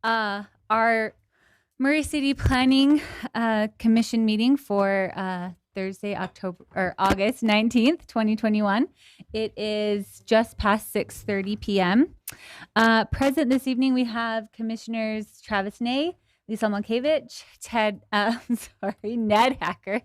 our Murray City Planning Commission meeting for Thursday, August 19th, 2021. It is just past 6:30 p.m. Present this evening, we have Commissioners Travis Ney, Lisa Malkiewicz, Ned Hacker,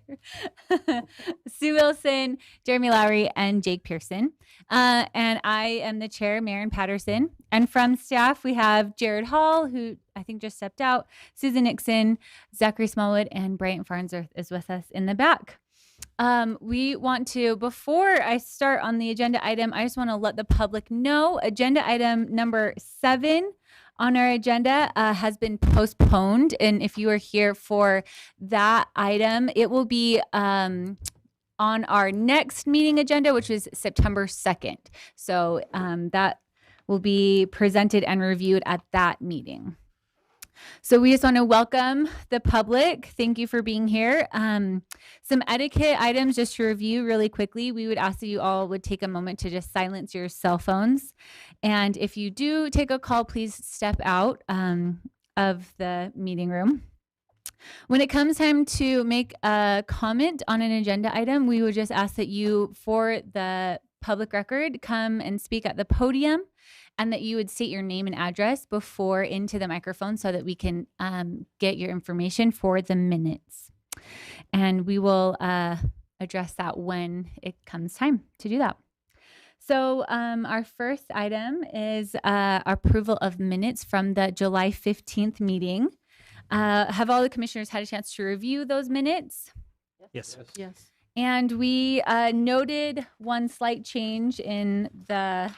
Sue Wilson, Jeremy Lowry, and Jake Pearson. And I am the chair, Maren Patterson. And from staff, we have Jared Hall, who I think just stepped out, Susan Nixon, Zachary Smallwood, and Bryant Farnsworth is with us in the back. We want to, before I start on the agenda item, I just want to let the public know agenda item number 7 on our agenda has been postponed. And if you are here for that item, it will be on our next meeting agenda, which is September 2nd. So that will be presented and reviewed at that meeting. So we just want to welcome the public. Thank you for being here. Some etiquette items just to review really quickly. We would ask that you all would take a moment to just silence your cell phones. And if you do take a call, please step out of the meeting room. When it comes time to make a comment on an agenda item, we would just ask that you, for the public record, come and speak at the podium, and that you would state your name and address before into the microphone so that we can get your information for the minutes. And we will address that when it comes time to do that. So our first item is approval of minutes from the July 15th meeting. Have all the commissioners had a chance to review those minutes? Yes. Yes. And we noted one slight change in the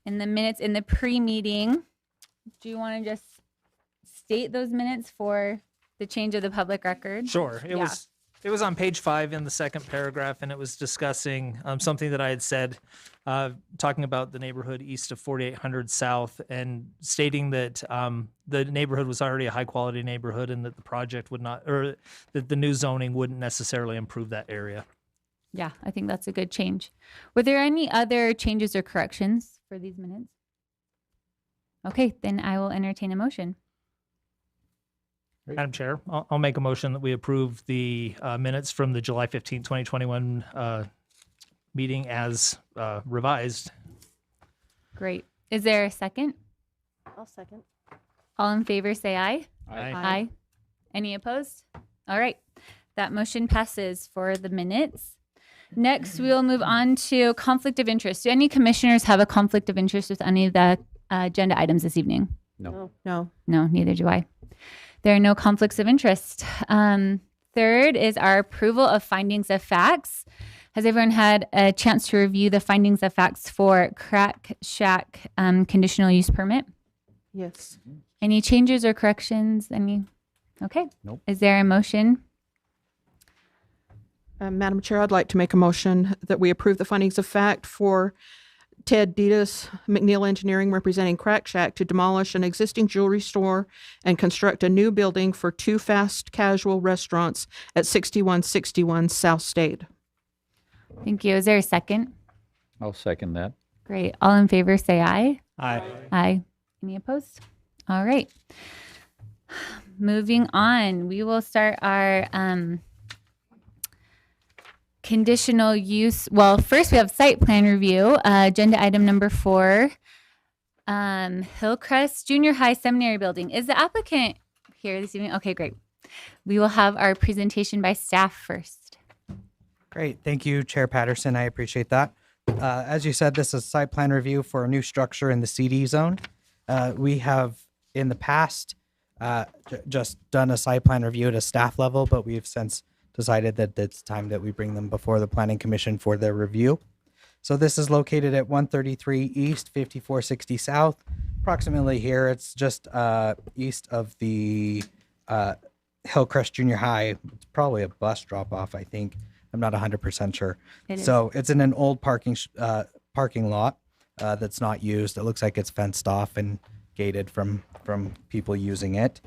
minutes in the pre-meeting. Do you want to just state those minutes for the change of the public record? Sure. It was on page 5 in the second paragraph, and it was discussing something that I had said, talking about the neighborhood east of 4800 South, and stating that the neighborhood was already a high quality neighborhood, and that the project would not, or that the new zoning wouldn't necessarily improve that area. Yeah, I think that's a good change. Were there any other changes or corrections for these minutes? Okay, then I will entertain a motion. Madam Chair, I'll make a motion that we approve the minutes from the July 15, 2021 meeting as revised. Great. Is there a second? I'll second. All in favor, say aye. Aye. Aye. Any opposed? All right. That motion passes for the minutes. Next, we will move on to conflict of interest. Do any commissioners have a conflict of interest with any of the agenda items this evening? No. No, neither do I. There are no conflicts of interest. Third is our approval of findings of facts. Has everyone had a chance to review the findings of facts for Crack Shack conditional use permit? Yes. Any changes or corrections? Okay. Nope. Is there a motion? Madam Chair, I'd like to make a motion that we approve the findings of fact for Ted Detus, McNeil Engineering, representing Crack Shack, to demolish an existing jewelry store and construct a new building for 2 fast casual restaurants at 6161 South State. Thank you. Is there a second? I'll second that. Great. All in favor, say aye. Aye. Aye. Any opposed? All right. Moving on, we will start our conditional use. Well, first we have site plan review. Agenda item number 4, Hillcrest Junior High Seminary Building. Is the applicant here this evening? Okay, great. We will have our presentation by staff first. Great. Thank you, Chair Patterson. I appreciate that. As you said, this is site plan review for a new structure in the CD zone. We have in the past just done a site plan review at a staff level, but we've since decided that it's time that we bring them before the Planning Commission for their review. So this is located at 133 East, 5460 South. Approximately here, it's just east of the Hillcrest Junior High. It's probably a bus drop-off, I think. I'm not 100% sure. So it's in an old parking lot that's not used. It looks like it's fenced off and gated from people using it.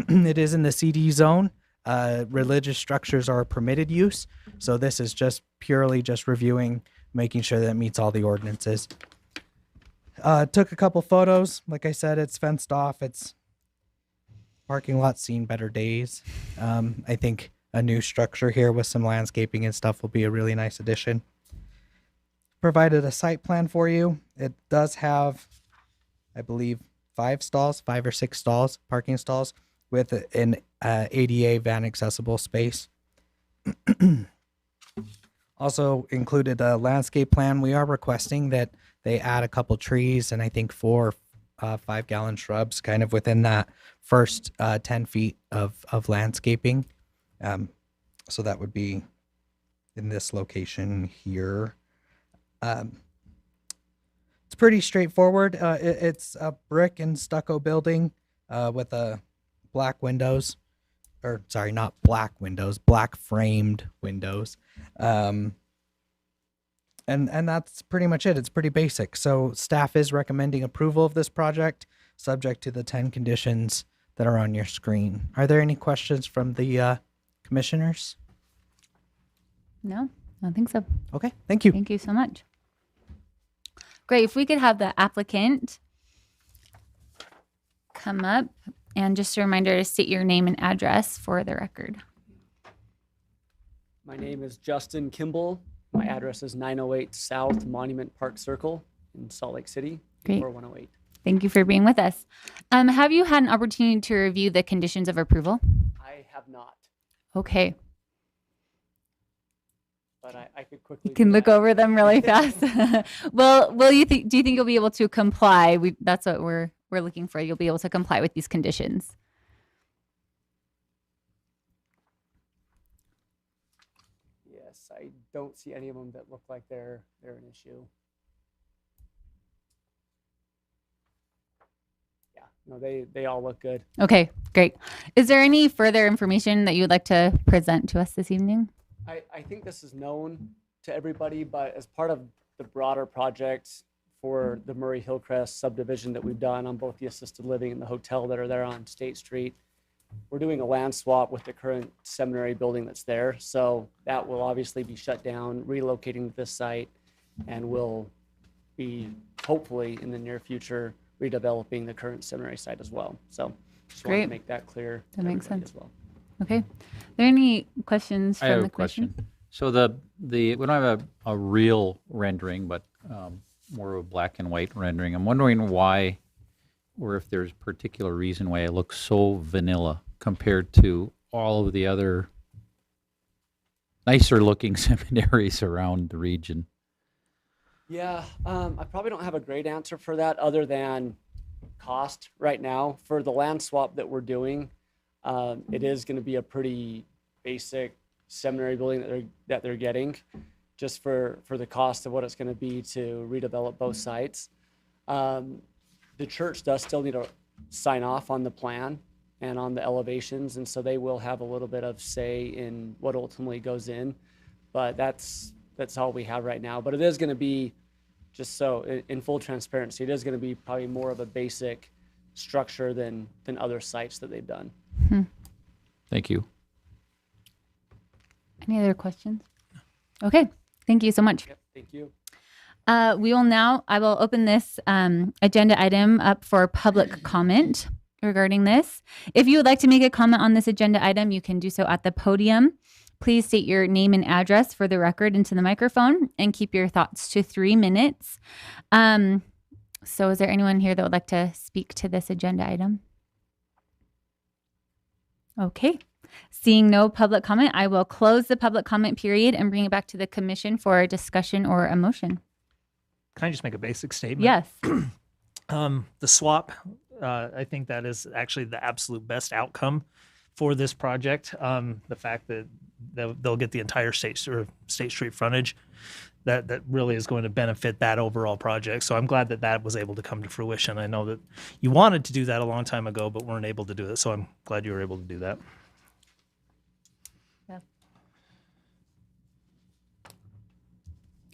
It is in the CD zone. Religious structures are a permitted use. So this is just purely just reviewing, making sure that it meets all the ordinances. Took a couple photos. Like I said, it's fenced off. It's parking lot seen better days. I think a new structure here with some landscaping and stuff will be a really nice addition. Provided a site plan for you. It does have, I believe, 5 or 6 stalls, parking stalls, with an ADA van accessible space. Also included a landscape plan. We are requesting that they add a couple trees and I think 4 5-gallon shrubs kind of within that first 10 feet of landscaping. So that would be in this location here. It's pretty straightforward. It's a brick and stucco building with black windows, or sorry, not black windows, black framed windows. And that's pretty much it. It's pretty basic. So staff is recommending approval of this project, subject to the 10 conditions that are on your screen. Are there any questions from the commissioners? No, I don't think so. Okay, thank you. Thank you so much. Great. If we could have the applicant come up, and just a reminder to state your name and address for the record. My name is Justin Kimball. My address is 908 South Monument Park Circle in Salt Lake City, Great. 4108. Thank you for being with us. Have you had an opportunity to review the conditions of approval? I have not, Okay. but I could quickly. You can do look that. over them really fast. Well, do you think you'll be able to comply? That's what we're looking for. You'll be able to comply with these conditions. Yes, I don't see any of them that look like they're an issue. Yeah, no, they all look good. Okay, great. Is there any further information that you would like to present to us this evening? I think this is known to everybody, but as part of the broader project for the Murray Hillcrest subdivision that we've done on both the assisted living and the hotel that are there on State Street, we're doing a land swap with the current seminary building that's there. So that will obviously be shut down, relocating to this site, and we'll be hopefully in the near future redeveloping the current seminary site as well. So just want Great. to make that clear. That to makes everybody sense. as well. Okay. Are there any questions I from have the a question. commission? So the we don't have a real rendering, but more of a black and white rendering. I'm wondering why, or if there's a particular reason why it looks so vanilla compared to all of the other nicer looking seminaries around the region. Yeah, I probably don't have a great answer for that other than cost right now. For the land swap that we're doing, it is going to be a pretty basic seminary building that they're getting, just for the cost of what it's going to be to redevelop both sites. The church does still need to sign off on the plan and on the elevations, and so they will have a little bit of say in what ultimately goes in, but that's all we have right now. But it is going to be, just so in full transparency, it is going to be probably more of a basic structure than other sites that they've done. Thank you. Any other questions? Okay. Thank you so much. Yep, thank you. I will open this agenda item up for public comment regarding this. If you would like to make a comment on this agenda item, you can do so at the podium. Please state your name and address for the record into the microphone and keep your thoughts to 3 minutes. So is there anyone here that would like to speak to this agenda item? Okay. Seeing no public comment, I will close the public comment period and bring it back to the commission for a discussion or a motion. Can I just make a basic statement? Yes. The swap, I think that is actually the absolute best outcome for this project. The fact that they'll get the entire State Street frontage, that really is going to benefit that overall project. So I'm glad that was able to come to fruition. I know that you wanted to do that a long time ago, but weren't able to do it. So I'm glad you were able to do that. Yeah.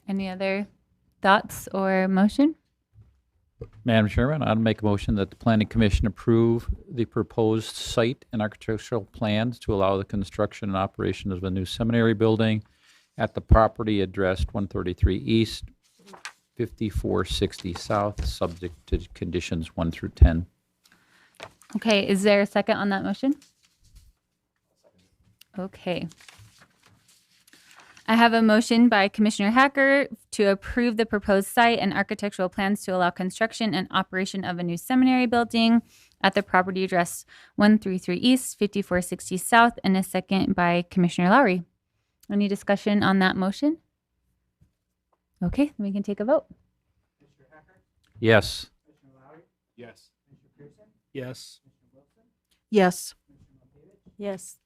Any other thoughts or motion? Madam Chairman, I'd make a motion that the Planning Commission approve the proposed site and architectural plans to allow the construction and operation of a new seminary building at the property addressed 133 East, 5460 South, subject to conditions 1 through 10. Okay, is there a second on that motion? Okay. I have a motion by Commissioner Hacker to approve the proposed site and architectural plans to allow construction and operation of a new seminary building at the property address 133 East, 5460 South, and a second by Commissioner Lowry. Any discussion on that motion? Okay, then we can take a vote. Yes. Yes. Yes. Yes. Yes.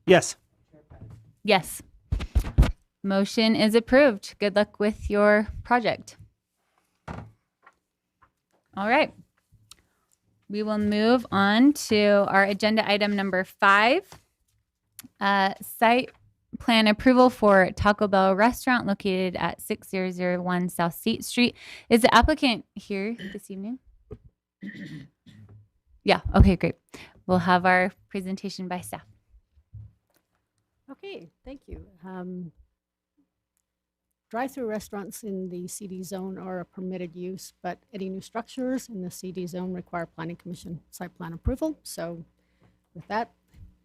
Yes. Yes. Motion is approved. Good luck with your project. All right. We will move on to our agenda item number 5. Site plan approval for Taco Bell restaurant located at 6001 South State Street. Is the applicant here this evening? Yeah. Okay, great. We'll have our presentation by staff. Okay, thank you. Drive-through restaurants in the CD zone are a permitted use, but any new structures in the CD zone require Planning Commission site plan approval. So with that,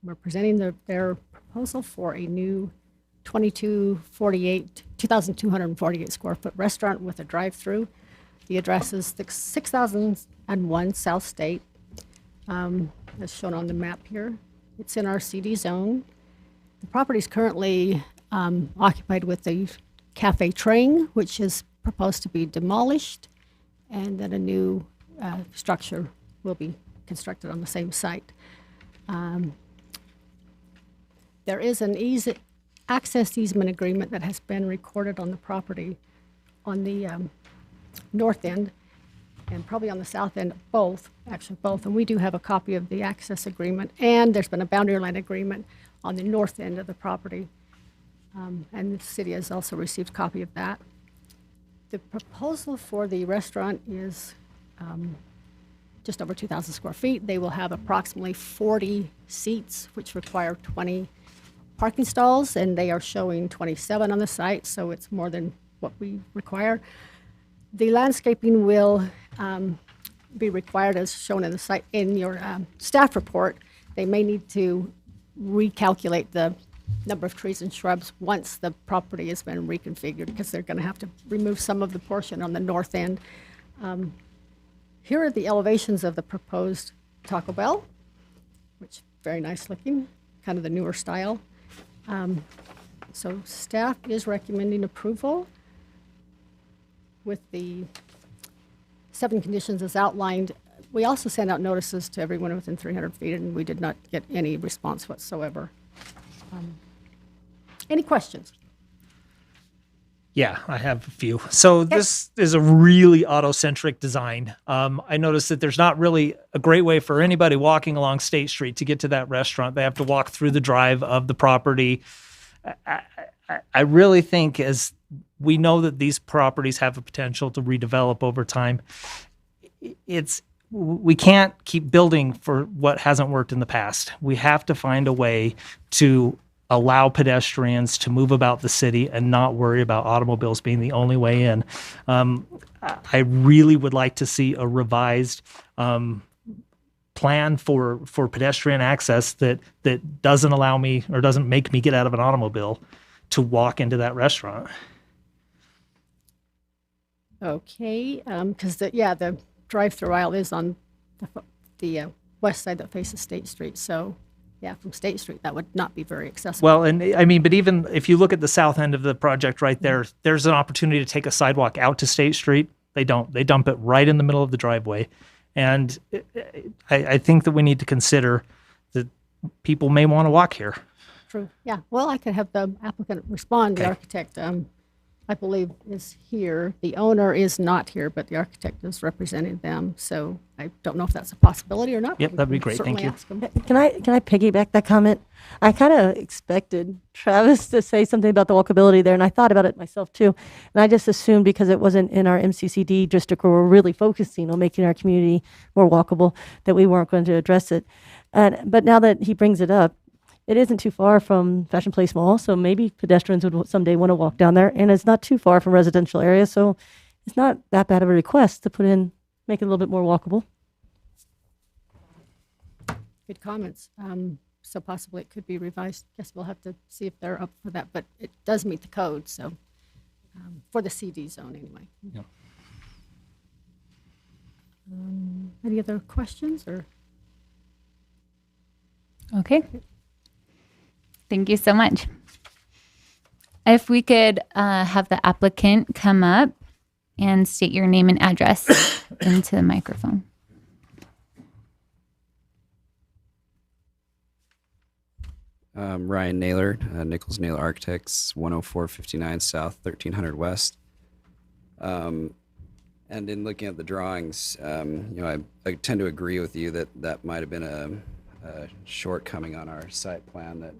we're presenting their proposal for a new 2,248 square foot restaurant with a drive-through. The address is 6001 South State, as shown on the map here. It's in our CD zone. The property is currently occupied with the Cafe Train, which is proposed to be demolished, and then a new structure will be constructed on the same site. There is an access easement agreement that has been recorded on the property on the north end and probably on the south end, both. And we do have a copy of the access agreement, and there's been a boundary line agreement on the north end of the property. And the city has also received a copy of that. The proposal for the restaurant is just over 2,000 square feet. They will have approximately 40 seats, which require 20 parking stalls, and they are showing 27 on the site, so it's more than what we require. The landscaping will be required as shown in the site in your staff report. They may need to recalculate the number of trees and shrubs once the property has been reconfigured, because they're going to have to remove some of the portion on the north end. Here are the elevations of the proposed Taco Bell, which very nice looking, kind of the newer style. So staff is recommending approval with the 7 conditions as outlined. We also sent out notices to everyone within 300 feet, and we did not get any response whatsoever. Any questions? Yeah, I have a few. So this is a really auto-centric design. I noticed that there's not really a great way for anybody walking along State Street to get to that restaurant. They have to walk through the drive of the property. I really think, as we know that these properties have a potential to redevelop over time, we can't keep building for what hasn't worked in the past. We have to find a way to allow pedestrians to move about the city and not worry about automobiles being the only way in. I really would like to see a revised plan for pedestrian access that doesn't allow me or doesn't make me get out of an automobile to walk into that restaurant. Okay, because the drive-through aisle is on the west side that faces State Street. So, yeah, from State Street, that would not be very accessible. Well, and I mean, but even if you look at the south end of the project right there, there's an opportunity to take a sidewalk out to State Street. They don't. They dump it right in the middle of the driveway. And I think that we need to consider that people may want to walk here. True. Yeah. Well, I could have the applicant respond. The Okay. architect, I believe, is here. The owner is not here, but the architect is representing them. So I don't know if that's a possibility or not. Yep, but we that'd be can great. Thank certainly you. ask them. Can I piggyback that comment? I kind of expected Travis to say something about the walkability there, and I thought about it myself too. And I just assumed because it wasn't in our MCCD district where we're really focusing on making our community more walkable, that we weren't going to address it. But now that he brings it up, it isn't too far from Fashion Place Mall, so maybe pedestrians would someday want to walk down there, and it's not too far from residential areas, so it's not that bad of a request to put in, make it a little bit more walkable. Good comments. So possibly it could be revised. Guess we'll have to see if they're up for that, but it does meet the code, so, for the CD zone anyway. Yep. Any other questions or? Okay. Thank you so much. If we could have the applicant come up and state your name and address into the microphone. Ryan Naylor, Nichols Naylor Architects, 10459 South, 1300 West. And in looking at the drawings, I tend to agree with you that that might have been a shortcoming on our site plan, that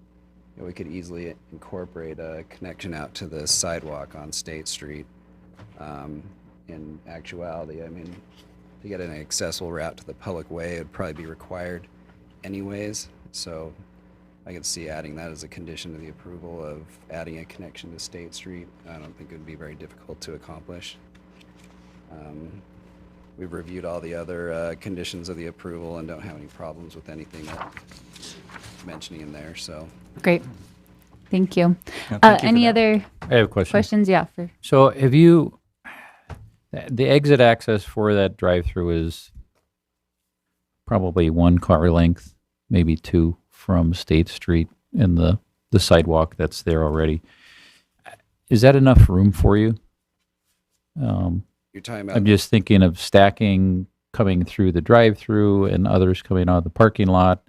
we could easily incorporate a connection out to the sidewalk on State Street. In actuality, I mean, to get an accessible route to the public way, it would probably be required anyways. So I could see adding that as a condition to the approval of adding a connection to State Street. I don't think it would be very difficult to accomplish. We've reviewed all the other conditions of the approval and don't have any problems with anything that mentioning in there. So Great. Thank you. No, thank you for Any that. other I have a question. questions? Yeah. So have you, the exit access for that drive-through is probably 1 car length, maybe 2 from State Street and the sidewalk that's there already. Is that enough room for you? you're talking about I'm just thinking of stacking coming through the drive-through and others coming out of the parking lot,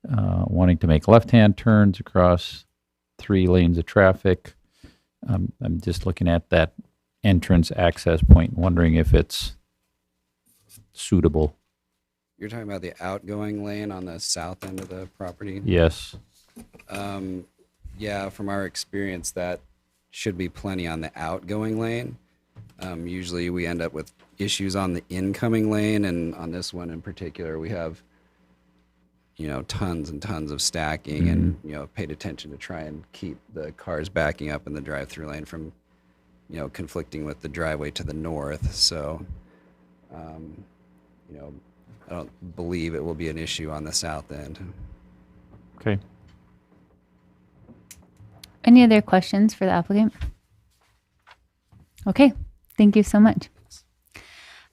wanting to make left-hand turns across 3 lanes of traffic. I'm just looking at that entrance access point, wondering if it's suitable. You're talking about the outgoing lane on the south end of the property? Yes. Yeah, from our experience, that should be plenty on the outgoing lane. Usually we end up with issues on the incoming lane, and on this one in particular, we have, tons and tons of stacking and, paid attention to try and keep the cars backing up in the drive-through lane from, conflicting with the driveway to the north. So, I don't believe it will be an issue on the south end. Okay. Any other questions for the applicant? Okay. Thank you so much.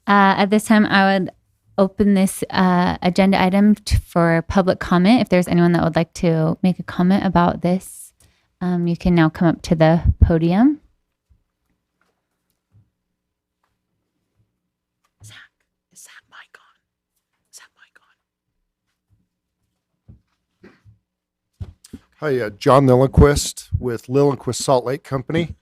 At this time, I would open this agenda item for public comment. If there's anyone that would like to make a comment about this, you can now come up to the podium. Is that mic on? Is that mic on? Hi, John Lillenquist with Lillenquist Salt Lake Company.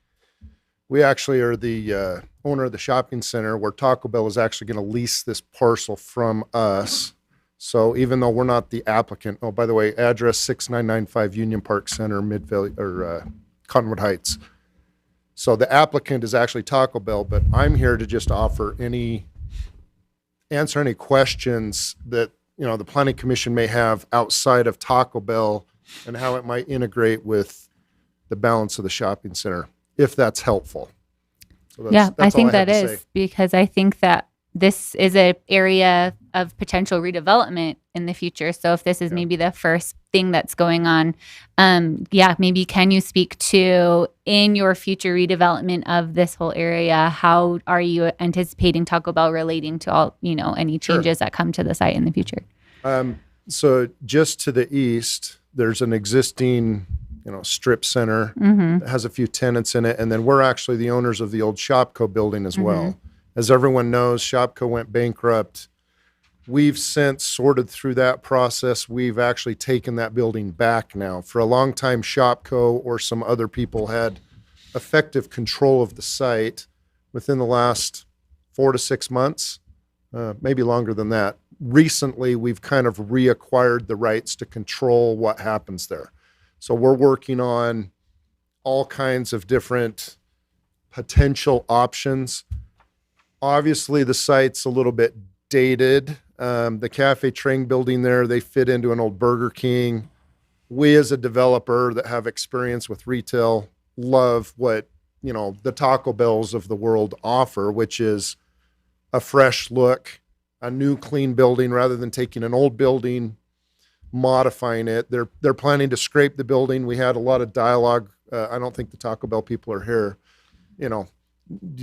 We actually are the owner of the shopping center where Taco Bell is actually going to lease this parcel from us. So even though we're not the applicant, oh, by the way, address 6995 Union Park Center, Midvale, or Cottonwood Heights. So the applicant is actually Taco Bell, but I'm here to just answer any questions that, the Planning Commission may have outside of Taco Bell and how it might integrate with the balance of the shopping center, if that's helpful. So I that's think all I have that to is say. because I think that this is an area of potential redevelopment in the future. So if this is maybe the first thing that's going on, maybe can you speak to, in your future redevelopment of this whole area, how are you anticipating Taco Bell relating to all, any changes that come to the site in the future? So just to the east, there's an existing, strip center that has a few tenants in it. And then we're actually the owners of the old Shopco building as well. As everyone knows, Shopco went bankrupt. We've since sorted through that process. We've actually taken that building back now. For a long time, Shopco or some other people had effective control of the site. Within the last 4 to 6 months, maybe longer than that, recently we've kind of reacquired the rights to control what happens there. So we're working on all kinds of different potential options. Obviously, the site's a little bit dated. The Cafe Train building there, they fit into an old Burger King. We as a developer that have experience with retail love what the Taco Bells of the world offer, which is a fresh look, a new clean building rather than taking an old building, modifying it. They're planning to scrape the building. We had a lot of dialogue. I don't think the Taco Bell people are here. Do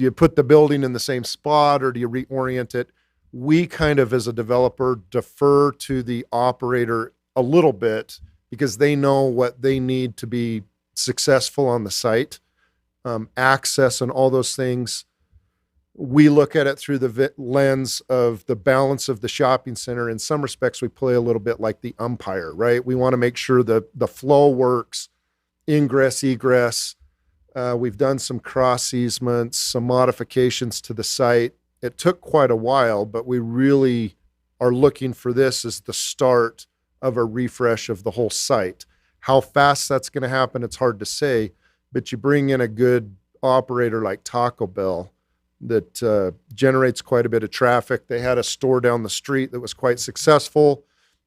you put the building in the same spot or do you reorient it? We kind of, as a developer, defer to the operator a little bit because they know what they need to be successful on the site, access and all those things. We look at it through the lens of the balance of the shopping center. In some respects, we play a little bit like the umpire, right? We want to make sure that the flow works, ingress, egress. We've done some cross easements, some modifications to the site. It took quite a while, but we really are looking for this as the start of a refresh of the whole site. How fast that's going to happen, it's hard to say, but you bring in a good operator like Taco Bell that generates quite a bit of traffic. They had a store down the street that was quite successful,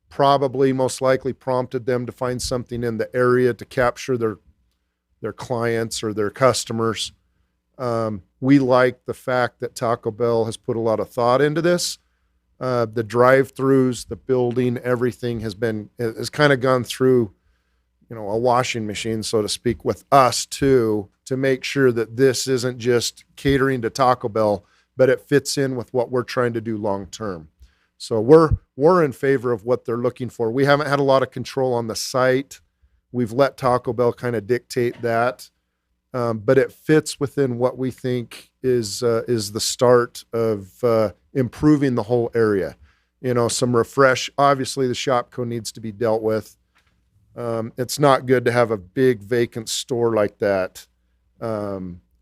probably most likely prompted them to find something in the area to capture their clients or their customers. We like the fact that Taco Bell has put a lot of thought into this. The drive-throughs, the building, everything has kind of gone through, a washing machine, so to speak, with us too, to make sure that this isn't just catering to Taco Bell, but it fits in with what we're trying to do long-term. So we're in favor of what they're looking for. We haven't had a lot of control on the site. We've let Taco Bell kind of dictate that, but it fits within what we think is the start of improving the whole area. Some refresh. Obviously, the Shopco needs to be dealt with. It's not good to have a big vacant store like that.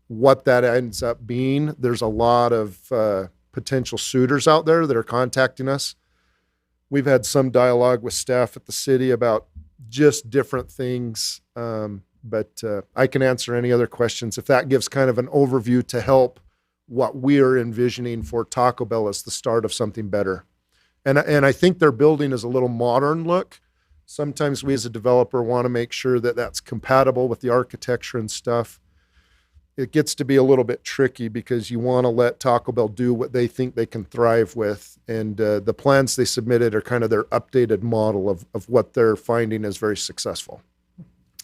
What that ends up being, there's a lot of potential suitors out there that are contacting us. We've had some dialogue with staff at the city about just different things, but I can answer any other questions if that gives kind of an overview to help what we are envisioning for Taco Bell as the start of something better. And I think their building is a little modern look. Sometimes we as a developer want to make sure that that's compatible with the architecture and stuff. It gets to be a little bit tricky because you want to let Taco Bell do what they think they can thrive with. And the plans they submitted are kind of their updated model of what they're finding is very successful,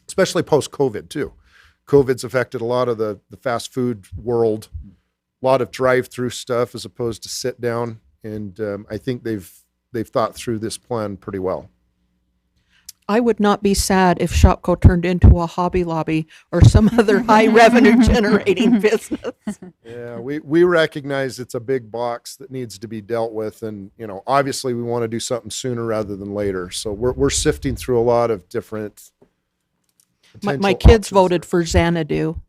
especially post-COVID too. COVID's affected a lot of the fast food world, a lot of drive-through stuff as opposed to sit down. And I think they've thought through this plan pretty well. I would not be sad if Shopko turned into a Hobby Lobby or some other high revenue generating business. Yeah, we recognize it's a big box that needs to be dealt with. And, obviously we want to do something sooner rather than later. So we're sifting through a lot of different. My kids voted for Xanadu,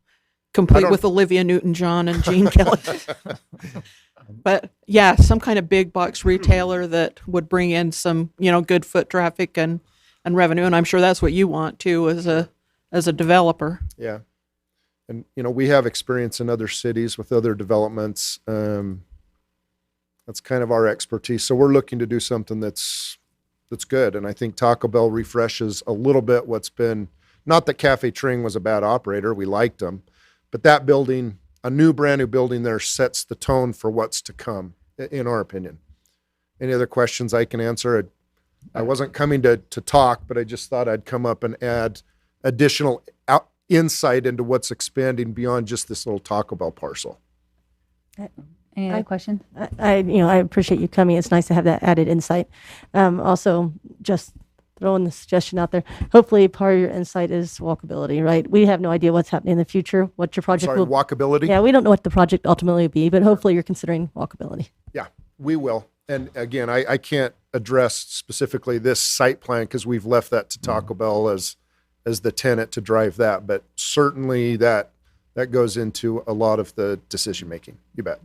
complete with Olivia Newton-John and Gene Kelly. But yeah, some kind of big box retailer that would bring in some, good foot traffic and revenue, and I'm sure that's what you want too as a developer. Yeah, and we have experience in other cities with other developments. That's kind of our expertise. So we're looking to do something that's good, and I think Taco Bell refreshes a little bit what's been. Not that Cafe Tring was a bad operator; we liked them, but that building, a brand new building there, sets the tone for what's to come, in our opinion. Any other questions I can answer? I wasn't coming to talk, but I just thought I'd come up and add additional insight into what's expanding beyond just this little Taco Bell parcel. Any other questions? I appreciate you coming. It's nice to have that added insight. Also, just throwing the suggestion out there. Hopefully, part of your insight is walkability, right? We have no idea what's happening in the future, what your project will. Walkability? Yeah, we don't know what the project ultimately will be, but hopefully you're considering walkability. Yeah, we will. And again, I can't address specifically this site plan because we've left that to Taco Bell as the tenant to drive that. But certainly that goes into a lot of the decision making. You bet.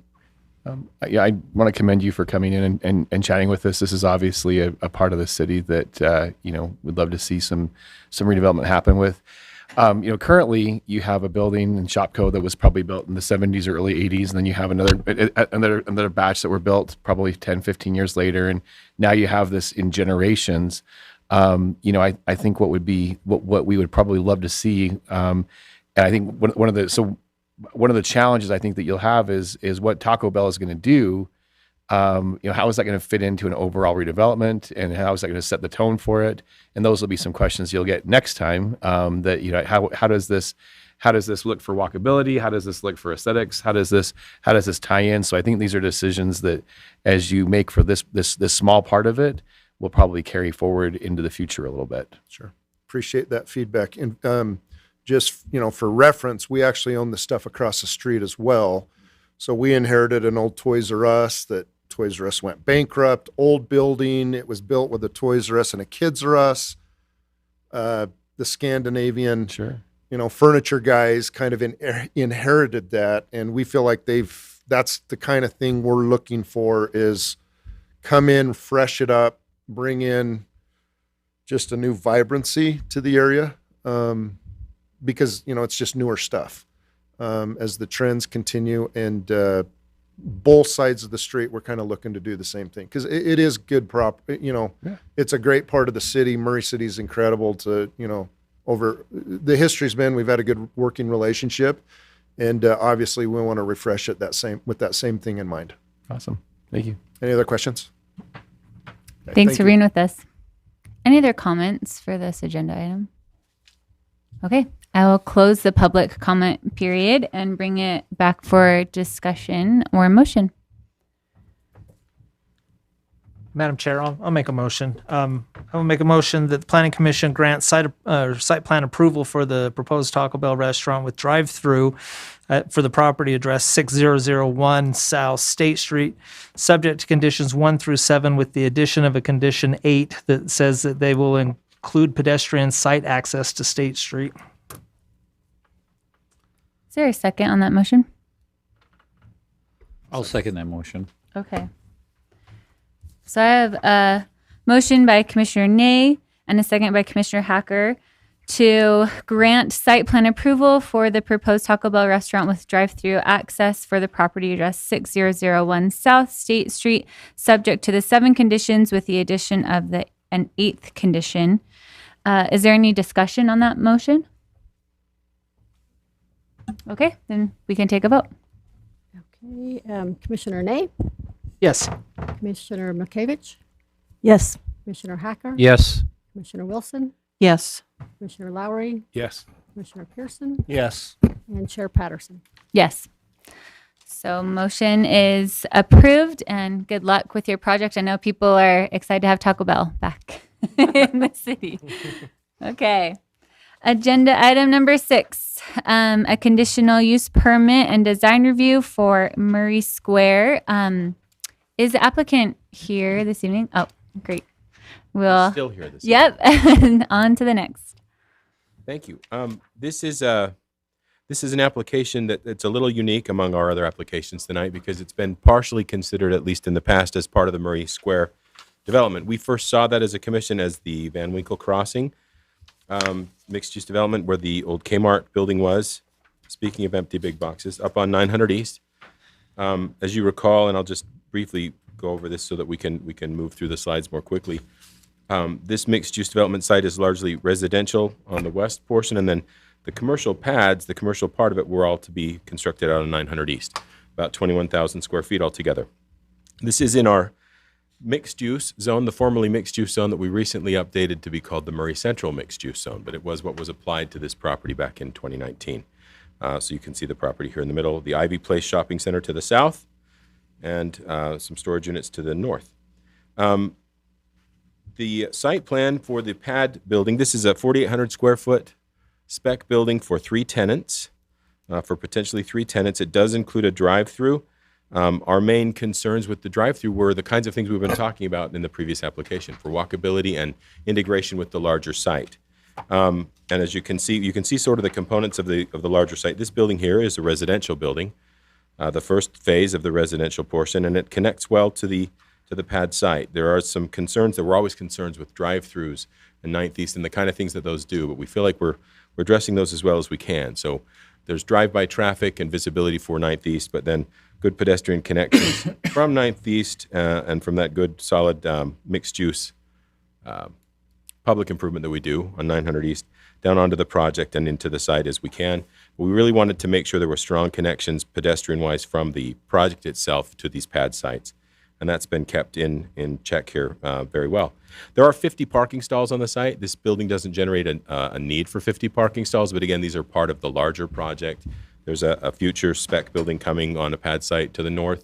I want to commend you for coming in and chatting with us. This is obviously a part of the city that we'd love to see some redevelopment happen with. Currently you have a building in Shopco that was probably built in the 70s or early 80s, and then you have another batch that were built probably 10, 15 years later, and now you have this in generations. I think what we would probably love to see, and I think one of the one of the challenges I think that you'll have is what Taco Bell is going to do. How is that going to fit into an overall redevelopment, and how is that going to set the tone for it? And those will be some questions you'll get next time. How does this look for walkability? How does this look for aesthetics? How does this tie in? So I think these are decisions that, as you make for this small part of it, will probably carry forward into the future a little bit. Sure. Appreciate that feedback. And just, for reference, we actually own the stuff across the street as well. So we inherited an old Toys R Us that Toys R Us went bankrupt, old building. It was built with a Toys R Us and a Kids R Us. The Scandinavian, furniture guys kind of inherited that. And we feel like that's the kind of thing we're looking for, is come in, fresh it up, bring in just a new vibrancy to the area, because it's just newer stuff. As the trends continue, and both sides of the street, we're kind of looking to do the same thing, because it is good It's a great part of the city. Murray City is incredible to over the history's been, we've had a good working relationship, and obviously we want to refresh it with that same thing in mind. Awesome. Thank you. Any other questions? Okay, Thanks for being with us. Any other comments for this agenda item? Okay, I will close the public comment period and bring it back for discussion or motion. Madam Chair, I'll make a motion. I will make a motion that the Planning Commission grant site plan approval for the proposed Taco Bell restaurant with drive-through for the property address 6001 South State Street, subject to conditions 1 through 7, with the addition of a condition 8 that says that they will include pedestrian site access to State Street. Is there a second on that motion? I'll second that motion. Okay. So I have a motion by Commissioner Ney and a second by Commissioner Hacker to grant site plan approval for the proposed Taco Bell restaurant with drive-through access for the property address 6001 South State Street, subject to the 7 conditions with the addition of an 8th condition. Is there any discussion on that motion? Okay, then we can take a vote. Okay, Commissioner Ney, Yes. Commissioner Makevich, Yes. Commissioner Hacker, Yes. Commissioner Wilson, Yes. Commissioner Lowry, Yes. Commissioner Pearson, Yes. and Chair Patterson. Yes. So motion is approved, and good luck with your project. I know people are excited to have Taco Bell back in the city. Okay. Agenda item number 6, a conditional use permit and design review for Murray Square. Is the applicant here this evening? Oh, great. We'll Still here this Yep. And on to the next. Thank you. This is an application that's a little unique among our other applications tonight, because it's been partially considered, at least in the past, as part of the Murray Square development. We first saw that as a commission as the Van Winkle Crossing mixed-use development, where the old Kmart building was. Speaking of empty big boxes, up on 900 East. As you recall, and I'll just briefly go over this so that we can move through the slides more quickly. This mixed-use development site is largely residential on the west portion, and then the commercial pads, the commercial part of it, were all to be constructed out on 900 East, about 21,000 square feet altogether. This is in our mixed-use zone, the formerly mixed-use zone that we recently updated to be called the Murray Central Mixed-Use Zone, but it was what was applied to this property back in 2019. So you can see the property here in the middle, the Ivy Place Shopping Center to the south, and some storage units to the north. The site plan for the pad building, this is a 4,800 square foot spec building for 3 tenants, for potentially 3 tenants. It does include a drive-through. Our main concerns with the drive-through were the kinds of things we've been talking about in the previous application, for walkability and integration with the larger site. And as you can see sort of the components of the larger site. This building here is a residential building, the first phase of the residential portion, and it connects well to the pad site. There are some concerns. There were always concerns with drive-throughs and 9th East and the kind of things that those do, but we feel like we're addressing those as well as we can. So there's drive-by traffic and visibility for 9th East, but then good pedestrian connections from 9th East and from that good, solid mixed-use public improvement that we do on 900 East down onto the project and into the site as we can. But we really wanted to make sure there were strong connections pedestrian-wise from the project itself to these pad sites. And that's been kept in check here very well. There are 50 parking stalls on the site. This building doesn't generate a need for 50 parking stalls, but again, these are part of the larger project. There's a future spec building coming on a pad site to the north.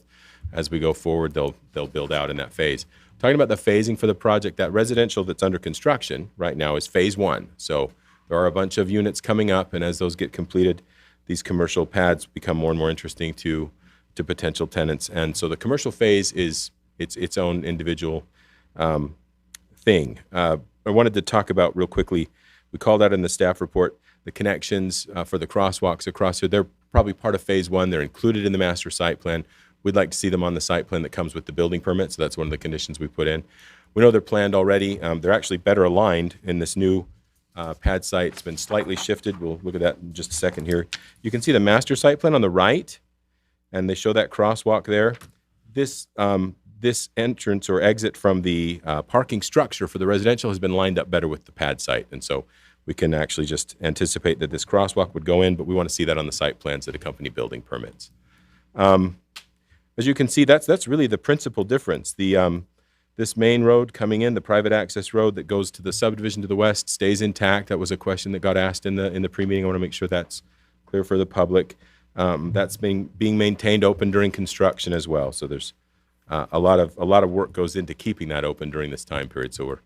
As we go forward, they'll build out in that phase. Talking about the phasing for the project, that residential that's under construction right now is phase 1. So there are a bunch of units coming up, and as those get completed, these commercial pads become more and more interesting to potential tenants. And so the commercial phase is its own individual thing. I wanted to talk about real quickly, we called out in the staff report, the connections for the crosswalks across here. They're probably part of phase 1. They're included in the master site plan. We'd like to see them on the site plan that comes with the building permit, so that's one of the conditions we put in. We know they're planned already. They're actually better aligned in this new pad site. It's been slightly shifted. We'll look at that in just a second here. You can see the master site plan on the right, and they show that crosswalk there. This entrance or exit from the parking structure for the residential has been lined up better with the pad site, and so we can actually just anticipate that this crosswalk would go in, but we want to see that on the site plans that accompany building permits. As you can see, that's really the principal difference. This main road coming in, the private access road that goes to the subdivision to the west, stays intact. That was a question that got asked in the pre-meeting. I want to make sure that's clear for the public. That's being maintained open during construction as well. So there's a lot of work goes into keeping that open during this time period. So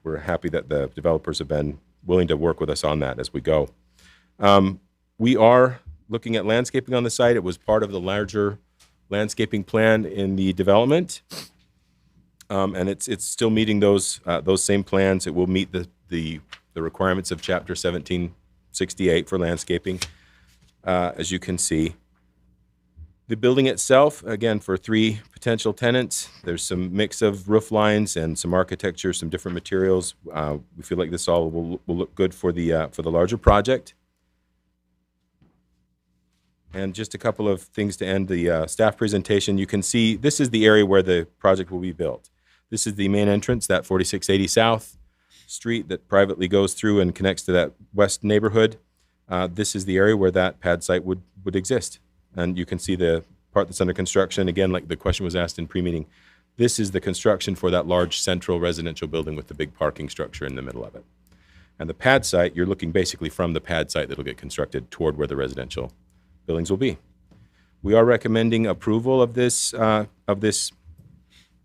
we're happy that the developers have been willing to work with us on that as we go. We are looking at landscaping on the site. It was part of the larger landscaping plan in the development, and it's still meeting those same plans. It will meet the requirements of Chapter 1768 for landscaping, as you can see. The building itself, again, for 3 potential tenants, there's some mix of roof lines and some architecture, some different materials. We feel like this all will look good for the larger project. And just a couple of things to end the staff presentation. You can see this is the area where the project will be built. This is the main entrance, that 4680 South Street that privately goes through and connects to that west neighborhood. This is the area where that pad site would exist. And you can see the part that's under construction. Again, like the question was asked in pre-meeting, this is the construction for that large central residential building with the big parking structure in the middle of it. And the pad site, you're looking basically from the pad site that'll get constructed toward where the residential buildings will be. We are recommending approval of this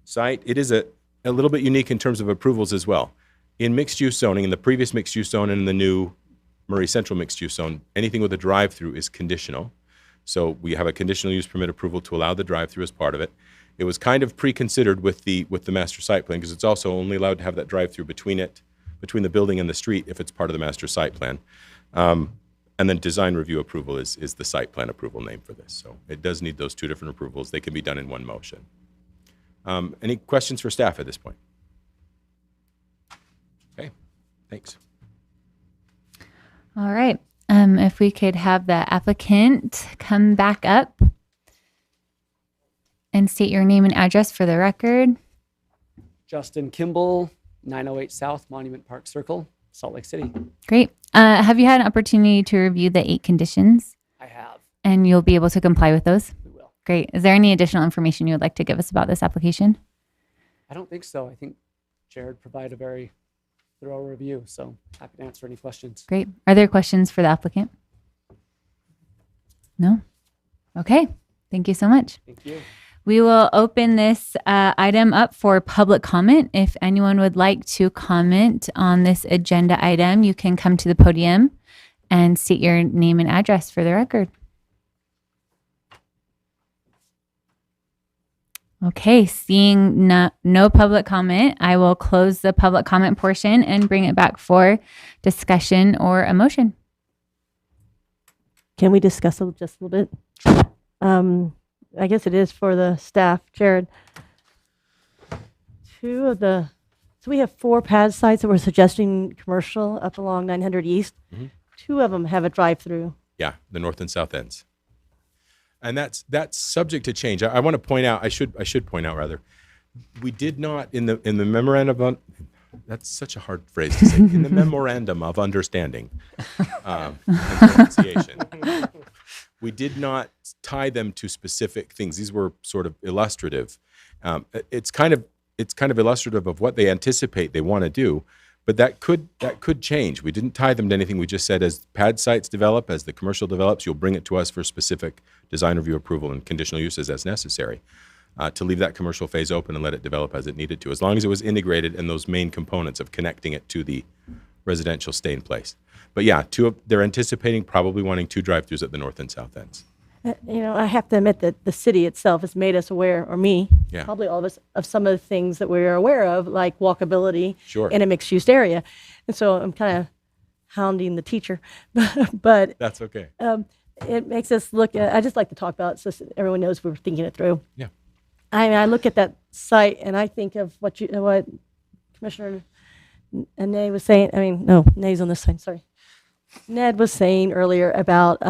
site. It is a little bit unique in terms of approvals as well. In mixed-use zoning, in the previous mixed-use zone and in the new Murray Central mixed-use zone, anything with a drive-through is conditional. So we have a conditional use permit approval to allow the drive-through as part of it. It was kind of pre-considered with the master site plan because it's also only allowed to have that drive-through between the building and the street if it's part of the master site plan. And then design review approval is the site plan approval name for this. So it does need those 2 different approvals. They can be done in one motion. Any questions for staff at this point? Okay, thanks. All right. If we could have the applicant come back up and state your name and address for the record. Justin Kimball, 908 South Monument Park Circle, Salt Lake City. Great. Have you had an opportunity to review the 8 conditions? I have. And you'll be able to comply with those? We will. Great. Is there any additional information you would like to give us about this application? I don't think so. I think Jared provided a very thorough review, so happy to answer any questions. Great. Are there questions for the applicant? No? Okay. Thank you so much. Thank you. We will open this item up for public comment. If anyone would like to comment on this agenda item, you can come to the podium and state your name and address for the record. Okay, seeing no public comment, I will close the public comment portion and bring it back for discussion or a motion. Can we discuss just a little bit? I guess it is for the staff. Jared, so we have 4 pad sites that we're suggesting commercial up along 900 East. Mm-hmm. 2 of them have a drive-through. Yeah, the north and south ends. And that's subject to change. I want to point out, I should point out rather, we did not in the memorandum that's such a hard phrase to say. In the memorandum of understanding and pronunciation, we did not tie them to specific things. These were sort of illustrative. It's kind of illustrative of what they anticipate they want to do, but that could change. We didn't tie them to anything. We just said as pad sites develop, as the commercial develops, you'll bring it to us for specific design review approval and conditional uses as necessary. To leave that commercial phase open and let it develop as it needed to, as long as it was integrated in those main components of connecting it to the residential stay in place. But yeah, they're anticipating probably wanting 2 drive-throughs at the north and south ends. I have to admit that the city itself has made us aware, or me, Yeah. probably all of us, of some of the things that we're aware of, like walkability Sure. in a mixed-use area. And so I'm kind of hounding the teacher, but That's okay. it makes us look at, I just like to talk about it so everyone knows we're thinking it through. Yeah. I look at that site and I think of what Commissioner Ney was saying. No, Ney's on this side, sorry. Ned was saying earlier about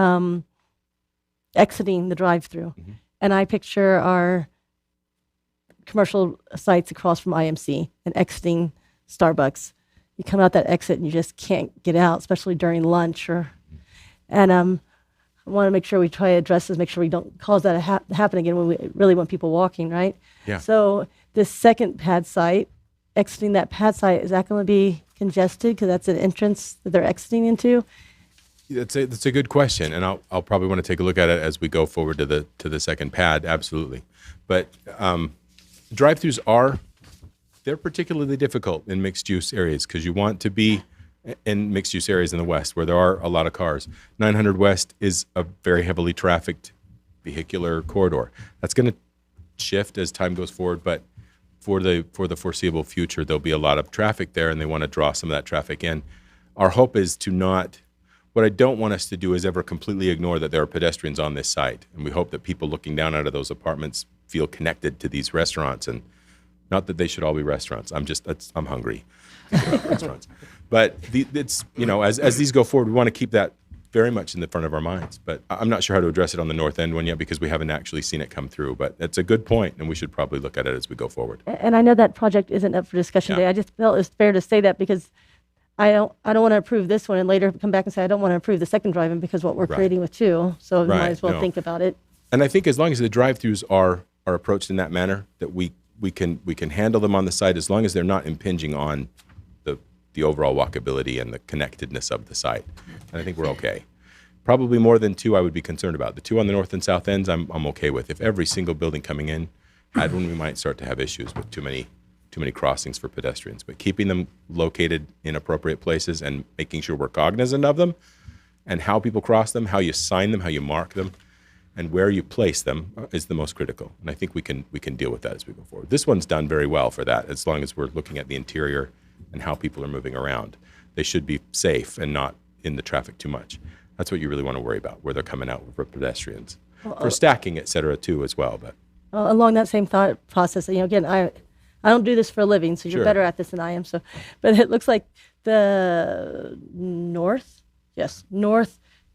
exiting the drive-through. Mhm. And I picture our commercial sites across from IMC and exiting Starbucks. You come out that exit and you just can't get out, especially during lunch. And I want to make sure we try to address this, make sure we don't cause that to happen again when we really want people walking, right? Yeah. So this second pad site, exiting that pad site, is that going to be congested because that's an entrance that they're exiting into? That's a good question, and I'll probably want to take a look at it as we go forward to the second pad. Absolutely, but drive-throughs they're particularly difficult in mixed-use areas because you want to be in mixed-use areas in the west where there are a lot of cars. 900 West is a very heavily trafficked vehicular corridor. That's going to shift as time goes forward, but for the foreseeable future, there'll be a lot of traffic there, and they want to draw some of that traffic in. Our hope is to not. What I don't want us to do is ever completely ignore that there are pedestrians on this site, and we hope that people looking down out of those apartments feel connected to these restaurants, and not that they should all be restaurants. I'm hungry thinking about restaurants. But it's as these go forward, we want to keep that very much in the front of our minds. But I'm not sure how to address it on the north end one yet because we haven't actually seen it come through. But it's a good point, and we should probably look at it as we go forward. And I know that project isn't up for discussion today. I just felt it's fair to say that because I don't want to approve this one and later come back and say I don't want to approve the second drive-in because what we're creating with 2. So we might as well think about it. And I think as long as the drive-throughs are approached in that manner, that we can handle them on the site as long as they're not impinging on the overall walkability and the connectedness of the site. And I think we're okay. Probably more than 2 I would be concerned about. The 2 on the north and south ends I'm okay with. If every single building coming in had one, we might start to have issues with too many crossings for pedestrians. But keeping them located in appropriate places and making sure we're cognizant of them and how people cross them, how you sign them, how you mark them, and where you place them is the most critical. And I think we can deal with that as we go forward. This one's done very well for that, as long as we're looking at the interior and how people are moving around. They should be safe and not in the traffic too much. That's what you really want to worry about, where they're coming out for pedestrians. For stacking, et cetera, too, as well. But along that same thought process, again, I don't do this for a living, so you're better at this than I am. So, but it looks like the north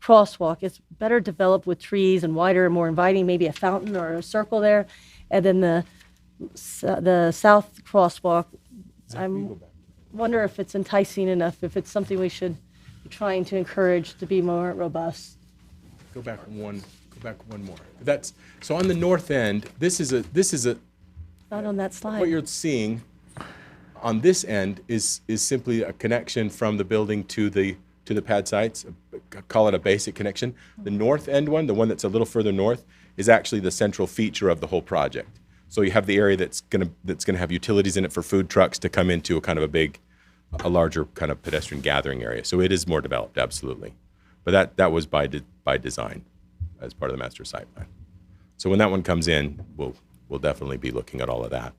crosswalk is better developed with trees and wider and more inviting, maybe a fountain or a circle there. And then the south crosswalk, I wonder if it's enticing enough, if it's something we should be trying to encourage to be more robust. Go back one more. So on the north end, this is a not on that slide. What you're seeing on this end is simply a connection from the building to the pad sites. Call it a basic connection. The north end one, the one that's a little further north, is actually the central feature of the whole project. So you have the area that's gonna have utilities in it for food trucks to come into a larger kind of pedestrian gathering area. So it is more developed, absolutely. But that was by design as part of the master site plan. So when that one comes in, we'll definitely be looking at all of that.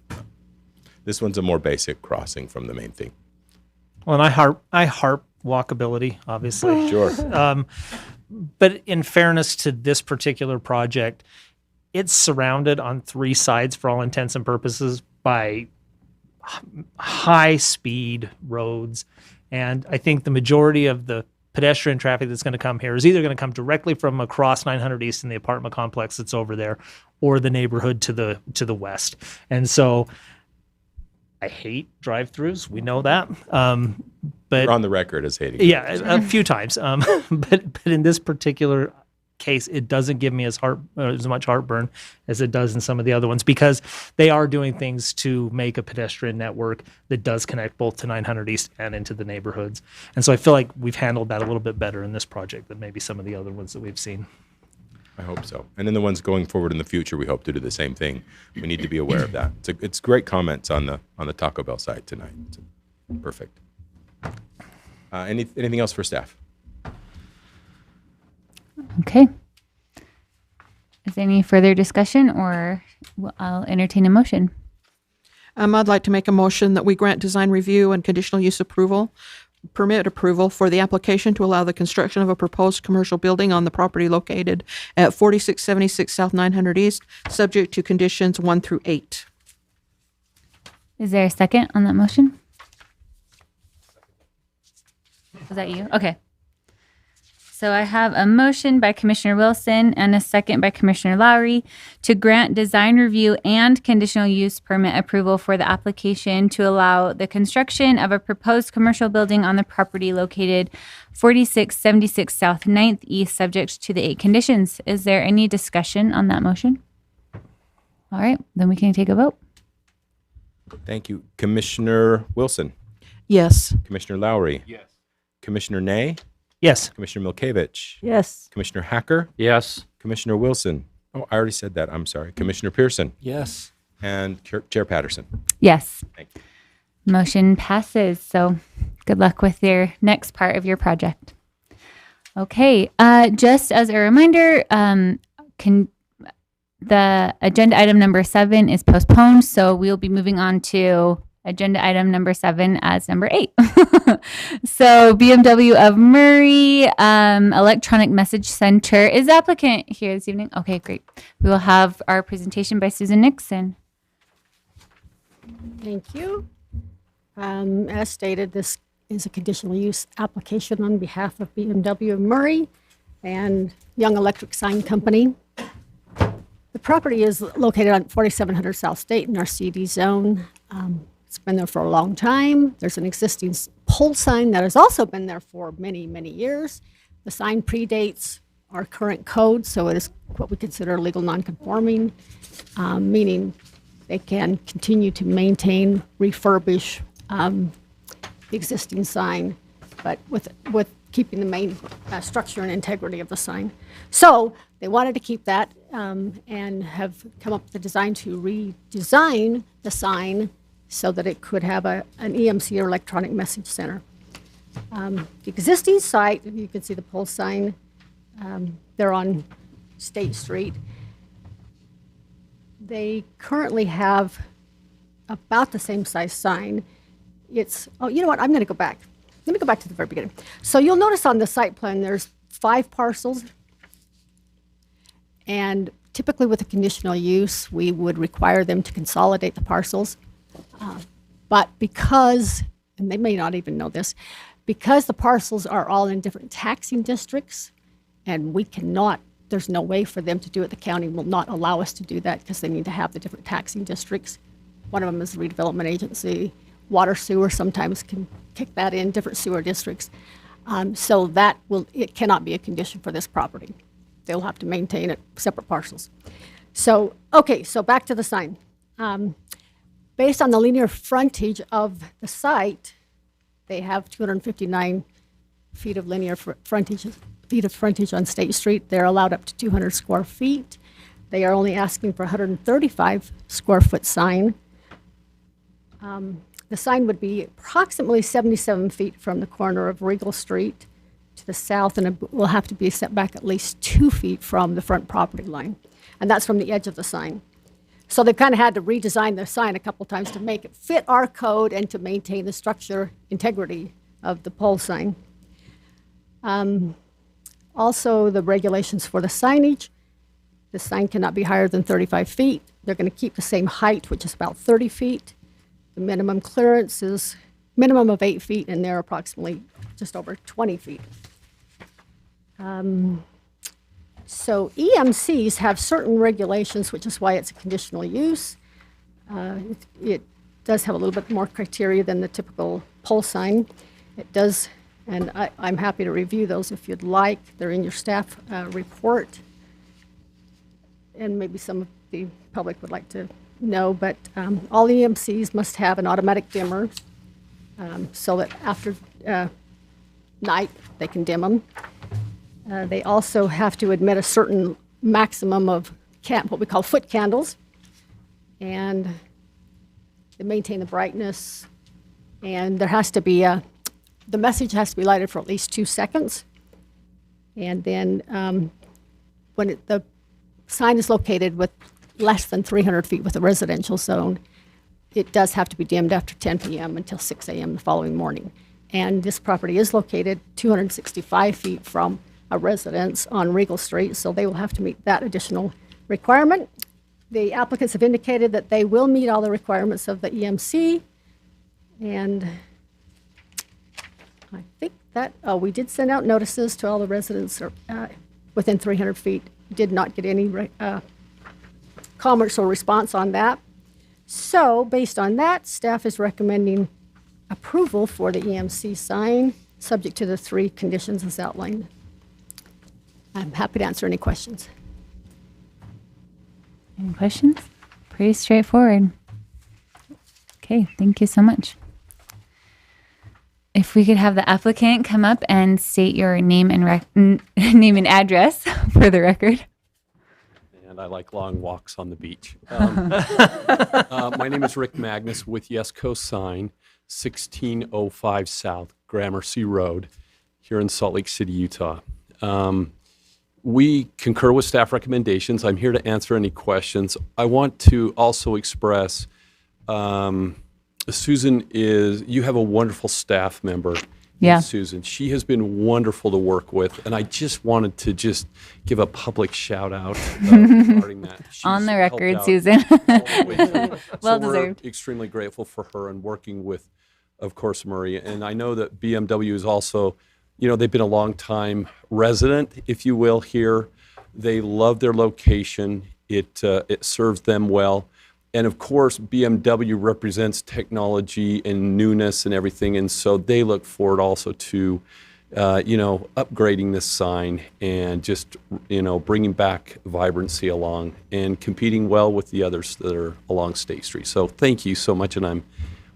This one's a more basic crossing from the main thing. Well, and I harp walkability, obviously. Sure. But in fairness to this particular project, it's surrounded on 3 sides for all intents and purposes by high-speed roads. And I think the majority of the pedestrian traffic that's going to come here is either going to come directly from across 900 East in the apartment complex that's over there or the neighborhood to the west. And so I hate drive-throughs. We know that. But You're on the record as hating. yeah, a few times. But in this particular case, it doesn't give me as much heartburn as it does in some of the other ones, because they are doing things to make a pedestrian network that does connect both to 900 East and into the neighborhoods. And so I feel like we've handled that a little bit better in this project than maybe some of the other ones that we've seen. I hope so. And then the ones going forward in the future, we hope to do the same thing. We need to be aware of that. It's great comments on the Taco Bell side tonight. Perfect. Anything else for staff? Okay. Is there any further discussion, or I'll entertain a motion? I'd like to make a motion that we grant design review and conditional use permit approval for the application to allow the construction of a proposed commercial building on the property located at 4676 South 900 East, subject to conditions 1 through 8. Is there a second on that motion? Was that you? Okay. So I have a motion by Commissioner Wilson and a second by Commissioner Lowry to grant design review and conditional use permit approval for the application to allow the construction of a proposed commercial building on the property located 4676 South 9th East, subject to the 8 conditions. Is there any discussion on that motion? All right, then we can take a vote. Thank you. Commissioner Wilson. Yes. Commissioner Lowry. Yes. Commissioner Ney. Yes. Commissioner Milkevich. Yes. Commissioner Hacker. Yes. Commissioner Wilson. Oh, I already said that. I'm sorry. Commissioner Pearson. Yes. And Chair Patterson. Yes. Thank you. Motion passes. So good luck with your next part of your project. Okay. Just as a reminder, the agenda item number 7 is postponed. So we'll be moving on to agenda item number 7 as number 8. So BMW of Murray Electronic Message Center. Is the applicant here this evening? Okay, great. We will have our presentation by Susan Nixon. Thank you. As stated, this is a conditional use application on behalf of BMW of Murray and Young Electric Sign Company. The property is located on 4700 South State in our CD zone. It's been there for a long time. There's an existing pole sign that has also been there for many, many years. The sign predates our current code, so it is what we consider legal nonconforming, meaning they can continue to maintain, refurbish the existing sign, but with keeping the main structure and integrity of the sign. So they wanted to keep that and have come up with a design to redesign the sign so that it could have an EMC or electronic message center. The existing site, you can see the pole sign, they're on State Street. They currently have about the same size sign. Oh, you know what, I'm gonna go back. Let me go back to the very beginning. So you'll notice on the site plan, there's 5 parcels. And typically with a conditional use, we would require them to consolidate the parcels. But because, and they may not even know this, because the parcels are all in different taxing districts, and we cannot, there's no way for them to do it. The county will not allow us to do that because they need to have the different taxing districts. One of them is the redevelopment agency. Water sewer sometimes can kick that in, different sewer districts. So it cannot be a condition for this property. They'll have to maintain it, separate parcels. So, okay, so back to the sign. Based on the linear frontage of the site, they have 259 feet of linear frontage on State Street. They're allowed up to 200 square feet. They are only asking for 135 square foot sign. The sign would be approximately 77 feet from the corner of Regal Street to the south, and it will have to be set back at least 2 feet from the front property line. And that's from the edge of the sign. So they kind of had to redesign the sign a couple times to make it fit our code and to maintain the structure integrity of the pole sign. Also, the regulations for the signage. The sign cannot be higher than 35 feet. They're going to keep the same height, which is about 30 feet. The minimum clearance is minimum of 8 feet, and they're approximately just over 20 feet. So EMCs have certain regulations, which is why it's a conditional use. does have a little bit more criteria than the typical pole sign. It does, and I'm happy to review those if you'd like. They're in your staff report. And maybe some of the public would like to know, but all EMCs must have an automatic dimmer so that after night they can dim them. They also have to admit a certain maximum of what we call foot candles, and they maintain the brightness, and there has to be the message has to be lighted for at least 2 seconds, and then when the sign is located with less than 300 feet with a residential zone, it does have to be dimmed after 10 p.m. until 6 a.m. the following morning. And this property is located 265 feet from a residence on Regal Street, so they will have to meet that additional requirement. The applicants have indicated that they will meet all the requirements of the EMC, and I think that we did send out notices to all the residents within 300 feet. Did not get any comments or response on that. So based on that, staff is recommending approval for the EMC sign, subject to the 3 conditions as outlined. I'm happy to answer any questions. Any questions? Pretty straightforward. Okay, thank you so much. If we could have the applicant come up and state your name and name and address for the record. And I like long walks on the beach. My name is Rick Magnus with Yes Coast Sign, 1605 South Gramercy Road, here in Salt Lake City, Utah. We concur with staff recommendations. I'm here to answer any questions. I want to also express Susan you have a wonderful staff member. Yeah. Susan. She has been wonderful to work with, and I just wanted to give a public shout out regarding that. She's on the helped record, out Susan. all the way through. Well So deserved. we're extremely grateful for her and working with, of course, Marie. And I know that BMW is also, they've been a long time resident, if you will, here. They love their location. It serves them well. And of course, BMW represents technology and newness and everything. And so they look forward also to, upgrading this sign and just, bringing back vibrancy along and competing well with the others that are along State Street. So thank you so much. And I'm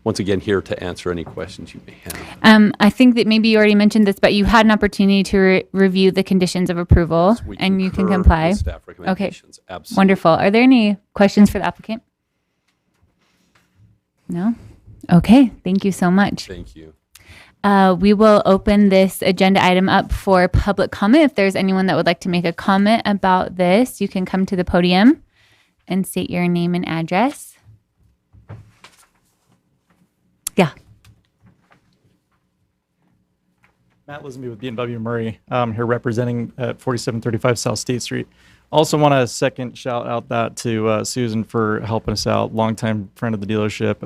once again here to answer any questions you may have. I think that maybe you already mentioned this, but you had an opportunity to review the conditions of approval, We and you can concur comply. with staff Okay, recommendations. Absolutely. wonderful. Are there any questions for the applicant? No? Okay, thank you so much. Thank you. We will open this agenda item up for public comment. If there's anyone that would like to make a comment about this, you can come to the podium and state your name and address. Yeah. Matt Lisby with BMW Murray. I'm here representing at 4735 South State Street. Also want to second shout out that to Susan for helping us out, longtime friend of the dealership.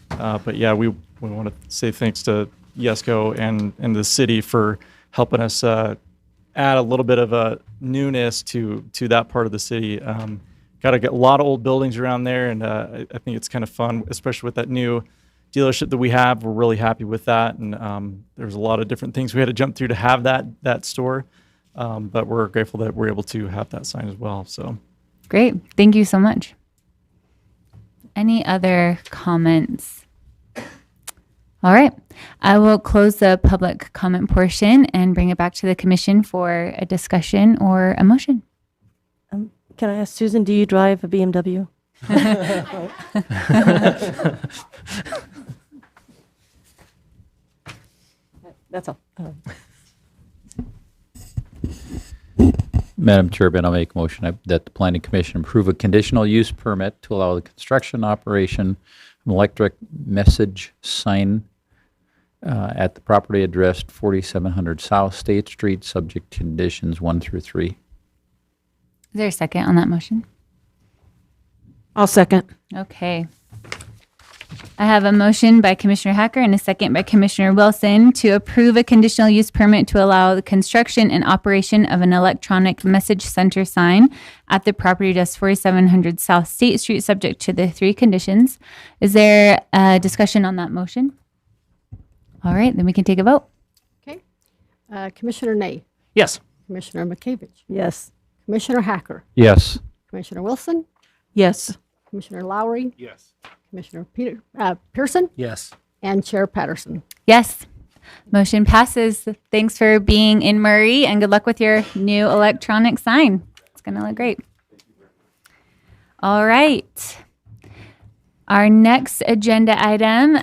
But yeah, we want to say thanks to Yesco and the city for helping us add a little bit of a newness to that part of the city. Got a lot of old buildings around there, and I think it's kind of fun, especially with that new dealership that we have. We're really happy with that, and there's a lot of different things we had to jump through to have that store. But we're grateful that we're able to have that sign as well. So, Great. Thank you so much. Any other comments? All right. I will close the public comment portion and bring it back to the commission for a discussion or a motion. Can I ask Susan, do you drive a BMW? That's all. Madam Chair, I'll make a motion that the Planning Commission approve a conditional use permit to allow the construction operation of an electric message sign at the property addressed 4700 South State Street, subject to conditions 1 through 3. Is there a second on that motion? I'll second. Okay. I have a motion by Commissioner Hacker and a second by Commissioner Wilson to approve a conditional use permit to allow the construction and operation of an electronic message center sign at the property address 4700 South State Street, subject to the 3 conditions. Is there a discussion on that motion? All right, then we can take a vote. Okay. Commissioner Ney, Yes. Commissioner McKevitt, Yes. Commissioner Hacker, Yes. Commissioner Wilson, Yes. Commissioner Lowry, Yes. Commissioner Pearson, Yes. and Chair Patterson. Yes. Motion passes. Thanks for being in Murray and good luck with your new electronic sign. It's going to look great. All right. Our next agenda item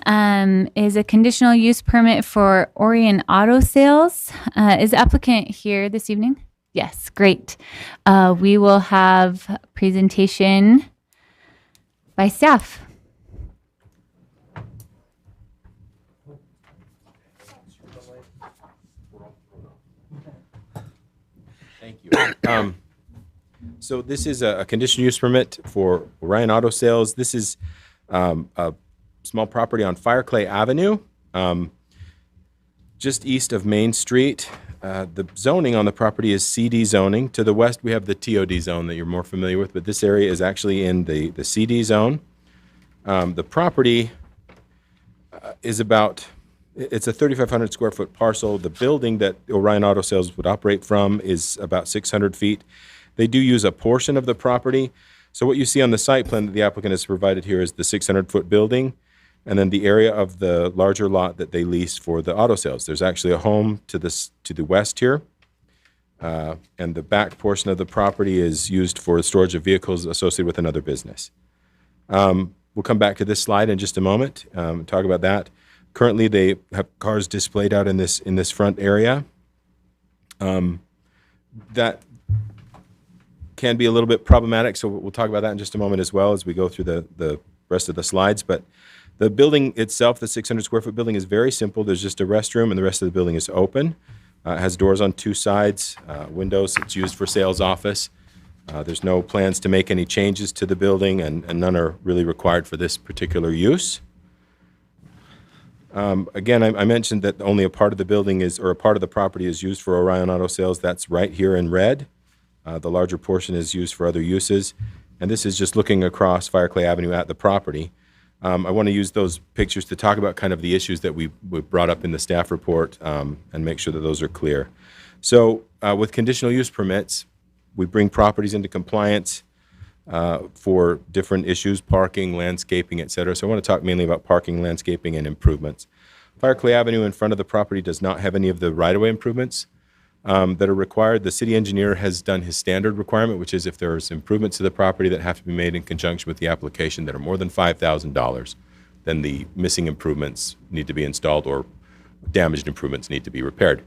is a conditional use permit for Orion Auto Sales. Is the applicant here this evening? Yes, great. We will have a presentation by staff. Thank you. So this is a conditional use permit for Orion Auto Sales. This is a small property on Fireclay Avenue, just east of Main Street. The zoning on the property is CD zoning. To the west, we have the TOD zone that you're more familiar with, but this area is actually in the CD zone. The property is it's a 3,500 square foot parcel. The building that Orion Auto Sales would operate from is about 600 feet. They do use a portion of the property. So what you see on the site plan that the applicant has provided here is the 600-foot building, and then the area of the larger lot that they lease for the auto sales. There's actually a home to the west here, and the back portion of the property is used for storage of vehicles associated with another business. We'll come back to this slide in just a moment, talk about that. Currently, they have cars displayed out in this front area. That can be a little bit problematic, so we'll talk about that in just a moment as well as we go through the rest of the slides. But the building itself, the 600 square foot building, is very simple. There's just a restroom, and the rest of the building is open. It has doors on 2 sides, windows. It's used for sales office. There's no plans to make any changes to the building, and none are really required for this particular use. Again, I mentioned that only a part of the building or a part of the property is used for Orion Auto Sales. That's right here in red. The larger portion is used for other uses. And this is just looking across Fireclay Avenue at the property. I want to use those pictures to talk about kind of the issues that we brought up in the staff report and make sure that those are clear. So with conditional use permits, we bring properties into compliance for different issues, parking, landscaping, et cetera. So I want to talk mainly about parking, landscaping, and improvements. Fireclay Avenue in front of the property does not have any of the right-of-way improvements that are required. The city engineer has done his standard requirement, which is if there's improvements to the property that have to be made in conjunction with the application that are more than $5,000, then the missing improvements need to be installed or damaged improvements need to be repaired.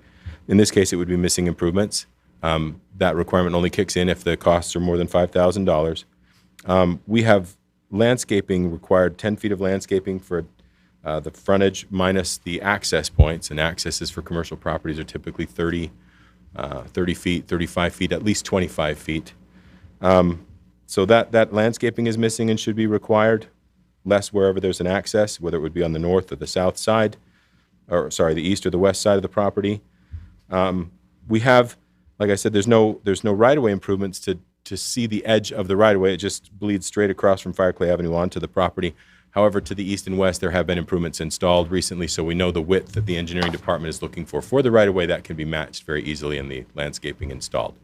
In this case, it would be missing improvements. That requirement only kicks in if the costs are more than $5,000. We have landscaping required, 10 feet of landscaping for the frontage minus the access points, and accesses for commercial properties are typically 30 feet, 35 feet, at least 25 feet. So that landscaping is missing and should be required, less wherever there's an access, whether it would be on the north or the south side, or sorry, the east or the west side of the property. We have, like I said, there's no right-of-way improvements to see the edge of the right-of-way. It just bleeds straight across from Fireclay Avenue onto the property. However, to the east and west, there have been improvements installed recently, so we know the width that the engineering department is looking for the right-of-way. That can be matched very easily in the landscaping installed.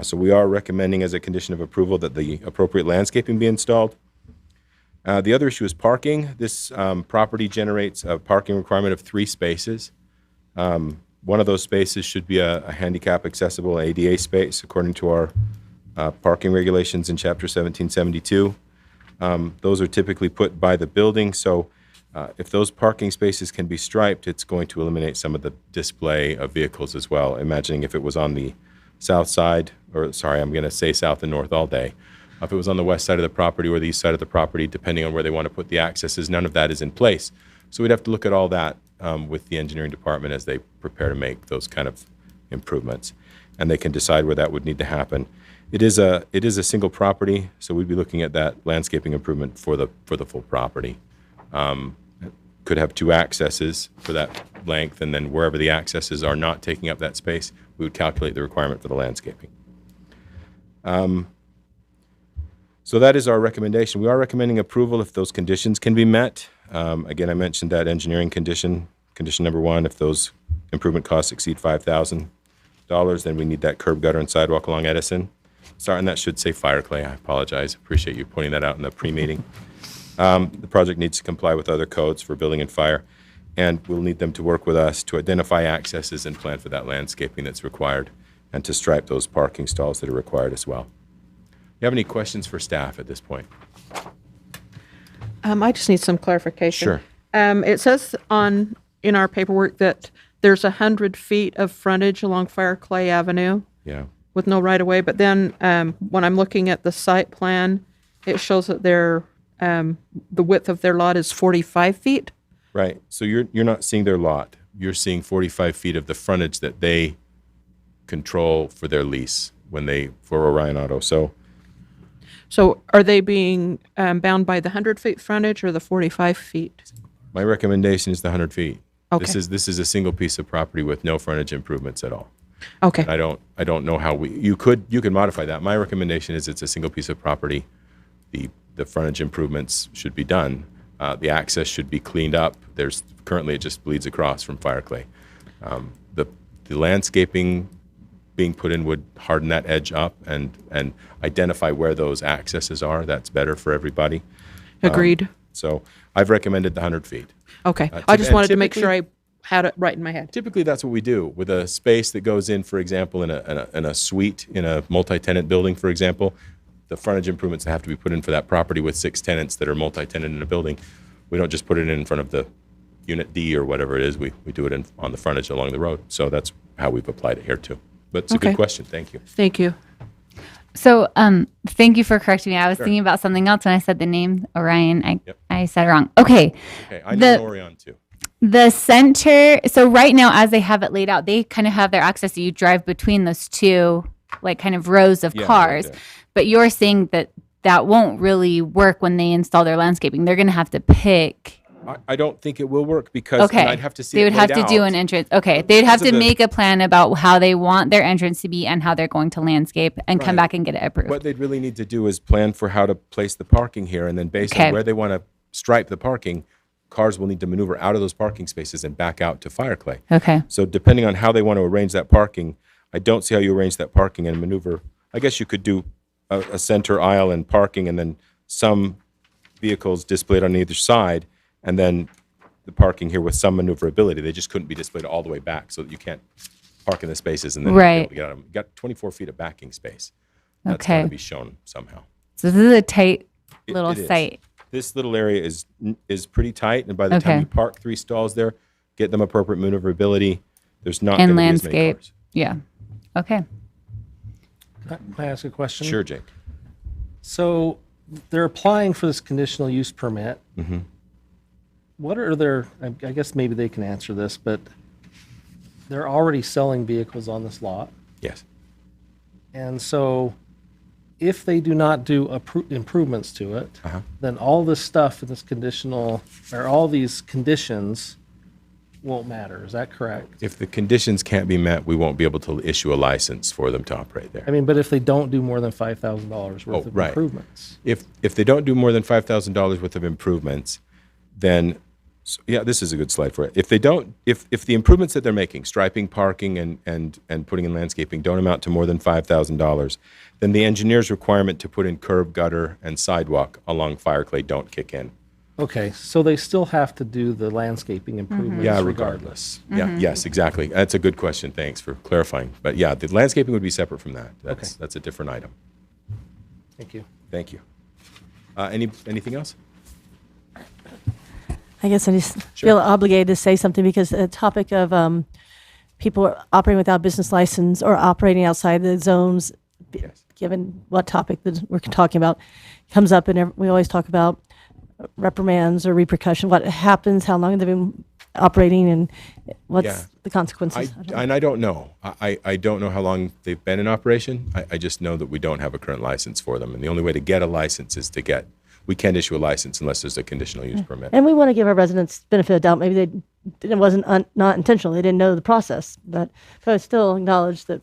So we are recommending as a condition of approval that the appropriate landscaping be installed. The other issue is parking. This property generates a parking requirement of 3 spaces. One of those spaces should be a handicap accessible ADA space according to our parking regulations in Chapter 1772. Those are typically put by the building, so if those parking spaces can be striped, it's going to eliminate some of the display of vehicles as well. Imagining if it was on the south side, or sorry, I'm going to say south and north all day. If it was on the west side of the property or the east side of the property, depending on where they want to put the accesses, none of that is in place. So we'd have to look at all that with the engineering department as they prepare to make those kind of improvements, and they can decide where that would need to happen. It is a single property, so we'd be looking at that landscaping improvement for the full property. could have 2 accesses for that length, and then wherever the accesses are not taking up that space, we would calculate the requirement for the landscaping. So that is our recommendation. We are recommending approval if those conditions can be met. Again, I mentioned that engineering condition number 1, if those improvement costs exceed $5,000, then we need that curb, gutter, and sidewalk along Edison. Sorry, and that should say fire clay. I apologize. Appreciate you pointing that out in the pre-meeting. The project needs to comply with other codes for building and fire, and we'll need them to work with us to identify accesses and plan for that landscaping that's required, and to stripe those parking stalls that are required as well. You have any questions for staff at this point? I just need some clarification. Sure. It says in our paperwork that there's 100 feet of frontage along Fire Clay Avenue. Yeah. With no right of way, but then when I'm looking at the site plan, it shows that the width of their lot is 45 feet. Right. So you're not seeing their lot. You're seeing 45 feet of the frontage that they control for their lease for Orion Auto. So are they being bound by the 100 feet frontage or the 45 feet? My recommendation is the 100 feet. Okay. This is a single piece of property with no frontage improvements at all. Okay. And I don't know how you could modify that. My recommendation is it's a single piece of property. The frontage improvements should be done. The access should be cleaned up. Currently it just bleeds across from Fire Clay. The landscaping being put in would harden that edge up and identify where those accesses are. That's better for everybody. Agreed. So I've recommended the 100 feet. Okay. I just wanted to make sure I had it right in my head. Typically, that's what we do with a space that goes in, for example, in a suite in a multi-tenant building, for example. The frontage improvements that have to be put in for that property with 6 tenants that are multi-tenant in a building, we don't just put it in front of the unit D or whatever it is. We do it on the frontage along the road. So that's how we've applied it here too. But it's a good question. Thank you. Thank you. So thank you for correcting me. I was thinking about something else when I said the name Orion. I said it wrong. Okay. Okay. I know Orion too. The center, so right now as they have it laid out, they kind of have their access. So you drive between those 2 like kind of rows of cars. Right, but you're saying that won't really work when they install their landscaping. They're going to have to pick. I don't think it will work because I'd have to see they would it have laid to out. do an entrance. Okay. They'd have to make a plan about how they want their entrance to be and how they're going to landscape and come back and get it approved. What they'd really need to do is plan for how to place the parking here, and then based on where they want to stripe the parking, cars will need to maneuver out of those parking spaces and back out to Fire Clay. Okay. So depending on how they want to arrange that parking, I don't see how you arrange that parking and maneuver. I guess you could do a center aisle and parking, and then some vehicles displayed on either side, and then the parking here with some maneuverability. They just couldn't be displayed all the way back, so that you can't park in the spaces and then be able to get out of them. You got 24 feet of backing space. That's got to be shown somehow. So this is a tight little site. This little area is pretty tight, and by the time you park 3 stalls there, get them appropriate maneuverability, there's not going to be as many cars. Yeah. Okay. Can I ask a question? Sure, Jake. So they're applying for this conditional use permit. Mm-hmm. What are their, I guess maybe they can answer this, but they're already selling vehicles on this lot. Yes. And so if they do not do improvements to it, then all this stuff in this conditional, or all these conditions won't matter. Is that correct? If the conditions can't be met, we won't be able to issue a license for them to operate there. I mean, but if they don't do more than $5,000 worth of improvements. If they don't do more than $5,000 worth of improvements, then this is a good slide for it. If they don't, if the improvements that they're making, striping, parking, and putting in landscaping, don't amount to more than $5,000, then the engineer's requirement to put in curb, gutter, and sidewalk along Fire Clay don't kick in. Okay, so they still have to do the landscaping improvements regardless. Yeah, yes, exactly. That's a good question. Thanks for clarifying. But yeah, the landscaping would be separate from that. That's a different item. Thank you. Thank you. Anything else? I guess I just feel obligated to say something because the topic of people operating without business license or operating outside the zones, given what topic that we're talking about, comes up, and we always talk about reprimands or repercussion. What happens? How long have they been operating, and what's the consequences? I don't know. I don't know how long they've been in operation. I just know that we don't have a current license for them, and the only way to get a license is to get we can't issue a license unless there's a conditional use permit. And we want to give our residents benefit of doubt. Maybe it wasn't not intentional. They didn't know the process, but I still acknowledge that.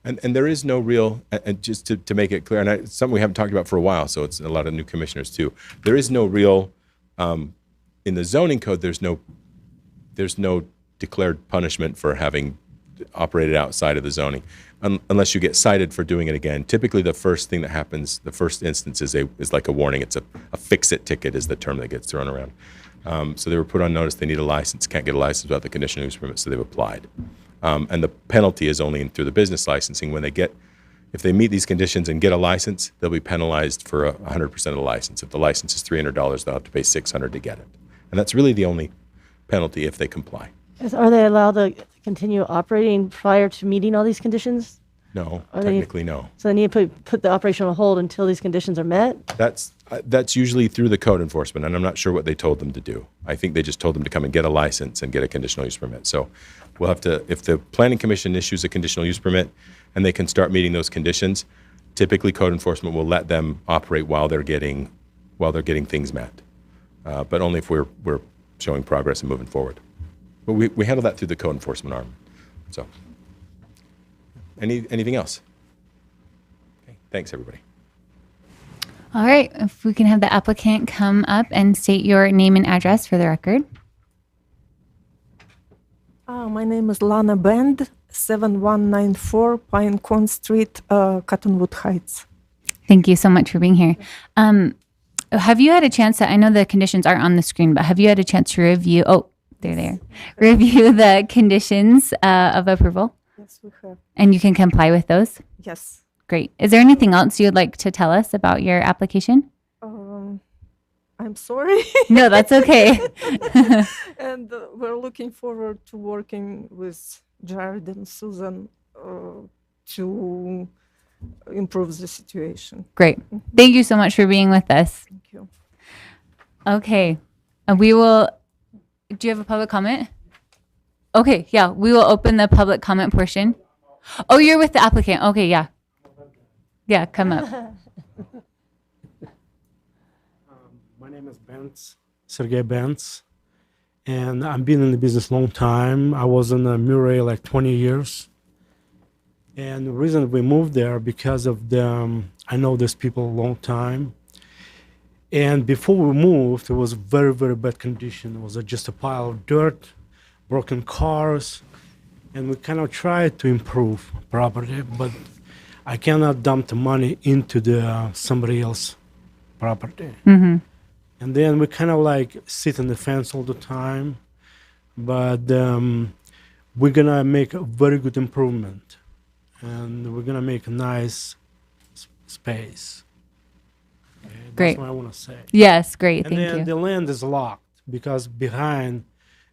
And there is no real, and just to make it clear, and it's something we haven't talked about for a while, so it's a lot of new commissioners too. There is no real, in the zoning code, there's no declared punishment for having operated outside of the zoning, unless you get cited for doing it again. Typically, the first thing that happens, the first instance is like a warning. It's a fix-it ticket is the term that gets thrown around. So they were put on notice they need a license, can't get a license without the conditional use permit, so they've applied. And the penalty is only through the business licensing. If they meet these conditions and get a license, they'll be penalized for 100% of the license. If the license is $300, they'll have to pay $600 to get it. And that's really the only penalty if they comply. Are they allowed to continue operating prior to meeting all these conditions? No, technically no. So they need to put the operation on hold until these conditions are met? That's usually through the code enforcement, and I'm not sure what they told them to do. I think they just told them to come and get a license and get a conditional use permit. So we'll have to, if the Planning Commission issues a conditional use permit and they can start meeting those conditions, typically code enforcement will let them operate while they're getting things met, but only if we're showing progress and moving forward. But we handle that through the code enforcement arm. So, anything else? Okay, thanks everybody. All right, if we can have the applicant come up and state your name and address for the record. My name is Lana Bend, 7194 Pinecone Street, Cottonwood Heights. Thank you so much for being here. Have you had a chance I know the conditions aren't on the screen, but have you had a chance to review, they're there, review the conditions of approval? Yes, we have. And you can comply with those? Yes. Great. Is there anything else you'd like to tell us about your application? I'm sorry. No, that's okay. And we're looking forward to working with Jared and Susan to improve the situation. Great. Thank you so much for being with us. Thank you. Okay. We will, do you have a public comment? Okay, yeah, we will open the public comment portion. Oh, you're with the applicant. Okay, yeah. Yeah, come up. My name is Benz, Sergey Benz, and I've been in the business a long time. I was in Murray like 20 years. And the reason we moved there because of I know these people a long time. And before we moved, it was very, very bad condition. It was just a pile of dirt, broken cars, and we kind of tried to improve property, but I cannot dump the money into somebody else's property. Mm-hmm. And then we kind of like sit on the fence all the time, but we're gonna make a very good improvement, and we're gonna make a nice space. Okay, Great. That's what I want to say. Yes, great. And Thank then you. the land is locked because behind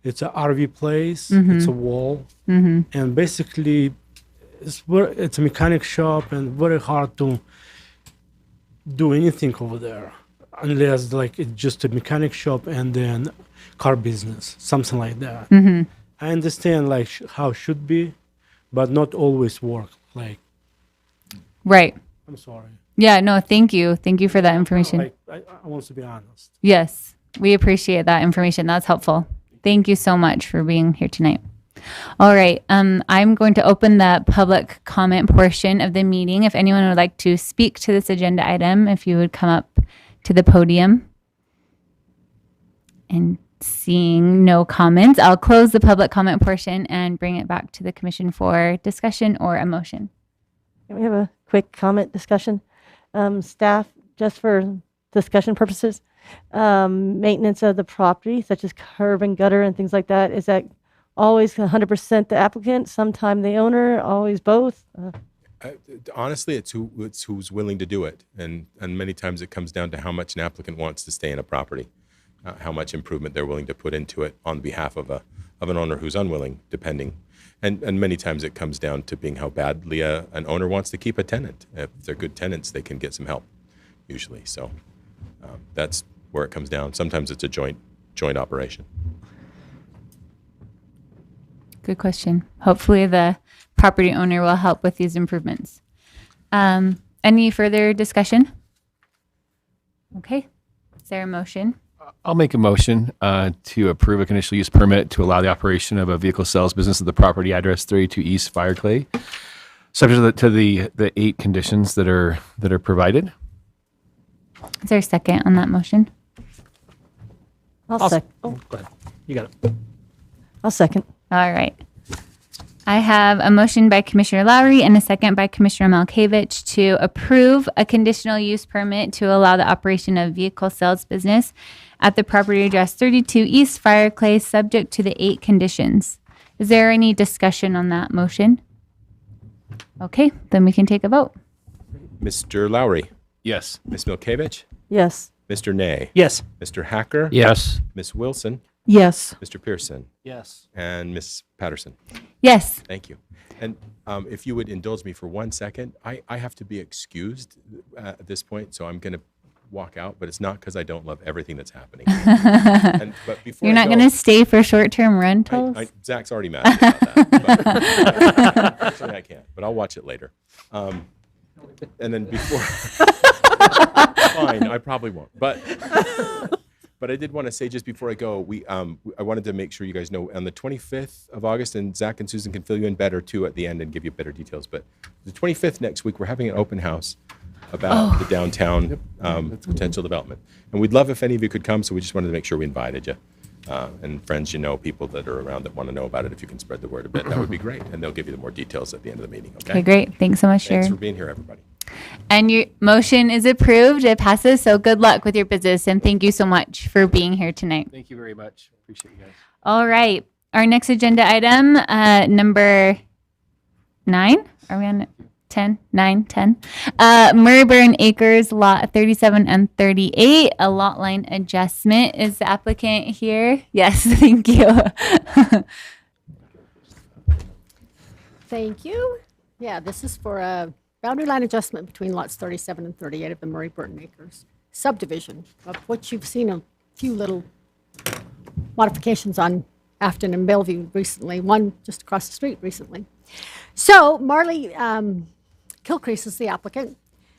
it's an RV place, Mhm. it's a wall, Mhm. and basically it's a mechanic shop and very hard to do anything over there unless like it's just a mechanic shop and then car business, something like that. Mhm. I understand like how it should be, but not always work. Like, Right. I'm sorry. Yeah, no, thank you. Thank you for that information. Like, I want to be honest. Yes, we appreciate that information. That's helpful. Thank you so much for being here tonight. All right. I'm going to open the public comment portion of the meeting. If anyone would like to speak to this agenda item, if you would come up to the podium. And seeing no comments, I'll close the public comment portion and bring it back to the commission for discussion or a motion. Can we have a quick comment discussion? Staff, just for discussion purposes, maintenance of the property, such as curb and gutter and things like that, is that always 100% the applicant, sometime the owner, always both? Honestly, it's who's willing to do it, and many times it comes down to how much an applicant wants to stay in a property, how much improvement they're willing to put into it on behalf of an owner who's unwilling, depending. And many times it comes down to being how badly an owner wants to keep a tenant. If they're good tenants, they can get some help, usually. So that's where it comes down. Sometimes it's a joint operation. Good question. Hopefully the property owner will help with these improvements. Any further discussion? Okay. Is there a motion? I'll make a motion to approve a conditional use permit to allow the operation of a vehicle sales business at the property address 32 East Fireclay, subject to the 8 conditions that are provided. Is there a second on that motion? I'll second. Go ahead. You got it. I'll second. All right. I have a motion by Commissioner Lowry and a second by Commissioner Malkevich to approve a conditional use permit to allow the operation of vehicle sales business at the property address 32 East Fireclay, subject to the 8 conditions. Is there any discussion on that motion? Okay, then we can take a vote. Mr. Lowry. Yes. Ms. Milkevich. Yes. Mr. Nay. Yes. Mr. Hacker. Yes. Ms. Wilson. Yes. Mr. Pearson. Yes. And Ms. Patterson. Yes. Thank you. And if you would indulge me for 1 second, I have to be excused at this point, so I'm going to walk out, but it's not because I don't love everything that's happening. But before You're not going to stay for short-term rentals? Zach's already mad at me about that. But, unfortunately, I can't, but I'll watch it later. And then before... Fine, I probably won't. But I did want to say just before I go, I wanted to make sure you guys know on the 25th of August, and Zach and Susan can fill you in better too at the end and give you better details. But the 25th next week, we're having an open house about the downtown potential development. And we'd love if any of you could come, so we just wanted to make sure we invited you. And friends, people that are around that want to know about it, if you can spread the word a bit, that would be great. And they'll give you the more details at the end of the meeting, okay? Okay, great. Thanks so much, Thanks Sharon. for being here, everybody. And your motion is approved. It passes. So good luck with your business. And thank you so much for being here tonight. Thank you very much. Appreciate you guys. All right. Our next agenda item, number 9. Are we on 10? 9, 10. Murrayburn Acres, lot 37 and 38, a lot line adjustment. Is the applicant here? Yes, thank you. Thank you. Yeah, this is for a boundary line adjustment between lots 37 and 38 of the Murrayburn Acres subdivision, of which you've seen a few little modifications on Afton and Bellevue recently, one just across the street recently. So Marley Kilcrease is the applicant.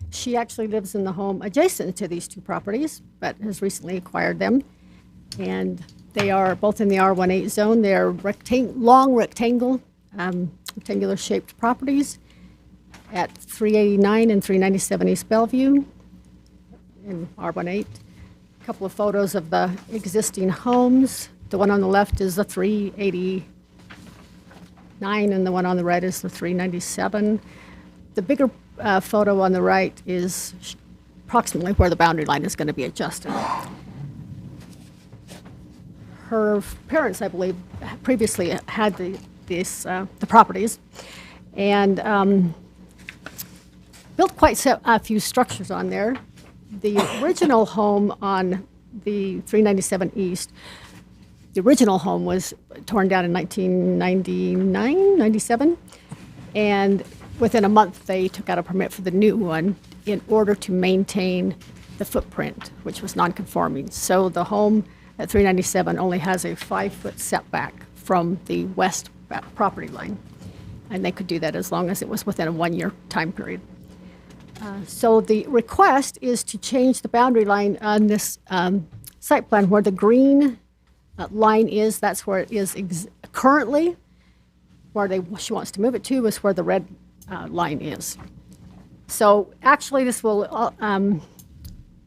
She actually lives in the home adjacent to these 2 properties, but has recently acquired them. And they are both in the R18 zone. They're long rectangular shaped properties at 389 and 397 East Bellevue in R18. A couple of photos of the existing homes. The one on the left is the 389 and the one on the right is the 397. The bigger photo on the right is approximately where the boundary line is going to be adjusted. Her parents, I believe, previously had the properties and built quite a few structures on there. The original home on the 397 East, the original home was torn down in 1999, 97, and within a month they took out a permit for the new one in order to maintain the footprint, which was non-conforming. So the home at 397 only has a 5-foot setback from the west property line, and they could do that as long as it was within a 1-year time period. So the request is to change the boundary line on this site plan where the green line is. That's where it is currently. Where she wants to move it to is where the red line is. So actually this will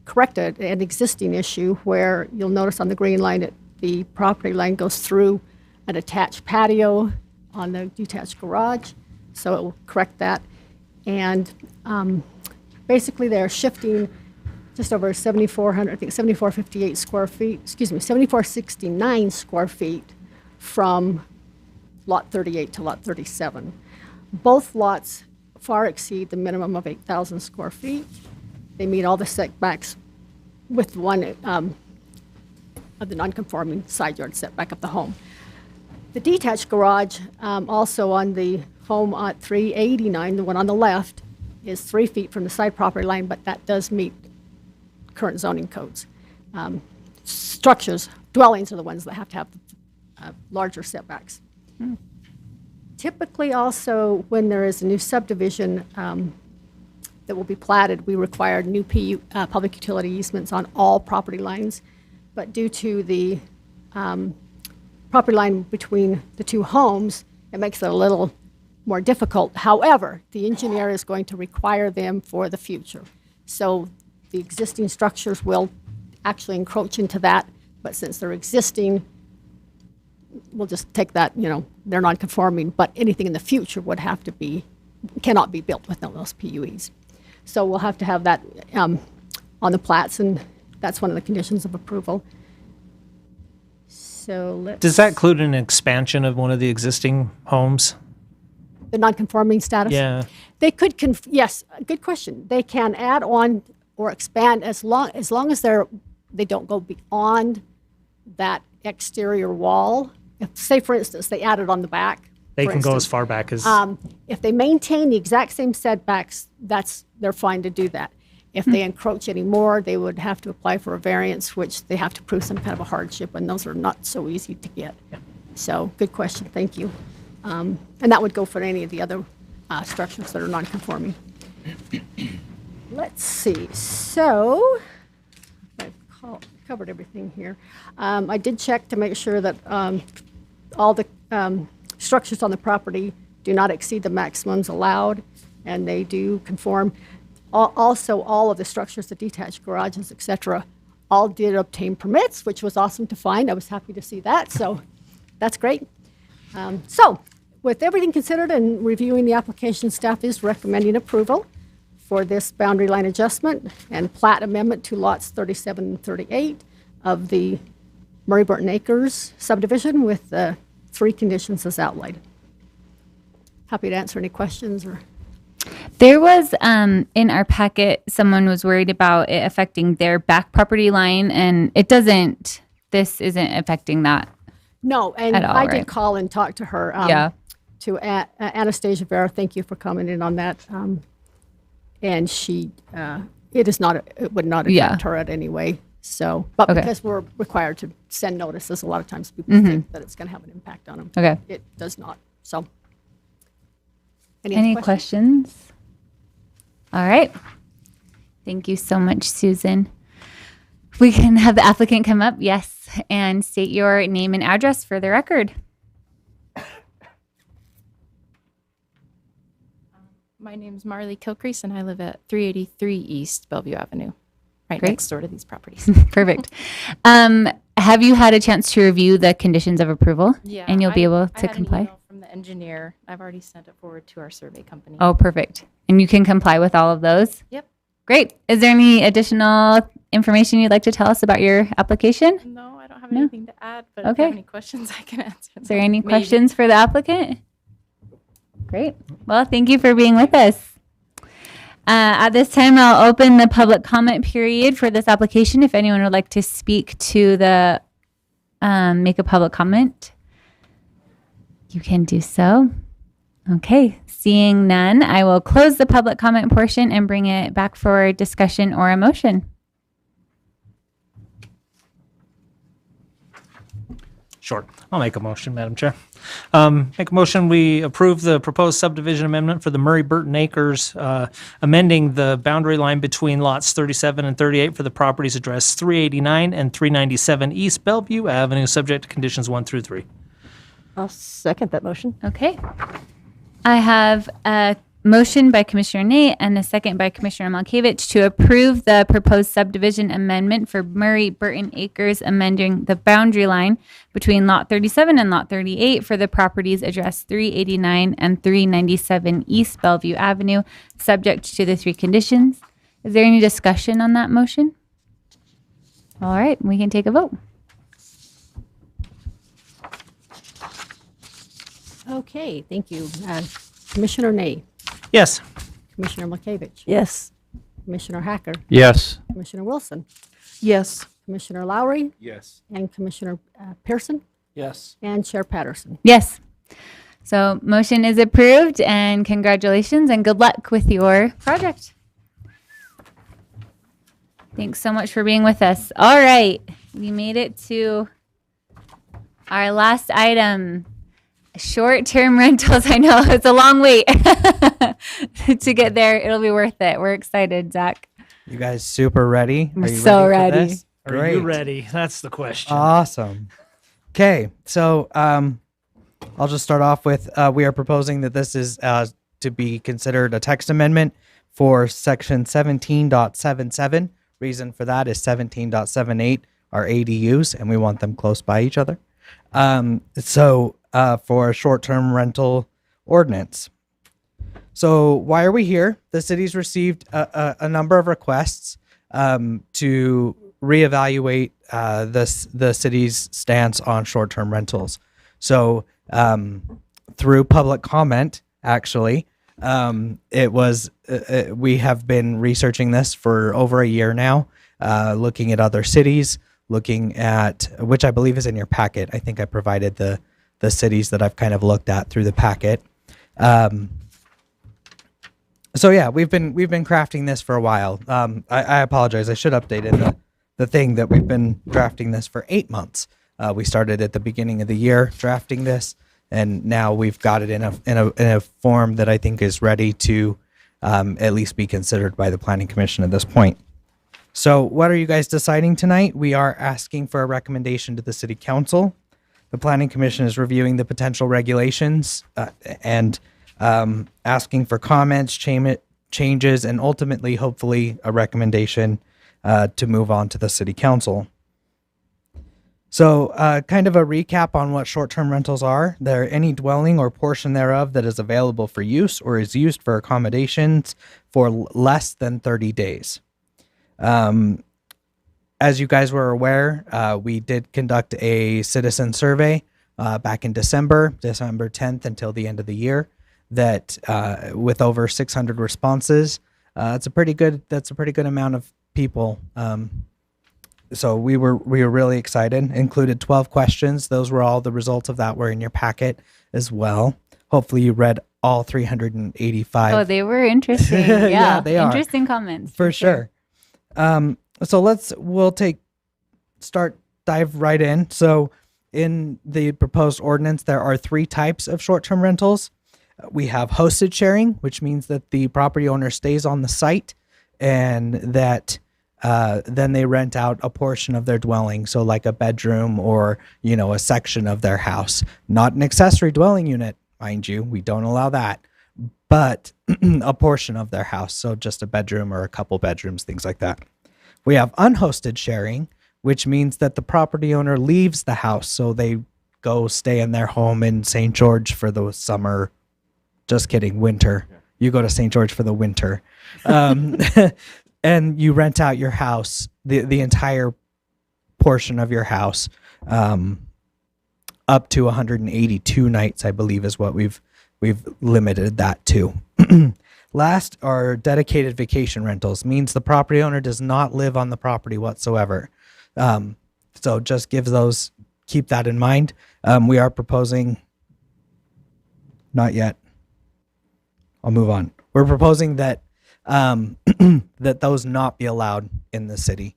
correct an existing issue where you'll notice on the green line the property line goes through an attached patio on the detached garage. So it will correct that. And basically they're shifting just over 7,400, I think 7,458 square feet, 7,469 square feet from lot 38 to lot 37. Both lots far exceed the minimum of 8,000 square feet. They meet all the setbacks with one of the non-conforming side yard setback of the home. The detached garage, also on the home at 389, the one on the left, is 3 feet from the side property line, but that does meet current zoning codes. Structures, dwellings are the ones that have to have larger setbacks. Typically also when there is a new subdivision, that will be platted, we required new public utility easements on all property lines. But due to the property line between the two homes, it makes it a little more difficult. However, the engineer is going to require them for the future. So the existing structures will actually encroach into that, but since they're existing, we'll just take that, they're non-conforming, but anything in the future would have to be, cannot be built within those PUEs. So we'll have to have that on the plats, and that's one of the conditions of approval. So Does that include an expansion of one of the existing homes? The non-conforming status? Yeah. They could, yes, good question. They can add on or expand as long as they don't go beyond that exterior wall. If, say, for instance, they added on the back. They can go as far back as... if they maintain the exact same setbacks, they're fine to do that. If they encroach any more, they would have to apply for a variance, which they have to prove some kind of a hardship, and those are not so easy to get. Yeah. So, good question. Thank you. And that would go for any of the other structures that are non-conforming. Let's see. So, I've covered everything here. I did check to make sure that all the structures on the property do not exceed the maximums allowed, and they do conform. Also, all of the structures, the detached garages, etc., all did obtain permits, which was awesome to find. I was happy to see that, so that's great. So, with everything considered and reviewing the application, staff is recommending approval for this boundary line adjustment and plat amendment to lots 37 and 38 of the Murray Burton Acres subdivision with the 3 conditions as outlined. Happy to answer any questions. There was, in our packet, someone was worried about it affecting their back property line, and this isn't affecting that. No, and at all, I right? did call and talk to her. To Anastasia Vera, thank you for commenting on that. And she, it would not affect her at any way. So, but because we're required to send notices, a lot of times people think that it's going to have an impact on them. Okay. It does not. So, any questions? All right. Thank you so much, Susan. We can have the applicant come up, yes, and state your name and address for the record. My name's Marley Kilcrease, and I live at 383 East Bellevue Avenue, right Great. next door to these properties. Perfect. Have you had a chance to review the conditions of approval? Yeah. And you'll be able to I had comply? an email from the engineer. I've already sent it forward to our survey company. Oh, perfect. And you can comply with all of those? Yep. Great. Is there any additional information you'd like to tell us about your application? No, I don't have anything to add, but if you have any questions, I can answer them. Is there any Maybe. questions for the applicant? Great. Well, thank you for being with us. At this time, I'll open the public comment period for this application. If anyone would like to speak to the, make a public comment, you can do so. Okay. Seeing none, I will close the public comment portion and bring it back for discussion or a motion. Sure. I'll make a motion, Madam Chair. Make a motion, we approve the proposed subdivision amendment for the Murray Burton Acres, amending the boundary line between lots 37 and 38 for the properties addressed 389 and 397 East Bellevue Avenue, subject to conditions 1 through 3. I'll second that motion. Okay. I have a motion by Commissioner Nate and a second by Commissioner Malkiewicz to approve the proposed subdivision amendment for Murray Burton Acres, amending the boundary line between Lot 37 and Lot 38 for the properties addressed 389 and 397 East Bellevue Avenue, subject to the 3 conditions. Is there any discussion on that motion? All right, we can take a vote. Okay, thank you. Commissioner Ney. Yes. Commissioner Malkiewicz. Yes. Commissioner Hacker. Yes. Commissioner Wilson. Yes. Commissioner Lowry. Yes. And Commissioner Pearson. Yes. And Chair Patterson. Yes. So motion is approved, and congratulations and good luck with your project. Thanks so much for being with us. All right, we made it to our last item. Short-term rentals. I know it's a long wait to get there. It'll be worth it. We're excited, Zach. You guys super ready? We're Are you so ready. For ready. this? Are you ready? That's the question. Awesome. Okay, so I'll just start off with we are proposing that this is to be considered a text amendment for section 17.77. Reason for that is 17.78 are ADUs, and we want them close by each other. So for a short-term rental ordinance. So why are we here? The city's received a number of requests to reevaluate the city's stance on short-term rentals. So through public comment, actually, it was we have been researching this for over a year now, looking at other cities, looking at, which I believe is in your packet. I think I provided the cities that I've kind of looked at through the packet. So yeah, we've been crafting this for a while. I apologize. I should update the thing that we've been drafting this for 8 months. We started at the beginning of the year drafting this, and now we've got it in a form that I think is ready to at least be considered by the Planning Commission at this point. So what are you guys deciding tonight? We are asking for a recommendation to the City Council. The Planning Commission is reviewing the potential regulations and asking for comments, changes, and ultimately, hopefully, a recommendation to move on to the City Council. So kind of a recap on what short-term rentals are. They're any dwelling or portion thereof that is available for use or is used for accommodations for less than 30 days. As you guys were aware, we did conduct a citizen survey back in December 10th until the end of the year. That with over 600 responses, that's a pretty good amount of people. So we were really excited. Included 12 questions. Those were all the results of that were in your packet as well. Hopefully you read all 385. Oh, they were interesting. Yeah, Yeah, they are. interesting comments. For sure. So we'll dive right in. So in the proposed ordinance, there are 3 types of short-term rentals. We have hosted sharing, which means that the property owner stays on the site and that then they rent out a portion of their dwelling. So like a bedroom or, a section of their house, not an accessory dwelling unit, mind you, we don't allow that, but a portion of their house. So just a bedroom or a couple bedrooms, things like that. We have unhosted sharing, which means that the property owner leaves the house. So they go stay in their home in St. George for the summer. Just kidding, winter. Yeah. You go to St. George for the winter. And you rent out your house, the entire portion of your house, up to 182 nights, I believe, is what we've limited that to. Last are dedicated vacation rentals. Means the property owner does not live on the property whatsoever. So just keep that in mind. We are proposing, not yet. I'll move on. We're proposing that that those not be allowed in the city.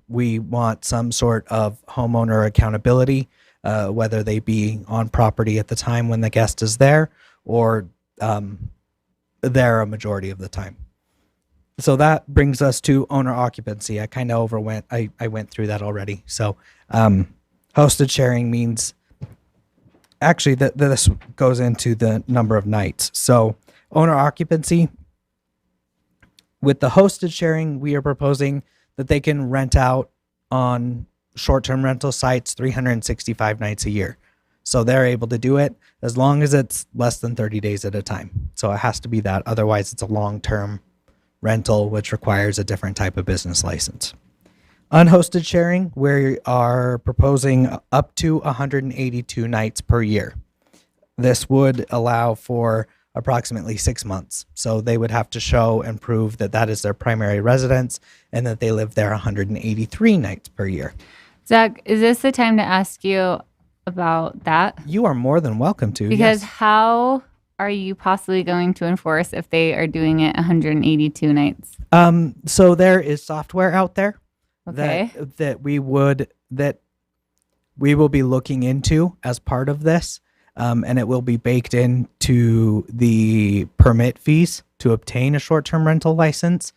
We want some sort of homeowner accountability, whether they be on property at the time when the guest is there or there a majority of the time. So that brings us to owner occupancy. I kind of I went through that already. So hosted sharing means actually that this goes into the number of nights. So owner occupancy, with the hosted sharing, we are proposing that they can rent out on short-term rental sites 365 nights a year. So they're able to do it as long as it's less than 30 days at a time. So it has to be that. Otherwise, it's a long-term rental, which requires a different type of business license. Unhosted sharing, we are proposing up to 182 nights per year. This would allow for approximately 6 months. So they would have to show and prove that that is their primary residence and that they live there 183 nights per year. Zach, is this the time to ask you about that? You are more than welcome to. Because yes. How are you possibly going to enforce if they are doing it 182 nights? So there is software out there okay. that we will be looking into as part of this. and it will be baked into the permit fees to obtain a short-term rental license.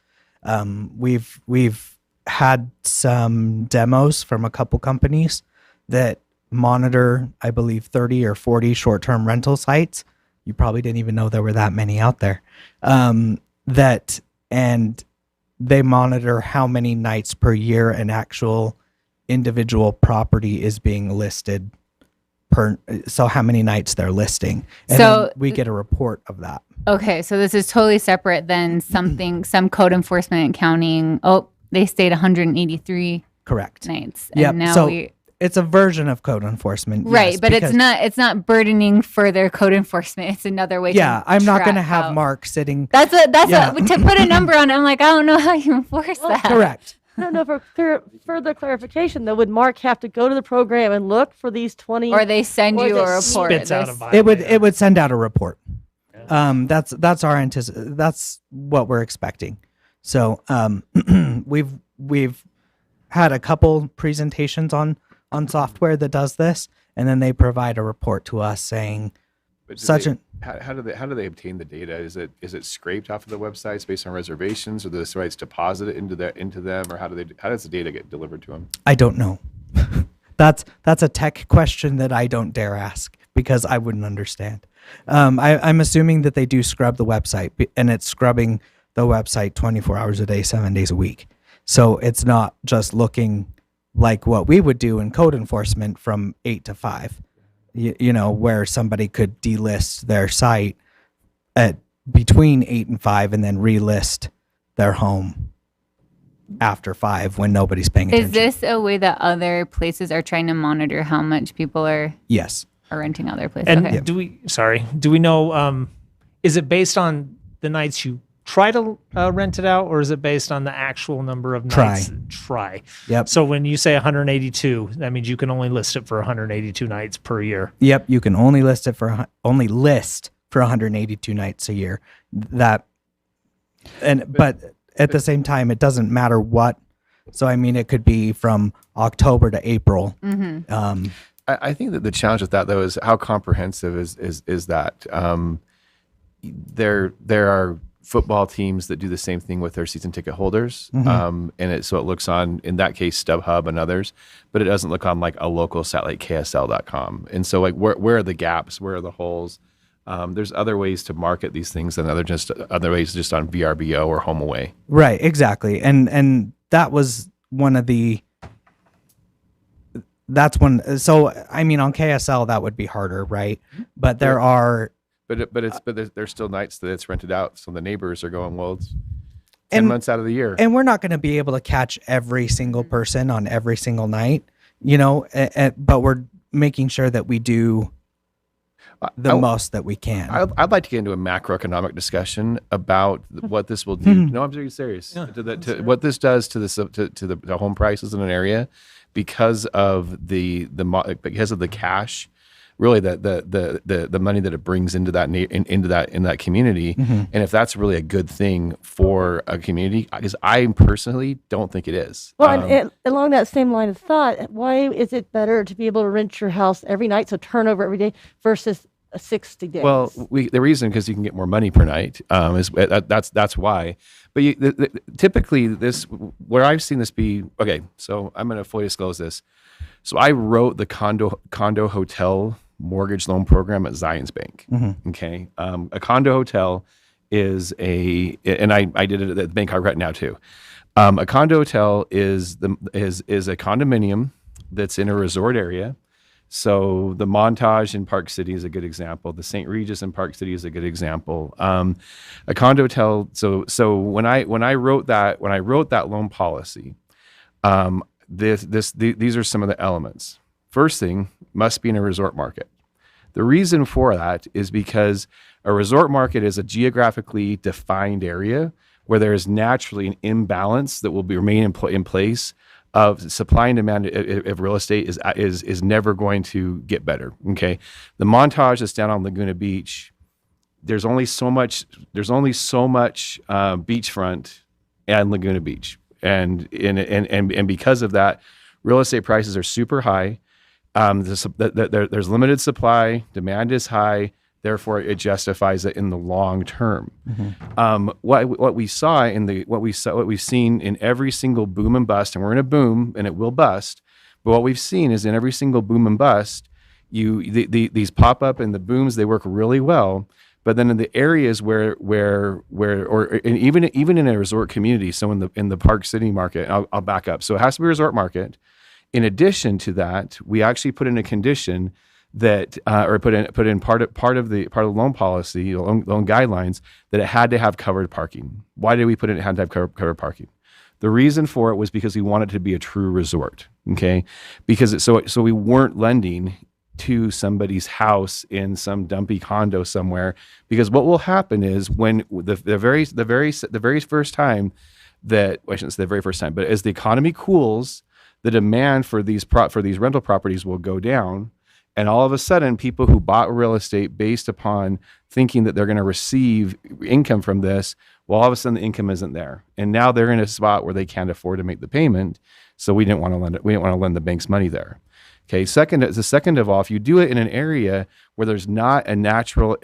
We've had some demos from a couple companies that monitor, I believe, 30 or 40 short-term rental sites. You probably didn't even know there were that many out there. And they monitor how many nights per year an actual individual property is being listed so how many nights they're listing. And So- then we get a report of that. Okay, so this is totally separate than some code enforcement and counting. Oh, they stayed 183 Correct. nights. Yep. And now So we it's a version of code enforcement. right, yes, but because- it's not burdening further code enforcement. It's another way Yeah, to I'm not going to track have out. Mark sitting. That's Yeah. to put a number on it. I'm like, I don't know how you enforce that. Correct. I don't know, for further clarification, though, would Mark have to go to the program and look for these 20? Or they send you they- a report. Spits out a There's- violation. It would send out a report. That's that's what we're expecting. So we've had a couple presentations on software that does this, and then they provide a report to us saying But do such they- an how do they obtain the data? Is it scraped off of the websites based on reservations, or do the sites deposit it into them, or how does the data get delivered to them? I don't know. That's a tech question that I don't dare ask because I wouldn't understand. I'm assuming that they do scrub the website, and it's scrubbing the website 24 hours a day, 7 days a week. So it's not just looking like what we would do in code enforcement from 8 to 5, you know, where somebody could delist their site at between 8 and 5 and then relist their home after 5 when nobody's paying attention. Is this a way that other places are trying to monitor how much people are Yes. renting out their place? And Okay. do we know, is it based on the nights you try to rent it out, or is it based on the actual number of nights? Try. Yep. So when you say 182, that means you can only list it for 182 nights per year. Yep, you can only list for 182 nights a year. But at the same time, it doesn't matter what. So I mean, it could be from October to April. Mm-hmm. I think that the challenge with that though is how comprehensive is that. There are football teams that do the same thing with their season ticket holders, Mhm. so it looks on, in that case, StubHub and others, but it doesn't look on like a local site like KSL.com. And so like where are the gaps? Where are the holes? There's other ways to market these things than other ways just on VRBO or HomeAway. Right, exactly. And that was one of the. That's one. So I mean, on KSL that would be harder, right? But there are. But there's still nights that it's rented out, so the neighbors are going, well, it's 10 months out of the year, And we're not going to be able to catch every single person on every single night, you know, but we're making sure that we do the most that we can. I'd like to get into a macroeconomic discussion about what this will do. No, I'm very serious. Yeah, To what this does to the home prices in an area because of the cash, really the money that it brings into that community, and if that's really a good thing for a community, because I personally don't think it is. Well, and along that same line of thought, why is it better to be able to rent your house every night, so turnover every day, versus 60 days? Well, the reason, because you can get more money per night, is that's why. But typically, where I've seen this be, okay, so I'm going to fully disclose this. So I wrote the condo hotel mortgage loan program at Zions Bank. Mhm. Okay, a condo hotel is and I did it at the bank I right now too. A condo hotel is a condominium that's in a resort area. So the Montage in Park City is a good example. The St. Regis in Park City is a good example. A condo hotel. So when I wrote that loan policy, these are some of the elements. First thing, must be in a resort market. The reason for that is because a resort market is a geographically defined area where there is naturally an imbalance that will remain in place of supply and demand of real estate is never going to get better. Okay, the Montage that's down on Laguna Beach, there's only so much beachfront and Laguna Beach, and because of that, real estate prices are super high. There's limited supply, demand is high, therefore it justifies it in the long term. What we saw what we've seen in every single boom and bust, and we're in a boom and it will bust, but what we've seen is in every single boom and bust, these pop up and the booms, they work really well. But then in the areas where and even in a resort community, so in the Park City market, I'll back up. So it has to be a resort market. In addition to that, we actually put in a condition that, or put in part of the loan policy, loan guidelines, that it had to have covered parking. Why did we put it had to have covered parking? The reason for it was because we wanted it to be a true resort. Okay, because so we weren't lending to somebody's house in some dumpy condo somewhere, because what will happen is when the very first time that, well, I shouldn't say the very first time, but as the economy cools, the demand for these rental properties will go down, and all of a sudden people who bought real estate based upon thinking that they're going to receive income from this, well, all of a sudden the income isn't there, and now they're in a spot where they can't afford to make the payment, so we didn't want to lend it. We didn't want to lend the banks money there. Okay. Second of all, if you do it in an area where there's not a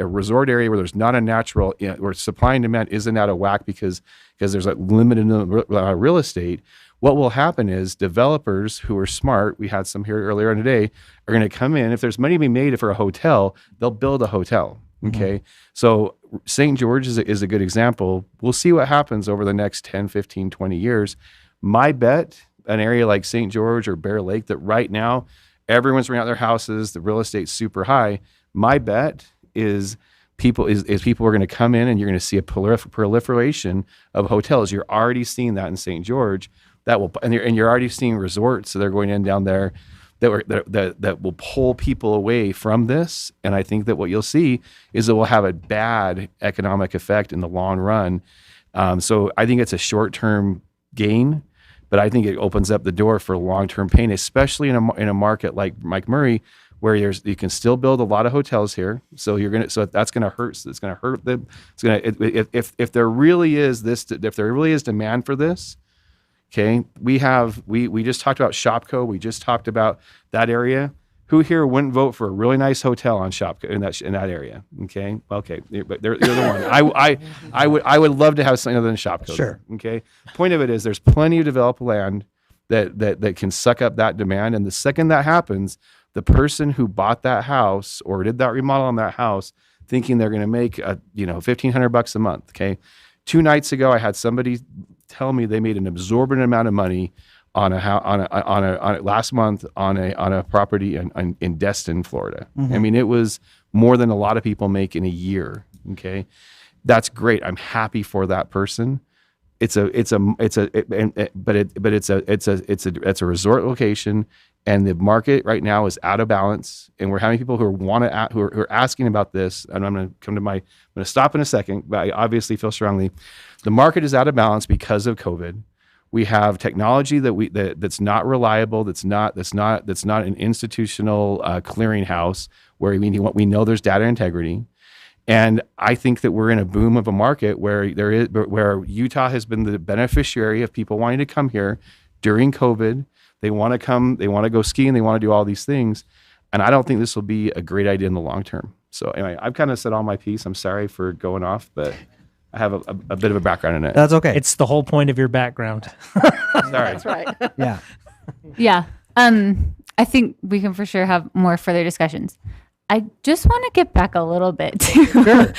resort area where there's not a natural, where supply and demand isn't out of whack because there's a limited real estate, what will happen is developers who are smart, we had some here earlier in the day, are going to come in. If there's money to be made for a hotel, they'll build a hotel. Okay. So St. George is a good example. We'll see what happens over the next 10, 15, 20 years. My bet, an area like St. George or Bear Lake, that right now, everyone's renting out their houses, the real estate's super high. My bet is people are going to come in and you're going to see a proliferation of hotels. You're already seeing that in St. George. And you're already seeing resorts, so they're going in down there that will pull people away from this. And I think that what you'll see is it will have a bad economic effect in the long run. So I think it's a short-term gain, but I think it opens up the door for long-term pain, especially in a market like Mike Murray, where you can still build a lot of hotels here. So that's going to hurt. It's going to hurt them. If there really is demand for this. Okay, we just talked about Shopko. We just talked about that area. Who here wouldn't vote for a really nice hotel on Shopko in that area? Okay, but you're the one. I would love to have something other than Shopko. Sure. There, okay. Point of it is there's plenty of developed land that can suck up that demand, and the second that happens, the person who bought that house or did that remodel on that house, thinking they're going to make $1,500 a month. Okay. 2 nights ago, I had somebody tell me they made an absorbent amount of money last month on a property in Destin, Florida. I mean, it was more than a lot of people make in a year. Okay, that's great. I'm happy for that person. It's a resort location, and the market right now is out of balance. And we're having people who are asking about this. And I'm going to stop in a second, but I obviously feel strongly. The market is out of balance because of COVID. We have technology that's not reliable. That's not an institutional clearinghouse where we know there's data integrity. And I think that we're in a boom of a market where Utah has been the beneficiary of people wanting to come here during COVID. They want to come, they want to go skiing, they want to do all these things. And I don't think this will be a great idea in the long term. So anyway, I've kind of said all my piece. I'm sorry for going off, but I have a bit of a background in it. That's okay. It's the whole point of your background. Sorry. That's right. Yeah. Yeah. I think we can for sure have more further discussions. I just want to get back a little bit to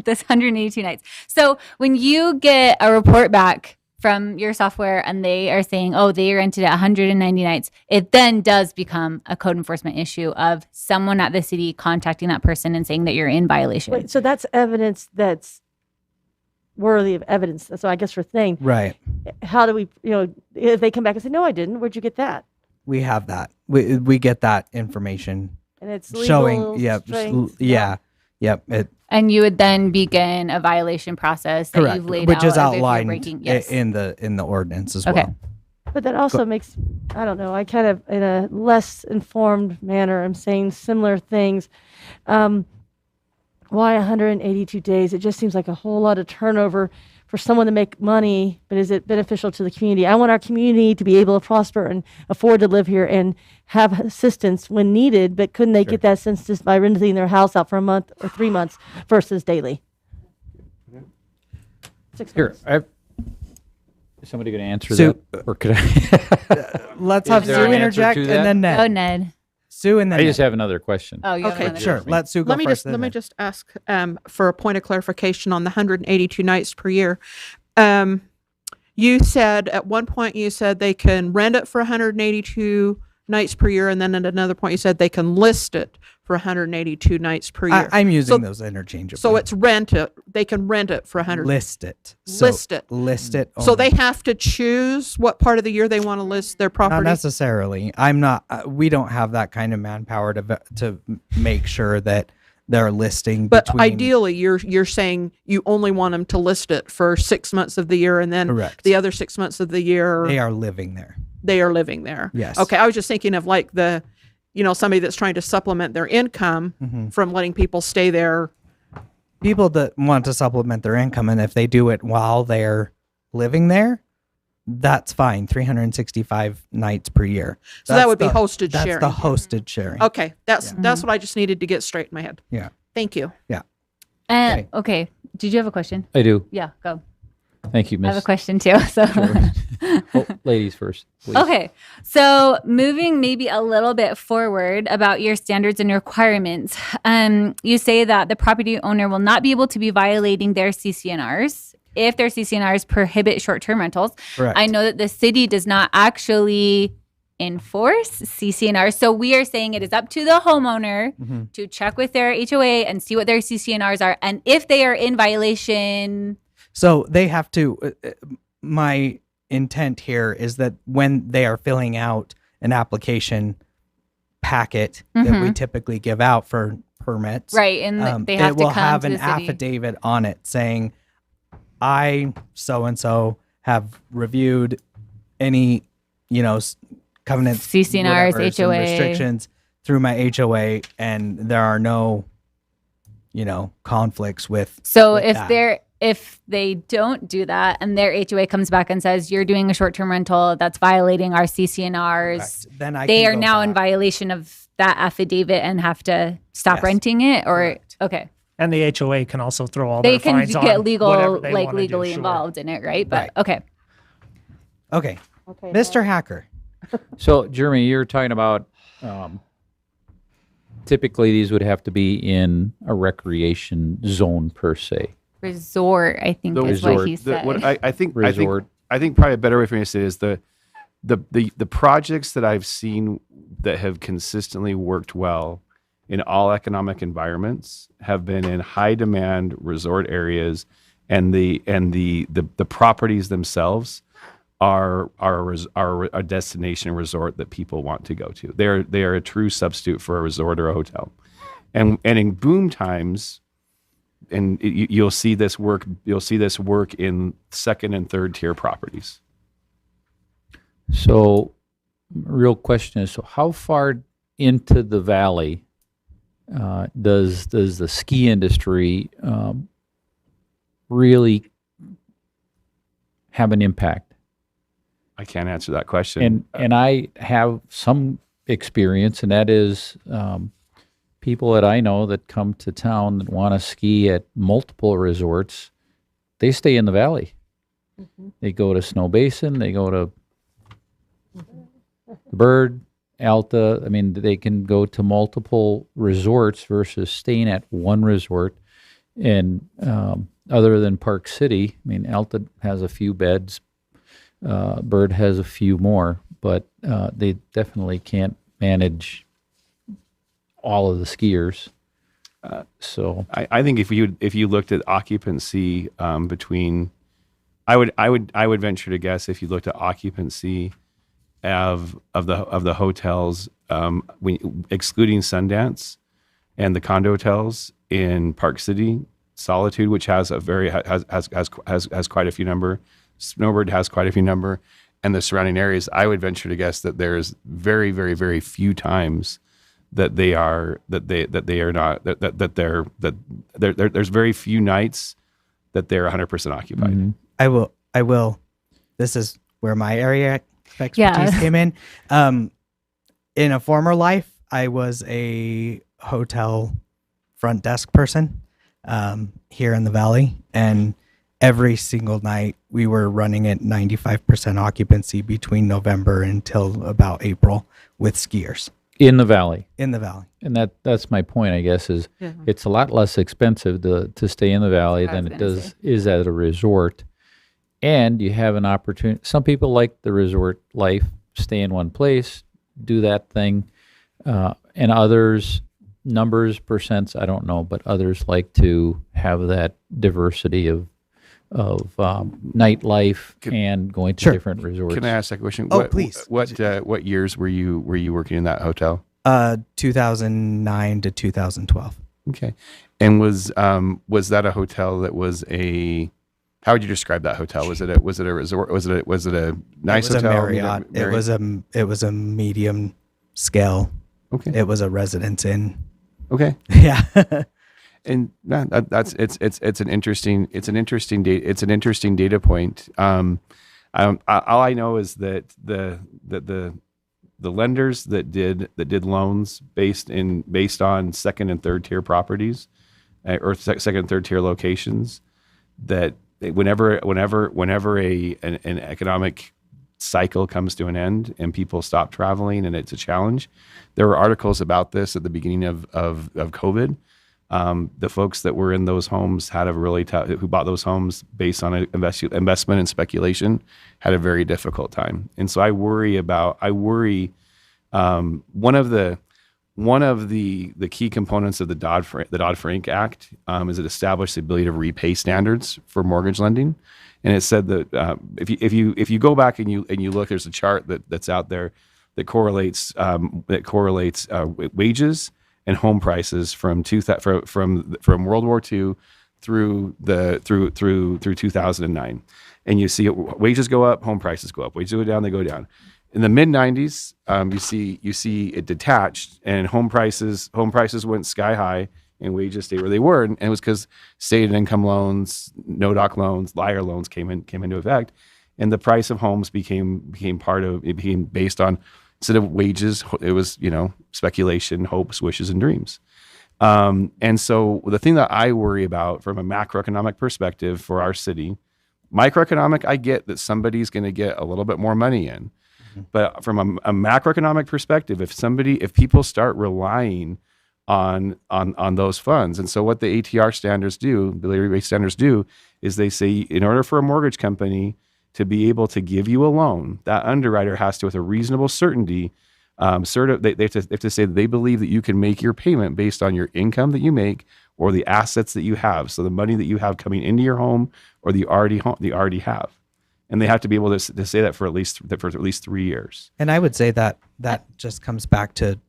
this 182 nights. So when you get a report back from your software and they are saying, oh, they rented it 190 nights, it then does become a code enforcement issue of someone at the city contacting that person and saying that you're in violation. Wait, so that's evidence that's worthy of evidence. So I guess we're saying, right. How do we, if they come back and say, no, I didn't, where'd you get that? We have that. We get that information. And it's legal showing, strength, yep. And you would then begin a violation process that correct, you've laid which out. is outlined Yes. in the ordinance as Okay. well. But that also makes, I don't know, I kind of, in a less informed manner, I'm saying similar things. Why 182 days? It just seems like a whole lot of turnover for someone to make money, but is it beneficial to the community? I want our community to be able to prosper and afford to live here and have assistance when needed, but couldn't they get that assistance just by renting their house out for a month or 3 months versus daily? 6 Here, months. is somebody going to answer Sue- that? Or could I? Let's Is have there Sue an answer interject to and that? then Ned. Oh, Ned. Sue and then I just Ned. have another question. Oh, you have Okay, another Sure. question. Let Sue go Let me first. just ask for a point of clarification on the 182 nights per year. You said at one point you said they can rent it for 182 nights per year, and then at another point you said they can list it for 182 nights per year. I'm using So- those interchangeably. So it's rent it. They can rent it for 100. list it. So List it. List it. So only. they have to choose what part of the year they want to list their Not property. necessarily. I'm not. We don't have that kind of manpower to make sure that they're listing. But between, ideally, you're saying you only want them to list it for 6 months of the year, and then Correct. the other 6 months of the year they are living there. they are living there. Yes. Okay, I was just thinking of like somebody that's trying to supplement their income Mhm. from letting people stay there. People that want to supplement their income, and if they do it while they're living there, that's fine. 365 nights per year. So that That's would be the- hosted that's sharing. the hosted sharing. Okay, that's what I just needed to get straight in my head. Yeah. Thank you. Yeah. Okay. Did you have a question? I do. Yeah, go. Thank you, I have a Miss. question too. So. Oh, ladies first, please. Okay. So moving maybe a little bit forward about your standards and requirements, you say that the property owner will not be able to be violating their CCNRs if their CCNRs prohibit short-term rentals. Correct. I know that the city does not actually enforce CCNRs. So we are saying it is up to the homeowner Mhm. to check with their HOA and see what their CCNRs are. And if they are in violation, So they have to. My intent here is that when they are filling out an application packet that we Mhm. typically give out for permits, right, and they have it to will come have to an the city. affidavit on it saying, "I so and so have reviewed any, covenants, CCNRs, whatever, some HOA. restrictions through my HOA, and there are no, conflicts with." So with if that. if they don't do that and their HOA comes back and says you're doing a short-term rental that's violating our CCNRs, Correct. Then I they can are go now in back. violation of that affidavit and have to stop Yes. renting it, or Correct. okay, And the HOA can also throw all they their can fines on get whatever legal, they like wanna do, legally sure. involved in it, right? But Right. okay, Okay, Mr. Hacker. So, Jeremy, you're talking about typically these would have to be in a recreation zone per se. resort, I think The is resort. what he said. What I think Resort. I think probably a better way for me to say it is the projects that I've seen that have consistently worked well in all economic environments have been in high demand resort areas, and the properties themselves are a destination resort that people want to go to. They are a true substitute for a resort or a hotel, and in boom times. And you'll see this work. You'll see this work in second and third tier properties. So, real question is: so how far into the valley does the ski industry really have an impact? I can't answer that question. And I have some experience, and that is people that I know that come to town that want to ski at multiple resorts, they stay in the valley. They go to Snow Basin, they go to Bird, Alta. I mean, they can go to multiple resorts versus staying at one resort. And other than Park City, I mean, Alta has a few beds, Bird has a few more, but they definitely can't manage all of the skiers. So I think if you looked at occupancy between, I would venture to guess if you looked at occupancy of the hotels, excluding Sundance and the condo hotels in Park City, Solitude, which has quite a few number, Snowbird has quite a few number, and the surrounding areas, I would venture to guess that there's very, very, very few times that there's very few nights that they're 100% occupied. Mm-hmm. I will. This is where my area of expertise came in. In a former life, I was a hotel front desk person here in the Valley, and every single night we were running at 95% occupancy between November until about April with skiers. In the Valley. In the Valley. And that's my point, I guess, is it's a lot less expensive to stay in the Valley than it is at a resort. And you have an opportunity. Some people like the resort life, stay in one place, do that thing. And others, numbers, percents, I don't know, but others like to have that diversity of nightlife and going to different resorts. Can I ask that question? Please. What years were you working in that hotel? 2009 to 2012. Okay. And was that a hotel that was a? How would you describe that hotel? Was it a resort? Was it a nice hotel? A Marriott. It was a medium scale. Okay. It was a Residence Inn. Okay. Yeah. And it's an interesting data point. All I know is that the lenders that did loans based on second and third tier properties, or second and third tier locations, that whenever an economic cycle comes to an end and people stop traveling and it's a challenge, there were articles about this at the beginning of COVID. The folks that were in those homes had a really tough, who bought those homes based on investment and speculation, had a very difficult time. And so I worry one of the key components of the Dodd-Frank Act is it established the ability to repay standards for mortgage lending. And it said that if you go back and you look, there's a chart that's out there that correlates wages and home prices from World War II through 2009, and you see wages go up, home prices go up. Wages go down, they go down. In the mid 90s, you see it detached, and home prices went sky high, and wages stayed where they were, and it was because stated income loans, no-doc loans, liar loans came into effect, and the price of homes became based on, instead of wages, it was speculation, hopes, wishes, and dreams. And so the thing that I worry about from a macroeconomic perspective for our city, microeconomic, I get that somebody's going to get a little bit more money in, but from a macroeconomic perspective, if people start relying on those funds, and so what the ATR standards do, the rebate standards do, is they say in order for a mortgage company to be able to give you a loan, that underwriter has to, with a reasonable certainty, they have to say that they believe that you can make your payment based on your income that you make or the assets that you have. So the money that you have coming into your home or you already have, and they have to be able to say that for at least 3 years. And I would say that just comes back to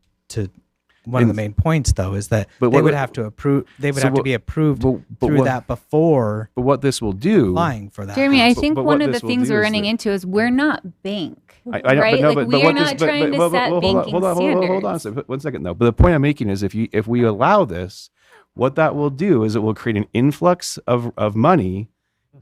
one of the main points, though, is that they would have to approve. They would have to be approved through that before. But what this will do, applying for that, Jeremy, I think one of the things we're running into is we're not bank, right? We're not trying to set banking standards. Hold on, one second though. But the point I'm making is, if we allow this, what that will do is it will create an influx of money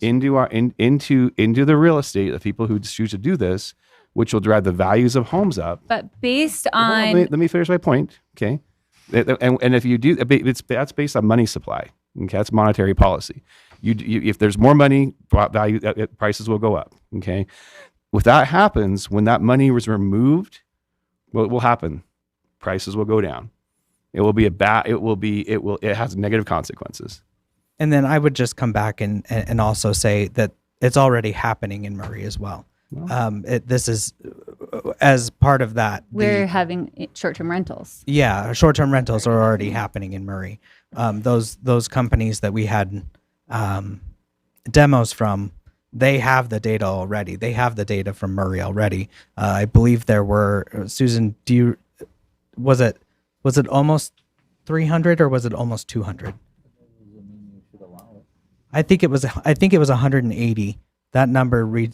into the real estate of people who choose to do this, which will drive the values of homes up. But based on, let me finish my point. Okay, and if you do, that's based on money supply. Okay, that's monetary policy. If there's more money, value prices will go up. Okay, if that happens, when that money was removed, what will happen? Prices will go down. It will be it has negative consequences. And then I would just come back and also say that it's already happening in Murray as well. This is as part of that. We're having short-term rentals. Yeah, short-term rentals are already happening in Murray. Those companies that we had demos from, they have the data already. They have the data from Murray already. I believe there were, Susan, was it almost 300 or was it almost 200? I think it was 180. That number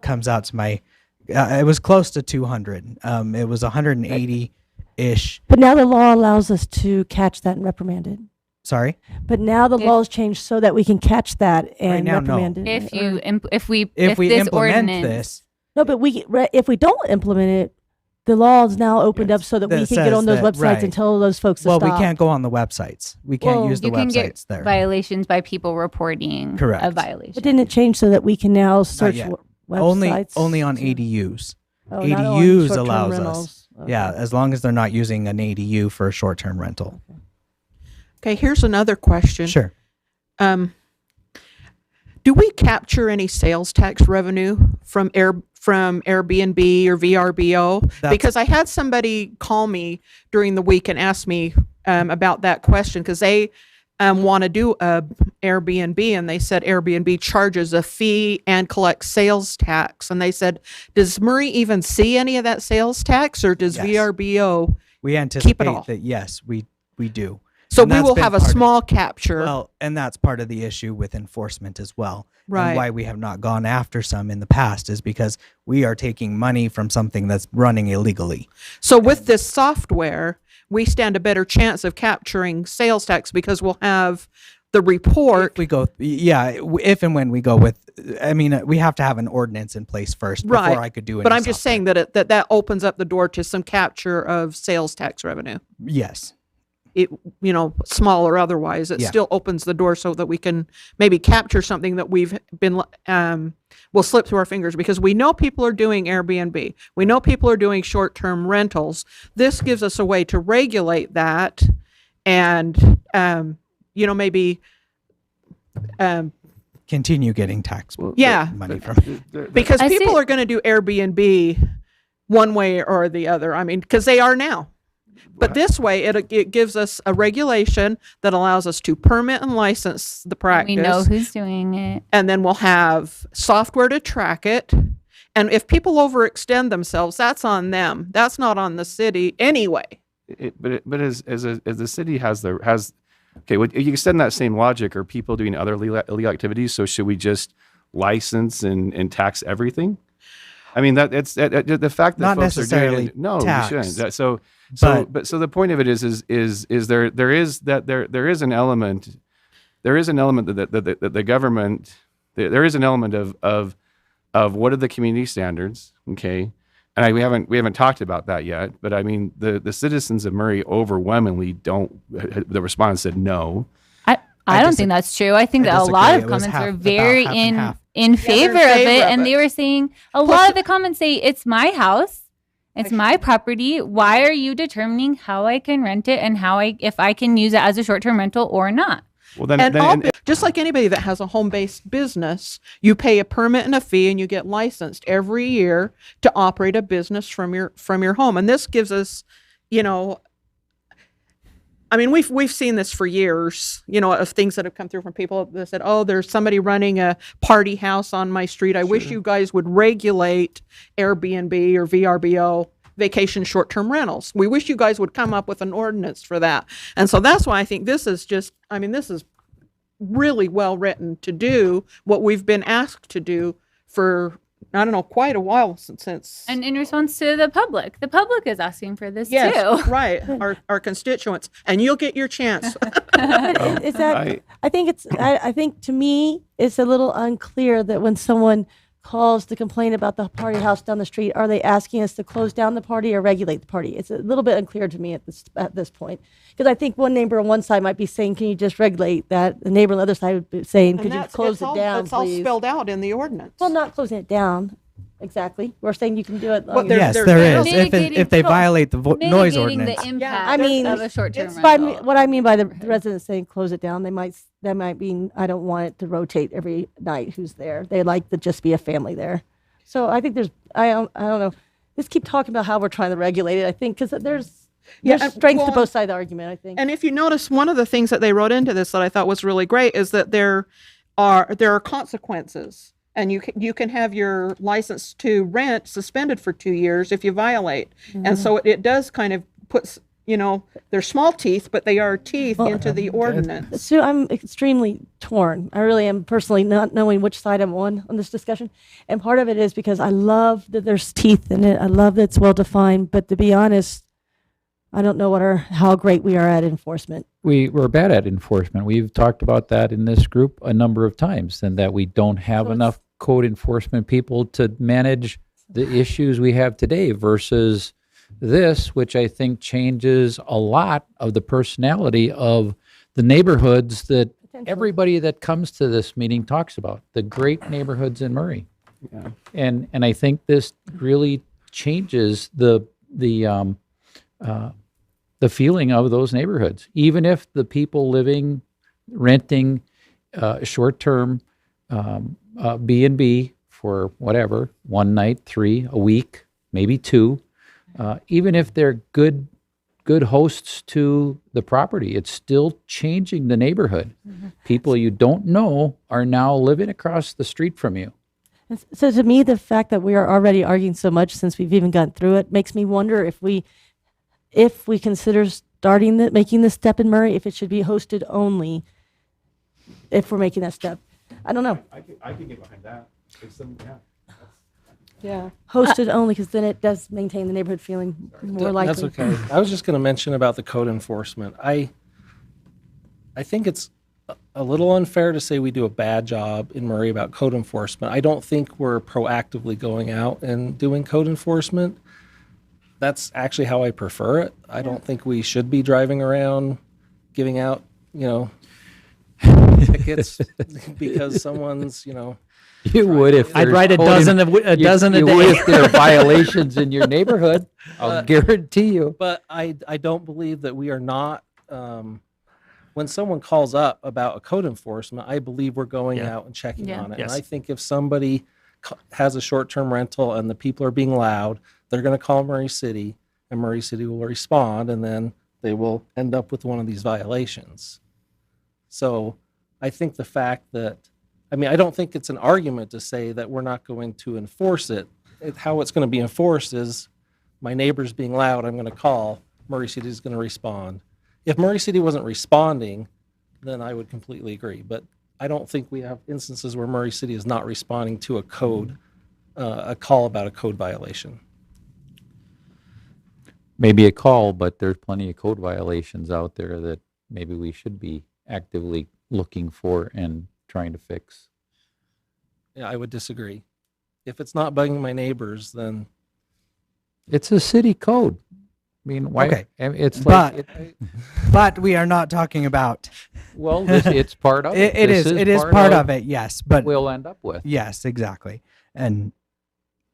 comes out to my. It was close to 200. It was 180-ish. But now the law allows us to catch that and reprimand it. Sorry. But now the If- laws changed so that we can catch that and now, no. reprimand it. If or- you if we If we this implement ordinance, this, No, but if we don't implement it, the law is now opened up so that we that can get on says those that- websites right. and tell those folks to well, stop. we can't go on the websites. We can't Well, use the you can get websites there. violations by people reporting Correct. a violation. But didn't it change so that we can now search yet. websites? Only on ADUs. Oh, not on ADUs short-term allows rentals. us. Yeah, as long as they're not using an ADU for a short-term rental. Okay, here's another question. Sure. Do we capture any sales tax revenue from Airbnb or VRBO? Because I had somebody call me during the week and ask me about that question because they want to do a Airbnb, and they said Airbnb charges a fee and collects sales tax, and they said, does Murray even see any of that sales tax, or does Yes. VRBO We keep it anticipate all? that yes, we do. So And we that's will been have a part of- small capture. Well, and that's part of the issue with enforcement as well. Right. And why we have not gone after some in the past is because we are taking money from something that's running illegally. So with this software, we stand a better chance of capturing sales tax because we'll have the report. If we go, if and when we go with, I mean, we have to have an ordinance in place first before Right. I could do it. But I'm just saying that that opens up the door to some capture of sales tax revenue. Yes. It, small or otherwise, it Yeah. still opens the door so that we can maybe capture something that we've been, will slip through our fingers because we know people are doing Airbnb. We know people are doing short-term rentals. This gives us a way to regulate that and, maybe, Continue getting tax money from because I people see- are going to do Airbnb one way or the other. I mean, because they are now. But this way, it gives us a regulation that allows us to permit and license the practice. We know who's doing it. And then we'll have software to track it. And if people overextend themselves, that's on them. That's not on the city anyway. But as the city has okay, well, you extend that same logic. Are people doing other illegal activities? So should we just license and tax everything? I mean, it's the fact that Not folks are doing necessarily it. No, tax, you shouldn't. So the point of it is there is an element that the government there is an element of what are the community standards, okay? And we haven't talked about that yet, but I mean the citizens of Murray overwhelmingly don't. The response said no. I don't think that's true. I think I that a lot of disagree. It was comments were about very half and half. in favor of favor it, of and it. they were saying a lot of the comments say it's my house, it's my property. Why are you determining how I can rent it and if I can use it as a short-term rental or not? Well, then, And just like anybody that has a home-based business, you pay a permit and a fee, and you get licensed every year to operate a business from your home. And this gives us, I mean, we've seen this for years, of things that have come through from people that said, "Oh, there's somebody running a party house on my street. I wish you guys would regulate Airbnb or VRBO." Vacation short-term rentals. We wish you guys would come up with an ordinance for that. And so that's why I think this is really well written to do what we've been asked to do for, I don't know, quite a while since. And in response to the public is asking for this Yes, too. right. Our constituents, and you'll get your chance. Is that? I think to me, it's a little unclear that when someone calls to complain about the party house down the street, are they asking us to close down the party or regulate the party? It's a little bit unclear to me at this point, because I think one neighbor on one side might be saying, "Can you just regulate that?" The neighbor on the other side would be saying, "Could you close it down, It's all please?" spelled out in the ordinance. Well, not closing it down. Exactly. We're saying you can do it. Well, Yes, there is. If they violate the noise ordinance. The impact I mean, of a short-term rental. what I mean by the residents saying close it down, that might mean I don't want it to rotate every night who's there. They like to just be a family there. So I think I don't know. Let's keep talking about how we're trying to regulate it. I think because there's strength to both sides of the argument. I think. And if you notice, one of the things that they wrote into this that I thought was really great is that there are consequences, and you can have your license to rent suspended for 2 years if you violate. Mm-hmm. And so it does kind of puts, they're small teeth, but they are teeth into the ordinance. So I'm extremely torn. I really am personally, not knowing which side I'm on this discussion. And part of it is because I love that there's teeth in it. I love that it's well defined. But to be honest, I don't know how great we are at enforcement. we're bad at enforcement. We've talked about that in this group a number of times, and that we don't have enough code enforcement people to manage the issues we have today versus this, which I think changes a lot of the personality of the neighborhoods that everybody that comes to this meeting talks about, the great neighborhoods in Murray. Yeah. And I think this really changes the feeling of those neighborhoods. Even if the people renting short-term B&B for whatever, one night, 3 a week, maybe 2, even if they're good hosts to the property, it's still changing the neighborhood. People you don't know are now living across the street from you. So to me, the fact that we are already arguing so much since we've even gotten through it makes me wonder if we consider making this step in Murray, if it should be hosted only, if we're making that step. I don't know. I can get behind that. Yeah, hosted only, because then it does maintain the neighborhood feeling more likely. That's okay. I was just going to mention about the code enforcement. I think it's a little unfair to say we do a bad job in Murray about code enforcement. I don't think we're proactively going out and doing code enforcement. That's actually how I prefer it. I don't think we should be driving around giving out, tickets because someone's, You would if I'd there's write a code dozen en- a you- dozen a you day. would if there are violations in your neighborhood. I'll guarantee you. But I don't believe that we are not. When someone calls up about a code enforcement, I believe we're going out and checking Yeah. on it. Yes. And I think if somebody has a short-term rental and the people are being loud, they're going to call Murray City, and Murray City will respond, and then they will end up with one of these violations. So I think the fact that, I don't think it's an argument to say that we're not going to enforce it. How it's going to be enforced is my neighbor's being loud, I'm going to call, Murray City is going to respond. If Murray City wasn't responding, then I would completely agree. But I don't think we have instances where Murray City is not responding to a code, a call about a code violation. Maybe a call, but there's plenty of code violations out there that maybe we should be actively looking for and trying to fix. Yeah, I would disagree. If it's not bugging my neighbors, then It's a city code. Why? Okay. It's But like but we are not talking about. it's part of it. It This is. It is part of it. Yes, but we'll end up with. yes, exactly. And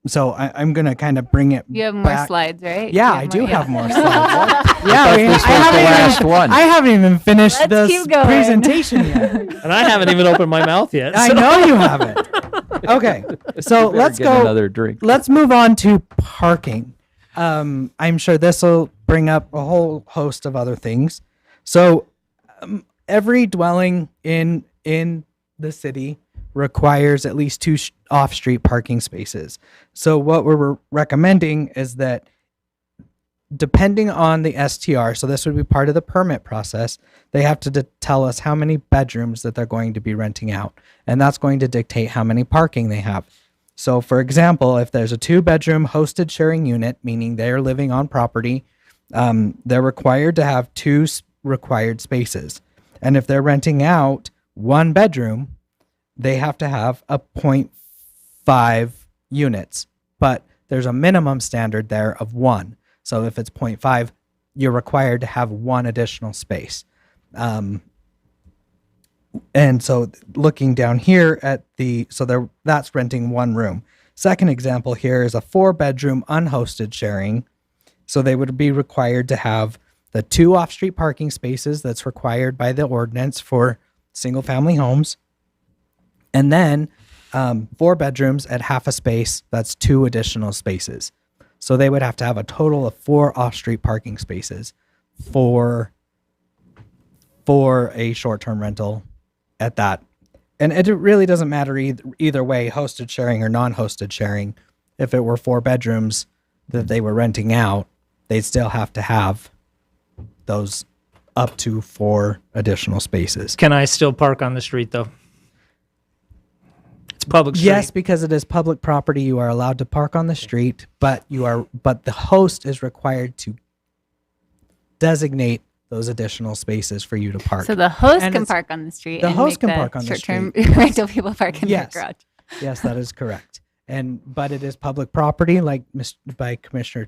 so I'm gonna kind of bring it. You have more back. slides, right? Yeah, You I do yeah. have more slides. thought this was the last one. I haven't even finished Let's this keep going. presentation yet. And I haven't even opened my mouth yet. I so- know you haven't. Okay, so You better let's get go. another drink. Let's move on to parking. I'm sure this will bring up a whole host of other things. So every dwelling in the city requires at least 2 off-street parking spaces. So what we're recommending is that depending on the STR, so this would be part of the permit process, they have to tell us how many bedrooms that they're going to be renting out. And that's going to dictate how many parking they have. So for example, if there's a 2-bedroom hosted sharing unit, meaning they're living on property, they're required to have 2 required spaces. And if they're renting out 1 bedroom, they have to have a 0.5 units, but there's a minimum standard there of 1. So if it's 0.5, you're required to have 1 additional space. And so looking down here at that's renting 1 room. Second example here is a 4-bedroom unhosted sharing. So they would be required to have the 2 off-street parking spaces that's required by the ordinance for single-family homes. And then 4 bedrooms at half a space, that's 2 additional spaces. So they would have to have a total of 4 off-street parking spaces for a short-term rental at that. And it really doesn't matter either way, hosted sharing or non-hosted sharing. If it were 4 bedrooms that they were renting out, they'd still have to have those up to 4 additional spaces. Can I still park on the street though? It's public street. Yes, because it is public property, you are allowed to park on the street, but the host is required to designate those additional spaces for you to park. So the host And can it's- park on the street. The and host make can park on the short-term street. rental people park in Yes. their garage. Yes, that is correct. But it is public property, like by Commissioner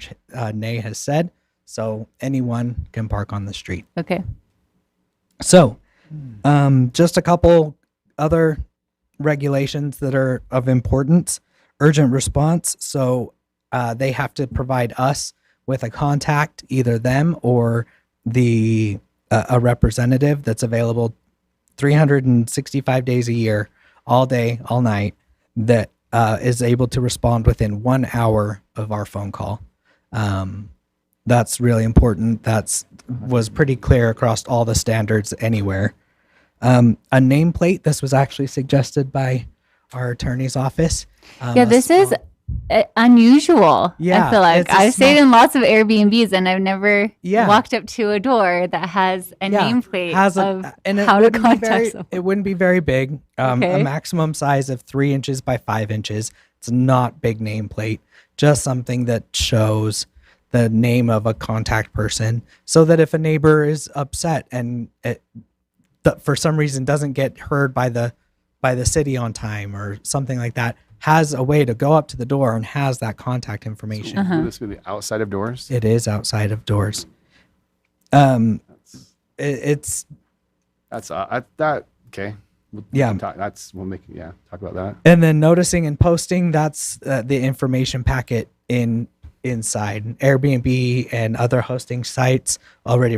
Ney has said. So anyone can park on the street. Okay. So, just a couple other regulations that are of importance. Urgent response. So they have to provide us with a contact, either them or a representative that's available 365 days a year, all day, all night, that is able to respond within 1 hour of our phone call. That's really important. Was pretty clear across all the standards anywhere. A nameplate. This was actually suggested by our attorney's office. Yeah, this is unusual. Yeah, I feel like it's a I've stayed small- in lots of Airbnbs and I've never Yeah. walked up to a door that has a nameplate and it of how to wouldn't be contact very- someone. It wouldn't be very big. Okay. A maximum size of 3 inches by 5 inches. It's not big nameplate. Just something that shows the name of a contact person, so that if a neighbor is upset and for some reason doesn't get heard by the city on time or something like that, has a way to go up to the door and has that contact information. Will this be outside of doors? It is outside of doors. It's That's that okay. Yeah. Talk about that. And then noticing and posting, that's the information packet inside. Airbnb and other hosting sites already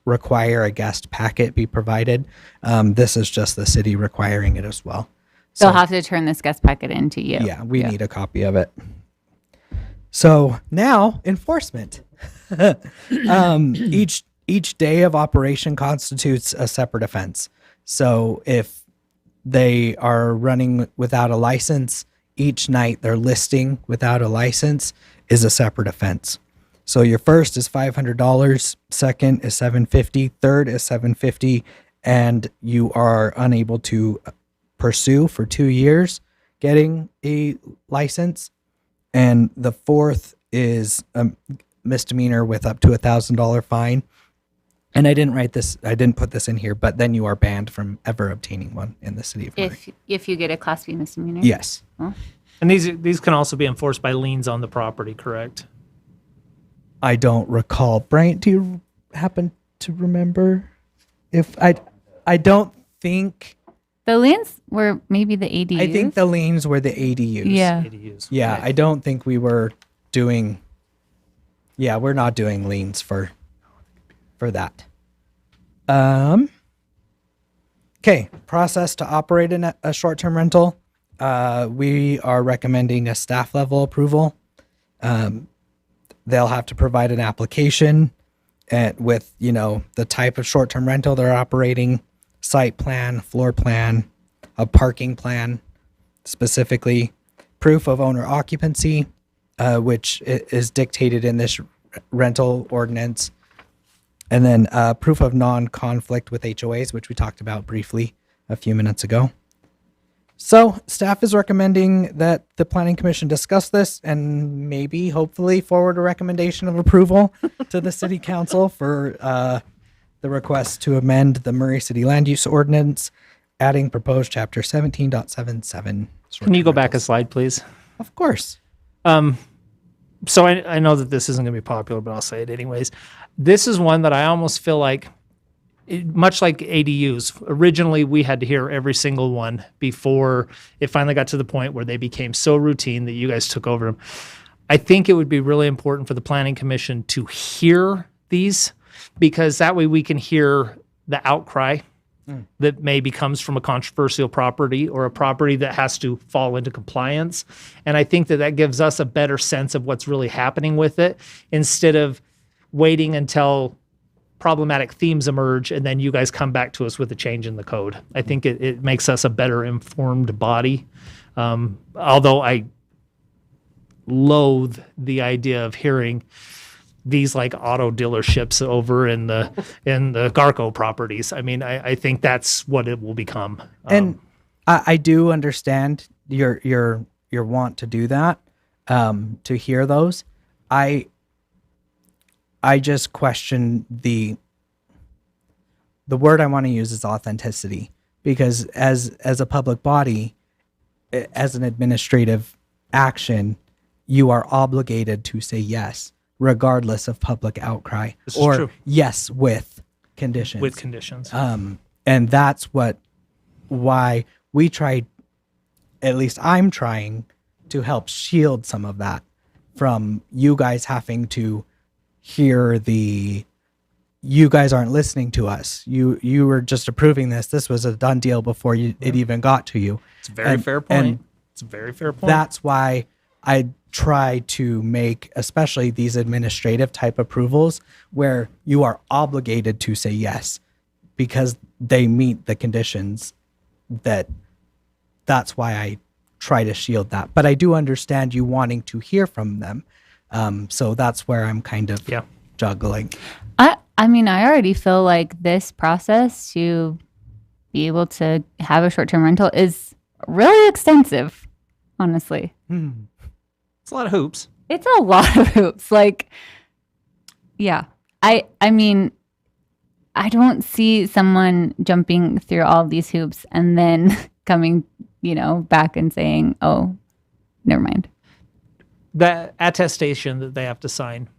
require a guest packet be provided. This is just the city requiring it as well. They'll have to turn this guest packet into you. Yeah, we need a copy of it. So now enforcement. Each day of operation constitutes a separate offense. So if they are running without a license, each night they're listing without a license is a separate offense. So your first is $500, second is $750, third is $750, and you are unable to pursue for 2 years getting a license. And the fourth is a misdemeanor with up to $1,000 fine. And I didn't put this in here, but then you are banned from ever obtaining one in the city of Murray. If you get a Class B misdemeanor. Yes. Oh. And these can also be enforced by liens on the property, correct? I don't recall. Bryant, do you happen to remember? I don't think The liens were maybe the ADUs. I think the liens were the ADUs. Yeah. ADUs. Yeah, right. I don't think we were doing. Yeah, we're not doing liens for that. Okay, process to operate a short-term rental. We are recommending a staff level approval. They'll have to provide an application with the type of short-term rental they're operating, site plan, floor plan, a parking plan, specifically proof of owner occupancy, which is dictated in this rental ordinance, and then proof of non-conflict with HOAs, which we talked about briefly a few minutes ago. So staff is recommending that the Planning Commission discuss this and maybe, hopefully, forward a recommendation of approval to the City Council for the request to amend the Murray City Land Use Ordinance, adding proposed Chapter 17.77. Can you go back a slide, please? Of course. So I know that this isn't going to be popular, but I'll say it anyways. This is one that I almost feel like, much like ADUs, originally we had to hear every single one before it finally got to the point where they became so routine that you guys took over them. I think it would be really important for the Planning Commission to hear these, because that way we can hear the outcry that maybe comes from a controversial property or a property that has to fall into compliance. And I think that gives us a better sense of what's really happening with it, instead of waiting until problematic themes emerge and then you guys come back to us with a change in the code. I think it makes us a better informed body. Although I loathe the idea of hearing these like auto dealerships over in the Garco properties. I mean, I think that's what it will become. And I do understand your want to do that, to hear those. I just question the word I want to use is authenticity, because as a public body, as an administrative action, you are obligated to say yes, regardless of public outcry, This is or true. yes with conditions. With conditions. And that's why we try, at least I'm trying to help shield some of that from you guys having to hear you guys aren't listening to us. You were just approving this. This was a done deal before it even got to you. It's a very fair point. It's a very fair point. That's why I try to make, especially these administrative type approvals, where you are obligated to say yes because they meet the conditions. That's why I try to shield that. But I do understand you wanting to hear from them. So that's where I'm kind of juggling. I mean, I already feel like this process to be able to have a short-term rental is really extensive, honestly. It's a lot of hoops. It's a lot of hoops. Like, yeah. I mean, I don't see someone jumping through all of these hoops and then coming, back and saying, oh, never mind. That attestation that they have to sign,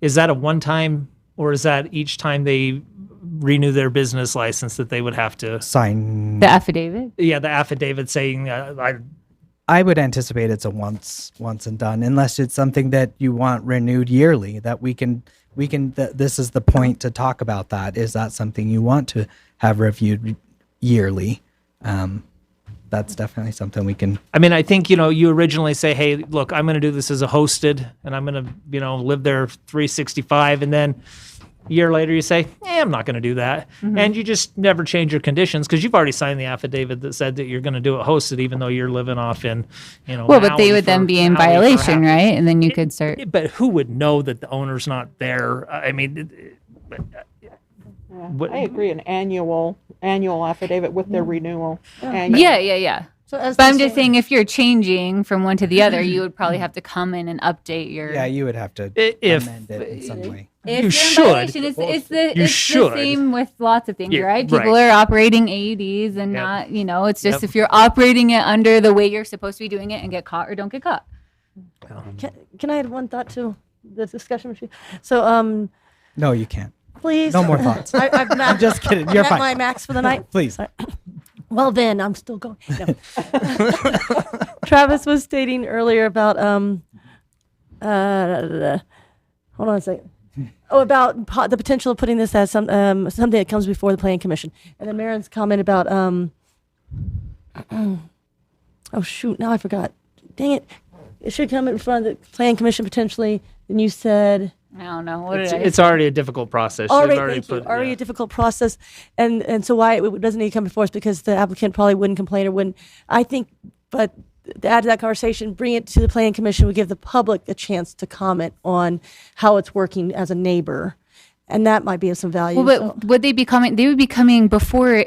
is that a one-time, or is that each time they renew their business license that they would have to sign the affidavit? Yeah, the affidavit saying I would anticipate it's a once and done, unless it's something that you want renewed yearly, that we can this is the point to talk about that. Is that something you want to have reviewed yearly? That's definitely something we can. I mean, I think, you originally say, hey, look, I'm going to do this as a hosted and I'm going to, live there 365. And then a year later you say, I'm not going to do that. Mm-hmm. And you just never change your conditions because you've already signed the affidavit that said that you're going to do it hosted, even though you're living off in, Well, but they would then be in violation, right? And then you could start. But who would know that the owner's not there? I mean, I agree. An annual affidavit with their renewal. Yeah. But I'm just saying, if you're changing from one to the other, you would probably have to come in and update your. Yeah, you would have to amend it in some way. If you should. It's the should. same with lots of things, Yeah, right? People right. are operating AEDs and not, it's just if you're operating it under the way you're supposed to be doing it and get caught or don't get caught. Can I add one thought to the discussion with you? So, No, you can't. please. No more thoughts. I'm just kidding. You're at fine. my max for the night. Please. Well, then I'm still going. No. Travis was stating earlier about hold on a second. Oh, about the potential of putting this as something that comes before the Planning Commission, and then Marin's comment about oh shoot, now I forgot. Dang it! It should come in front of the Planning Commission potentially. Then you said. I don't know. What did I it's already a difficult process. Already a difficult process, and so why it doesn't need to come before us because the applicant probably wouldn't complain or wouldn't. I think, but to add to that conversation, bring it to the Planning Commission would give the public a chance to comment on how it's working as a neighbor, and that might be of some value. Well, but would they be coming? They would be coming before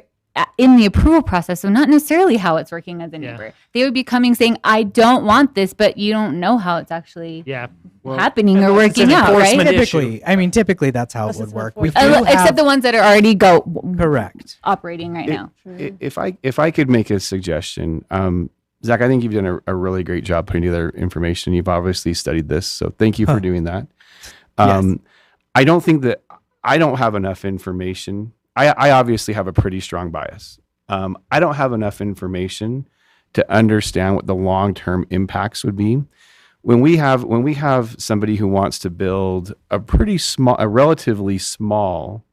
in the approval process, so not necessarily how it's working as a neighbor. They would be coming saying, "I don't want this," but you don't know how it's actually happening or working out, right? Typically that's how it would work. We Except the ones that are already correct operating right now. If I could make a suggestion, Zach, I think you've done a really great job putting together information. You've obviously studied this, so thank you for doing that. Yes. I don't think that I don't have enough information. I obviously have a pretty strong bias. I don't have enough information to understand what the long-term impacts would be. When we have somebody who wants to build a relatively small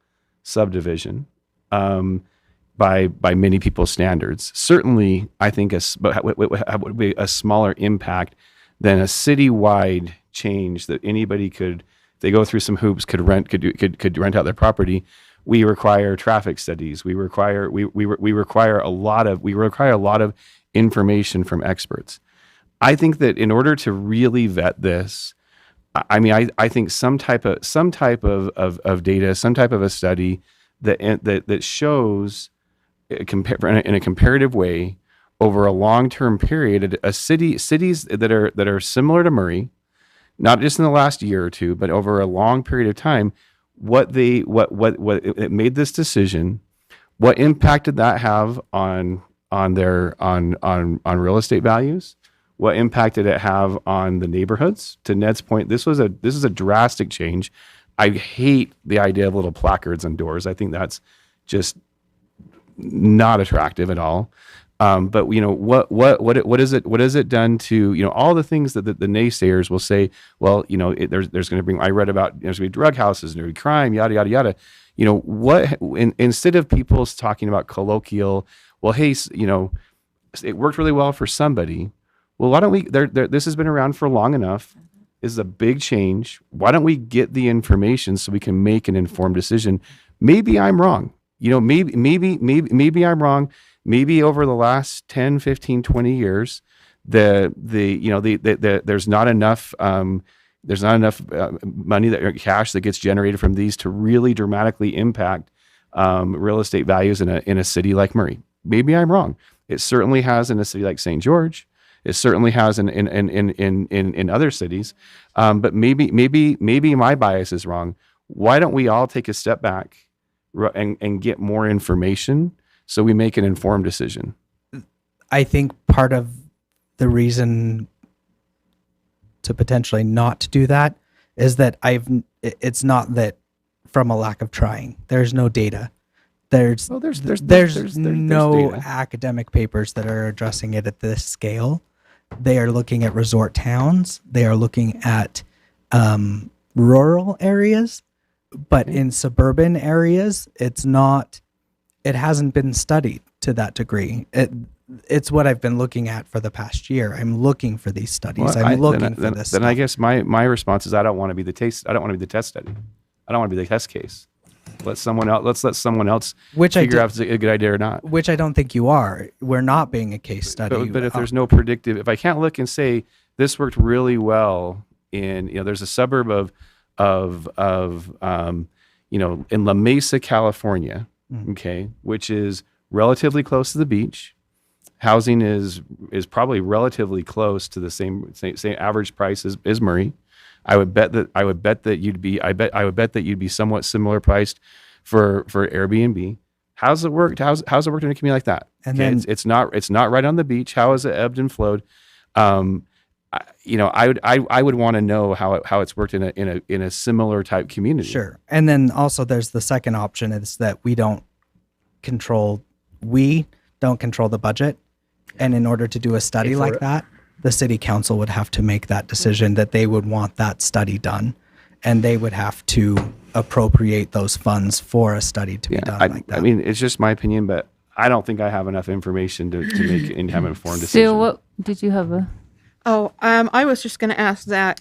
subdivision, by many people's standards, certainly I think would be a smaller impact than a citywide change that anybody could, if they go through some hoops, could rent out their property. We require traffic studies. We require a lot of information from experts. I think that in order to really vet this, I think some type of data, some type of a study that shows in a comparative way over a long-term period, cities that are similar to Murray, not just in the last year or two, but over a long period of time, what it made this decision, what impact did that have on real estate values? What impact did it have on the neighborhoods? To Ned's point, this is a drastic change. I hate the idea of little placards on doors. I think that's just not attractive at all. But what is it done to all the things that the naysayers will say? Well, there's going to bring. I read about there's going to be drug houses and there's going to be crime, yada yada yada. Instead of people talking about colloquial, well, hey, it worked really well for somebody. Well, why don't we? This has been around for long enough. This is a big change. Why don't we get the information so we can make an informed decision? Maybe I'm wrong. Maybe I'm wrong. Maybe over the last 10, 15, 20 years, there's not enough money cash that gets generated from these to really dramatically impact real estate values in a city like Murray. Maybe I'm wrong. It certainly has in a city like St. George. It certainly has in other cities. But maybe my bias is wrong. Why don't we all take a step back and get more information so we make an informed decision? I think part of the reason to potentially not do that is that it's not that from a lack of trying. There's no data. There's no data. academic papers that are addressing it at this scale. They are looking at resort towns. They are looking at rural areas, but in suburban areas, it hasn't been studied to that degree. It's what I've been looking at for the past year. I'm looking for these studies. Well, I'm looking for this. Then I guess my response is I don't want to be the test study. I don't want to be the test case. Let's let someone else figure out if it's a good idea or not. Which I don't think you are. We're not being a case study. But if there's no predictive, if I can't look and say this worked really well there's a suburb of in La Mesa, California, okay, which is relatively close to the beach. Housing is probably relatively close to the same average price as Murray. I would bet that you'd be somewhat similar priced for Airbnb. How's it worked? How's it worked in a community like that? And then it's not right on the beach. How has it ebbed and flowed? I would want to know how it's worked in a similar type community. Sure. And then also there's the second option is that we don't control the budget. And in order to do a study like that, the city council would have to make that decision that they would want that study done, and they would have to appropriate those funds for a study to be done like that. I mean, it's just my opinion, but I don't think I have enough information to make and have an informed decision. So what did you have I was just going to ask Zach.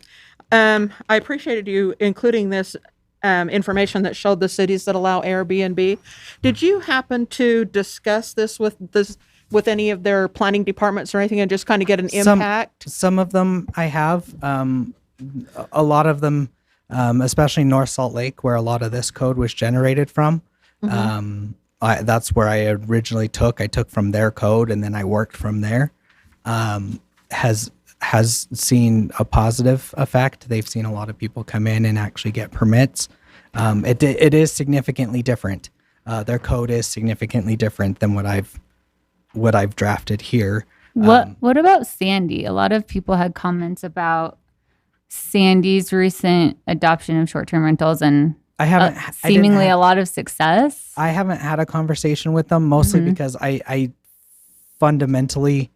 I appreciated you including this information that showed the cities that allow Airbnb. Did you happen to discuss this with any of their planning departments or anything and just kind of get an impact? Some of them I have. A lot of them, especially North Salt Lake, where a lot of this code was generated from. That's where I originally took. I took from their code and then I worked from there. Has seen a positive effect. They've seen a lot of people come in and actually get permits. It is significantly different. Their code is significantly different than what I've drafted here. What about Sandy? A lot of people had comments about Sandy's recent adoption of short-term rentals and seemingly a lot of success. I haven't had a conversation with them, mostly because I fundamentally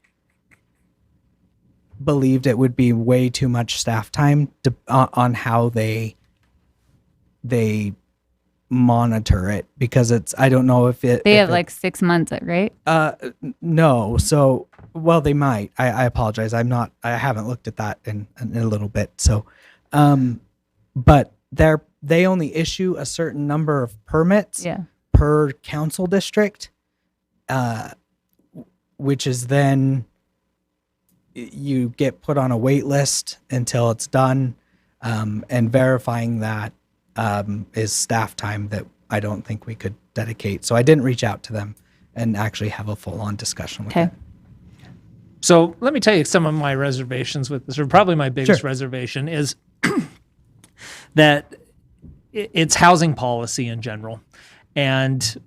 believed it would be way too much staff time on how they monitor it, because I don't know if they have like 6 months, right? No. So, well, they might. I apologize. I haven't looked at that in a little bit. So, but they only issue a certain number of permits per council district, which is then you get put on a wait list until it's done, and verifying that is staff time that I don't think we could dedicate. So I didn't reach out to them and actually have a full-on discussion with them. So let me tell you some of my reservations with this, or probably my biggest reservation is that it's housing policy in general. And,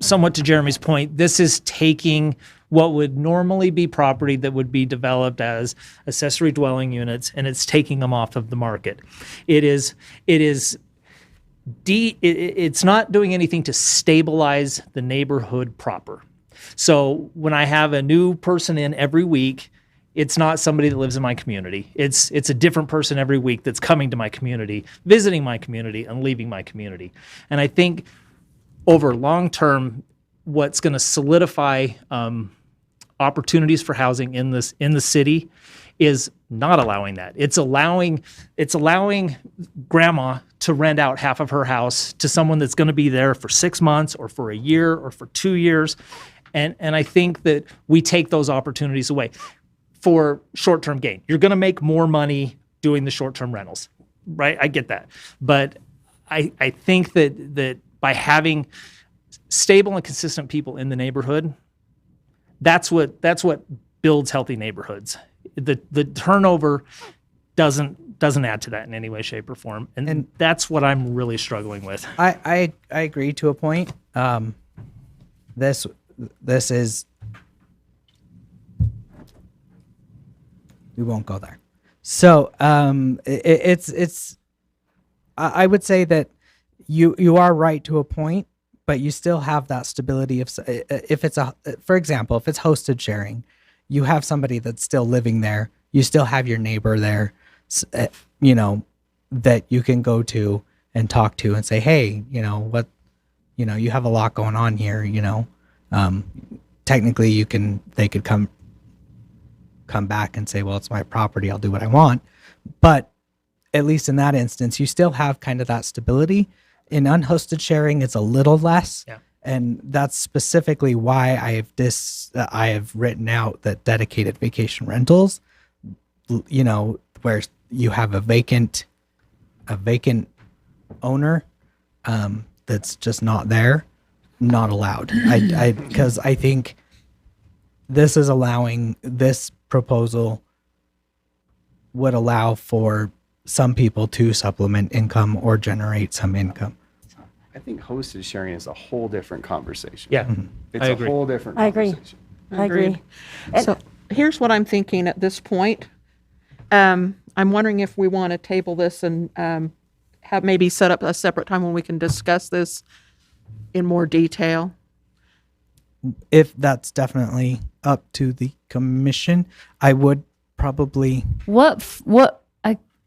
somewhat to Jeremy's point, this is taking what would normally be property that would be developed as accessory dwelling units, and it's taking them off of the market. It's not doing anything to stabilize the neighborhood proper. So when I have a new person in every week, it's not somebody that lives in my community. It's a different person every week that's coming to my community, visiting my community, and leaving my community. And I think over long term, what's going to solidify opportunities for housing in the city is not allowing that. It's allowing grandma to rent out half of her house to someone that's going to be there for 6 months or for a year or for 2 years. And I think that we take those opportunities away for short-term gain. You're going to make more money doing the short-term rentals, right? I get that. But I think that by having stable and consistent people in the neighborhood, that's what builds healthy neighborhoods. The turnover doesn't add to that in any way, shape, or form, and that's what I'm really struggling with. I agree to a point. This is, we won't go there. So I would say that you are right to a point, but you still have that stability of, if it's for example, if it's hosted sharing, you have somebody that's still living there. You still have your neighbor there, that you can go to and talk to and say, hey, you have a lot going on here. Technically they could come back and say, well, it's my property, I'll do what I want. But at least in that instance, you still have kind of that stability. In unhosted sharing, it's a little less. Yeah. And that's specifically why I have written out that dedicated vacation rentals, where you have a vacant owner that's just not there, not allowed. Because I think this proposal would allow for some people to supplement income or generate some income. I think hosted sharing is a whole different conversation. Yeah, it's I a agree. whole different I agree. conversation. I agree. So here's what I'm thinking at this point. I'm wondering if we want to table this and have maybe set up a separate time when we can discuss this in more detail. If that's definitely up to the commission, I would probably.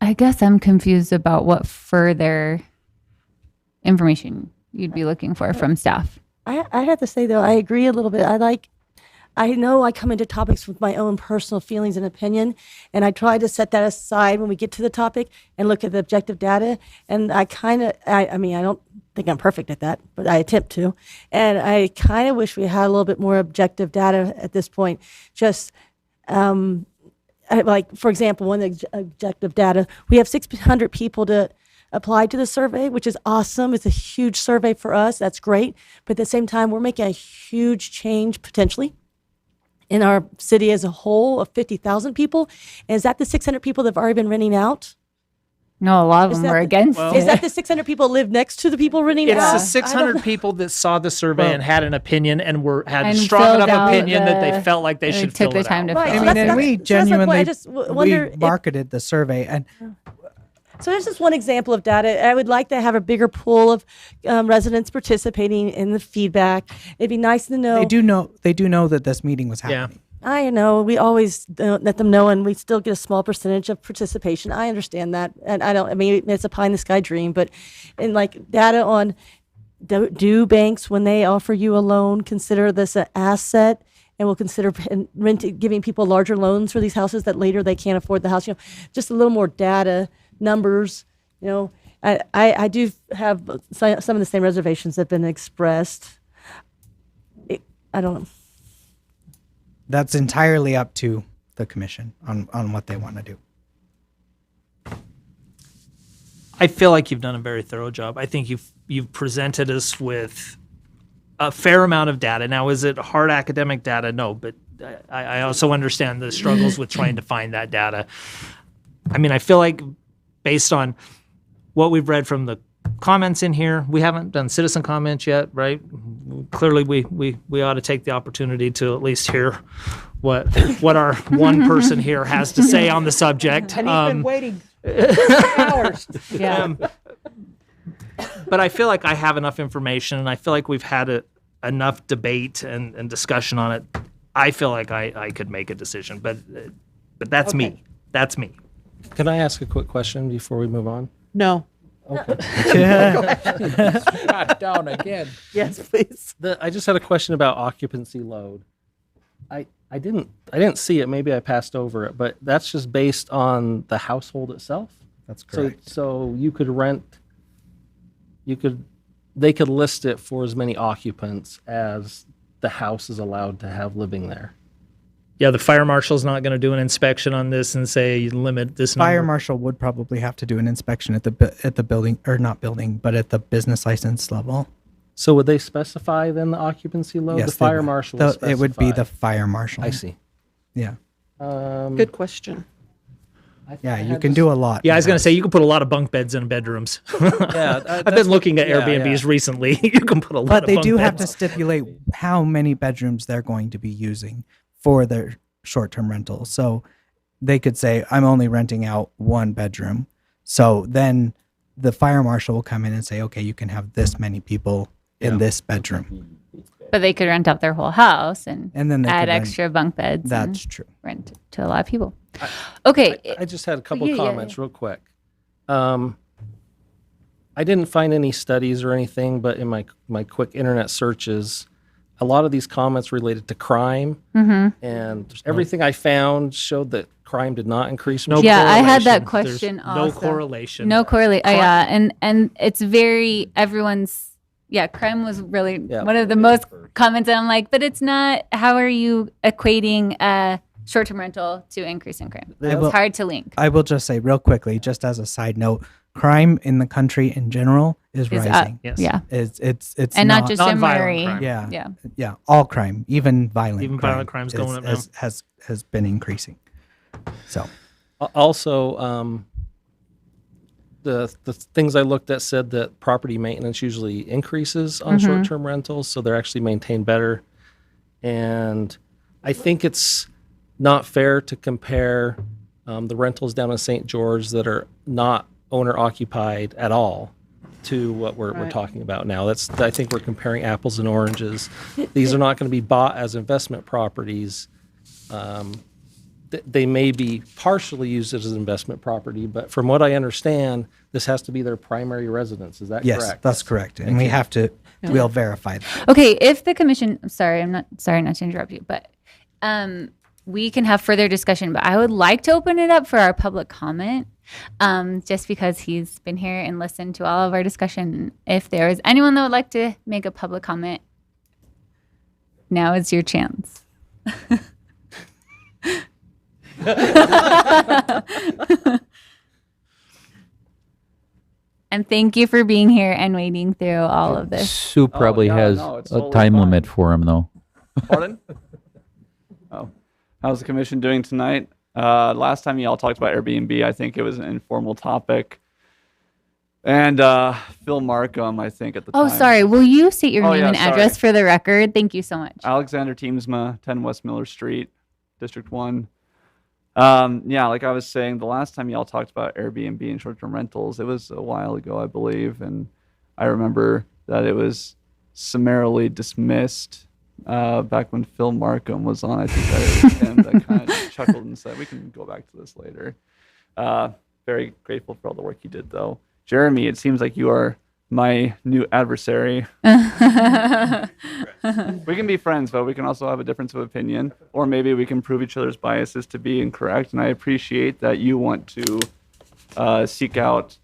I guess I'm confused about what further information you'd be looking for from staff. I have to say, though, I agree a little bit. I know I come into topics with my own personal feelings and opinion, and I try to set that aside when we get to the topic and look at the objective data. And I don't think I'm perfect at that, but I attempt to. And I kind of wish we had a little bit more objective data at this point. Just like, for example, one objective data, we have 600 people to apply to the survey, which is awesome. It's a huge survey for us. That's great. But at the same time, we're making a huge change potentially in our city as a whole of 50,000 people. And is that the 600 people that have already been renting out? No, a lot of them were against it. Is that the 600 people that live next to the people renting out? It's the 600 people that saw the survey and had an opinion and had And strong filled enough out opinion that the- they felt like they should took fill the it time out. to fill I mean, and we genuinely I just wonder we marketed the survey, and so there's just one example of data. I would like to have a bigger pool of residents participating in the feedback. It'd be nice to know. they do know that this meeting was happening. I know we always let them know, and we still get a small percentage of participation. I understand that, and it's a pie in the sky dream, but in like data on do banks, when they offer you a loan, consider this an asset, and will consider giving people larger loans for these houses that later they can't afford the house. Just a little more data, numbers. I do have some of the same reservations that have been expressed. I don't know. That's entirely up to the commission on what they want to do. I feel like you've done a very thorough job. I think you've presented us with a fair amount of data. Now, is it hard academic data? No, but I also understand the struggles with trying to find that data. I mean, I feel like based on what we've read from the comments in here, we haven't done citizen comments yet, right? Clearly, we ought to take the opportunity to at least hear what our one person here has to say on the subject. And he's been waiting hours. Yeah. But I feel like I have enough information, and I feel like we've had enough debate and discussion on it. I feel like I could make a decision, but that's me. That's me. Can I ask a quick question before we move on? No. Not down again. Yes, please. I just had a question about occupancy load. I didn't see it. Maybe I passed over it, but that's just based on the household itself. That's correct. So you could rent. They could list it for as many occupants as the house is allowed to have living there. Yeah, the fire marshal's not going to do an inspection on this and say you limit this number. Fire marshal would probably have to do an inspection at the building, or not building, but at the business license level. So would they specify then the occupancy load? Yes, the they fire would. marshal would It would be specify. the fire marshal. I see. Yeah. Good question. Yeah, you can do a lot. Yeah, I was going to say you can put a lot of bunk beds in bedrooms. Yeah, I've been looking at Airbnbs recently. You can put a lot But of they bunk do beds. have to stipulate how many bedrooms they're going to be using for their short-term rental. So they could say, I'm only renting out one bedroom. So then the fire marshal will come in and say, okay, you can have this many people in this bedroom. But they could rent out their whole house and then they add could rent- extra bunk beds. That's and true. Rent to a lot of people. Okay. I just had a couple Yeah, yeah, comments real quick. I didn't find any studies or anything, but in my quick internet searches, a lot of these comments related to crime, and everything I found showed that crime did not increase. Yeah, I had that question There's also. no correlation. No correlation. Yeah, and it's very everyone's. Yeah, crime was really one of the most comments, and I'm like, but it's not. How are you equating short-term rental to increase in crime? It's hard to link. I will just say real quickly, just as a side note, crime in the country in general is rising. Yes. Yeah. It's And not just in Murray. crime. Yeah. Yeah. All crime, even violent. Even violent crime's going up now. has been increasing. So Also, the things I looked at said that property maintenance usually increases on short-term rentals, so they're actually maintained better. And I think it's not fair to compare the rentals down in St. George that are not owner occupied at all to what we're talking about now. I think we're comparing apples and oranges. These are not going to be bought as investment properties. They may be partially used as an investment property, but from what I understand, this has to be their primary residence. Is that yes, correct? that's correct. And we have to, we'll verify that. Okay, if the commission, I'm sorry not to interrupt you, but we can have further discussion, but I would like to open it up for our public comment, just because he's been here and listened to all of our discussion. If there is anyone that would like to make a public comment, now is your chance. And thank you for being here and waiting through all of this. Sue probably has a time limit for him, though. Pardon? How's the commission doing tonight? Last time y'all talked about Airbnb, I think it was an informal topic. And Phil Markham, I think, at the time. Oh, sorry. Will you state your name and sorry. address for the record? Thank you so much. Alexander Teamsma, 10 West Miller Street, District 1. Yeah, like I was saying, the last time y'all talked about Airbnb and short-term rentals, it was a while ago, I believe. And I remember that it was summarily dismissed back when Phil Markham was on. I think that it was him that kind of chuckled and said, we can go back to this later. Very grateful for all the work you did, though. Jeremy, it seems like you are my new adversary. We can be friends, but we can also have a difference of opinion, or maybe we can prove each other's biases to be incorrect. And I appreciate that you want to seek out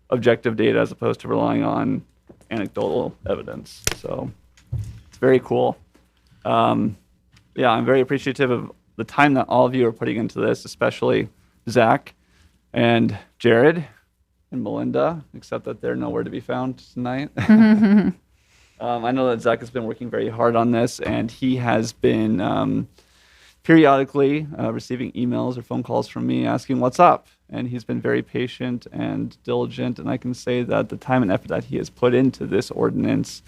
objective data as opposed to relying on anecdotal evidence. So it's very cool. Yeah, I'm very appreciative of the time that all of you are putting into this, especially Zach and Jared and Melinda, except that they're nowhere to be found tonight. I know that Zach has been working very hard on this, and he has been periodically receiving emails or phone calls from me asking what's up. And he's been very patient and diligent. And I can say that the time and effort that he has put into this ordinance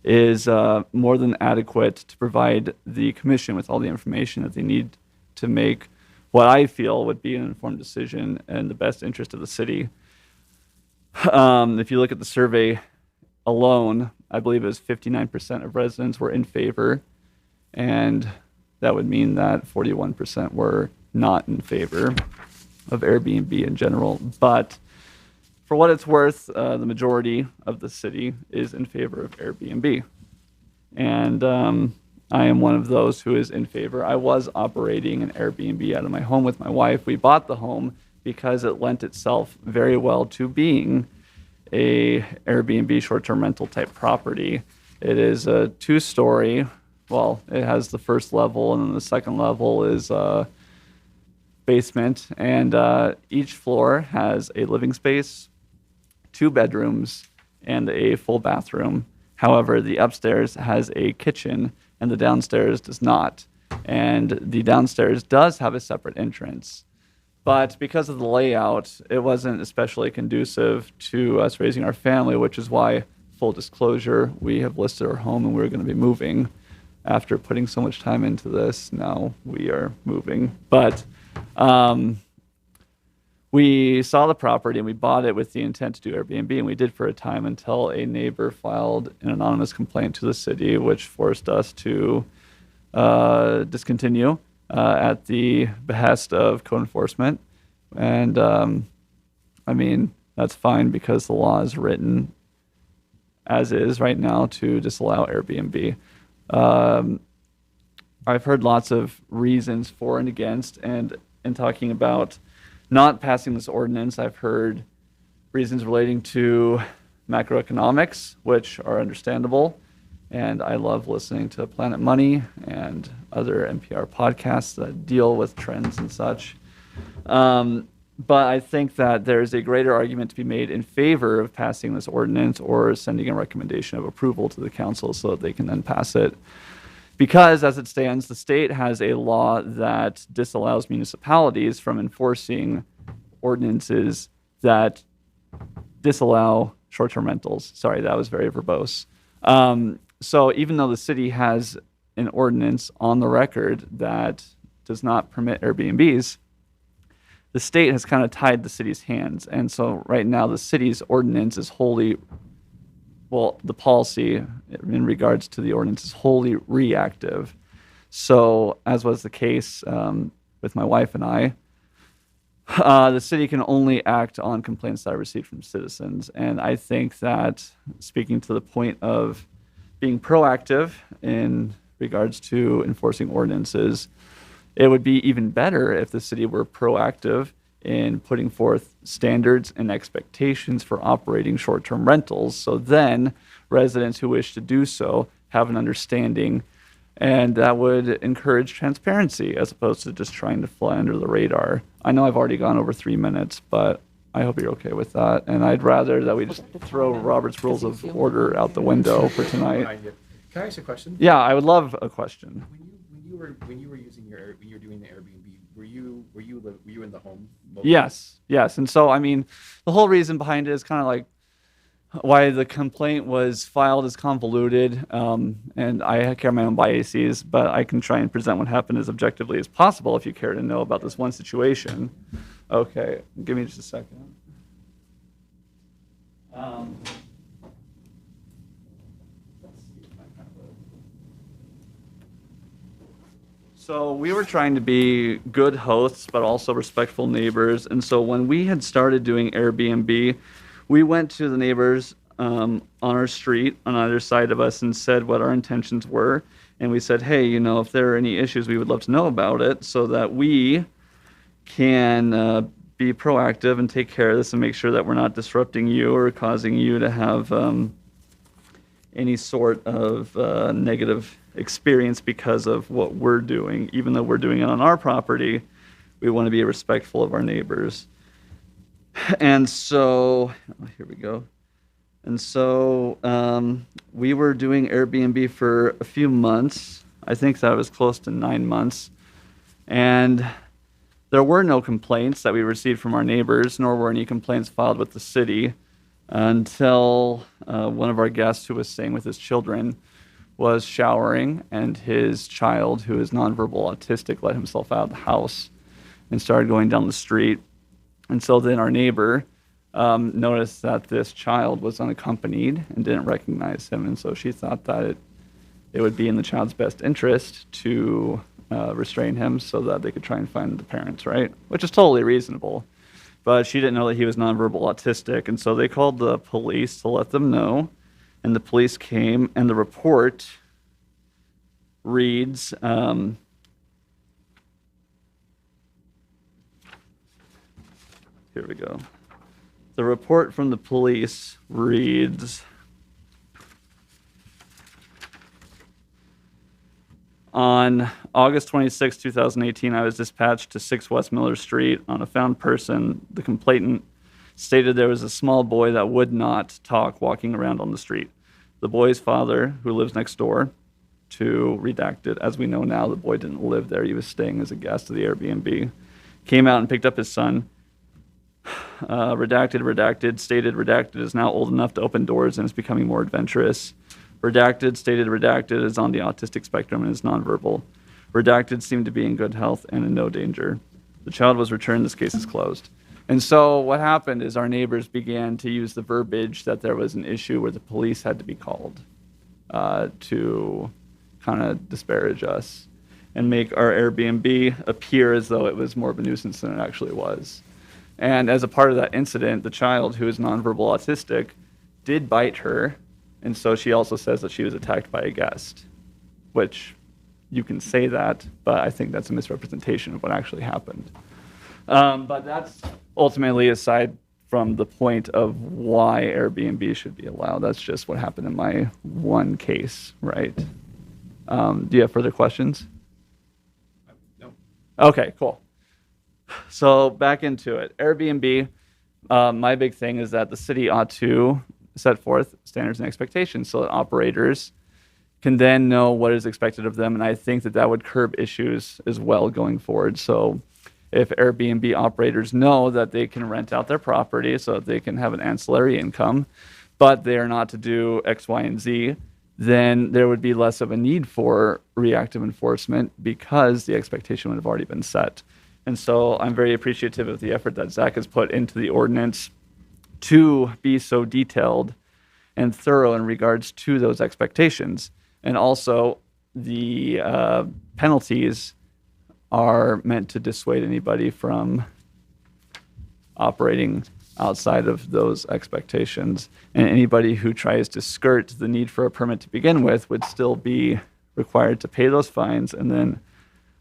is more than adequate to provide the commission with all the information that they need to make what I feel would be an informed decision in the best interest of the city. If you look at the survey alone, I believe it was 59% of residents were in favor, and that would mean that 41% were not in favor of Airbnb in general. But for what it's worth, the majority of the city is in favor of Airbnb. And I am one of those who is in favor. I was operating an Airbnb out of my home with my wife. We bought the home because it lent itself very well to being a Airbnb short-term rental type property. It is a 2-story. Well, it has the first level, and then the second level is a basement. And each floor has a living space, 2 bedrooms, and a full bathroom. However, the upstairs has a kitchen, and the downstairs does not. And the downstairs does have a separate entrance. But because of the layout, it wasn't especially conducive to us raising our family, which is why, full disclosure, we have listed our home and we're going to be moving. After putting so much time into this, now we are moving. But we saw the property and we bought it with the intent to do Airbnb, and we did for a time until a neighbor filed an anonymous complaint to the city, which forced us to discontinue at the behest of code enforcement. And I mean, that's fine because the law is written as is right now to disallow Airbnb. I've heard lots of reasons for and against, and in talking about not passing this ordinance, I've heard reasons relating to macroeconomics, which are understandable. And I love listening to Planet Money and other NPR podcasts that deal with trends and such. But I think that there's a greater argument to be made in favor of passing this ordinance or sending a recommendation of approval to the council so that they can then pass it. Because as it stands, the state has a law that disallows municipalities from enforcing ordinances that disallow short-term rentals. Sorry, that was very verbose. So even though the city has an ordinance on the record that does not permit Airbnbs, the state has kind of tied the city's hands. And so right now the city's ordinance is wholly, well, the policy in regards to the ordinance is wholly reactive. So as was the case with my wife and I, the city can only act on complaints that are received from citizens. And I think that, speaking to the point of being proactive in regards to enforcing ordinances, it would be even better if the city were proactive in putting forth standards and expectations for operating short-term rentals. So then residents who wish to do so have an understanding, and that would encourage transparency as opposed to just trying to fly under the radar. I know I've already gone over 3 minutes, but I hope you're okay with that. And I'd rather that we just throw Robert's Rules of Order out the window for tonight. Can I ask a question? Yeah, I would love a question. When you were doing the Airbnb, were you in the home? Yes. And so, I mean, the whole reason behind it is kind of like why the complaint was filed is convoluted, and I carry my own biases, but I can try and present what happened as objectively as possible if you care to know about this one situation. Okay, give me just a second. So we were trying to be good hosts, but also respectful neighbors. And so when we had started doing Airbnb, we went to the neighbors on our street on either side of us and said what our intentions were. And we said, hey, you know, if there are any issues, we would love to know about it so that we can be proactive and take care of this and make sure that we're not disrupting you or causing you to have any sort of negative experience because of what we're doing. Even though we're doing it on our property, we want to be respectful of our neighbors. And so, here we go. And so we were doing Airbnb for a few months. I think that was close to 9 months. And there were no complaints that we received from our neighbors, nor were any complaints filed with the city until one of our guests who was staying with his children was showering, and his child, who is nonverbal autistic, let himself out of the house and started going down the street. And so then our neighbor noticed that this child was unaccompanied and didn't recognize him. And so she thought that it would be in the child's best interest to restrain him so that they could try and find the parents, right? Which is totally reasonable. But she didn't know that he was nonverbal autistic. And so they called the police to let them know. And the police came, and the report reads, here we go. The report from the police reads, on August 26, 2018, I was dispatched to 6 West Miller Street on a found person. The complainant stated there was a small boy that would not talk walking around on the street. The boy's father, who lives next door to redacted, as we know now, the boy didn't live there. He was staying as a guest of the Airbnb, came out and picked up his son. Redacted, stated redacted is now old enough to open doors and is becoming more adventurous. Redacted, stated redacted is on the autistic spectrum and is nonverbal. Redacted seemed to be in good health and in no danger. The child was returned. This case is closed. And so what happened is our neighbors began to use the verbiage that there was an issue where the police had to be called to kind of disparage us and make our Airbnb appear as though it was more of a nuisance than it actually was. And as a part of that incident, the child, who is nonverbal autistic, did bite her. And so she also says that she was attacked by a guest, which you can say that, but I think that's a misrepresentation of what actually happened. But that's ultimately aside from the point of why Airbnb should be allowed. That's just what happened in my one case, right? Do you have further questions? No. Okay, cool. So back into it. Airbnb, my big thing is that the city ought to set forth standards and expectations so that operators can then know what is expected of them. And I think that that would curb issues as well going forward. So if Airbnb operators know that they can rent out their property so that they can have an ancillary income, but they are not to do X, Y, and Z, then there would be less of a need for reactive enforcement because the expectation would have already been set. And so I'm very appreciative of the effort that Zach has put into the ordinance to be so detailed and thorough in regards to those expectations. And also the penalties are meant to dissuade anybody from operating outside of those expectations. And anybody who tries to skirt the need for a permit to begin with would still be required to pay those fines and then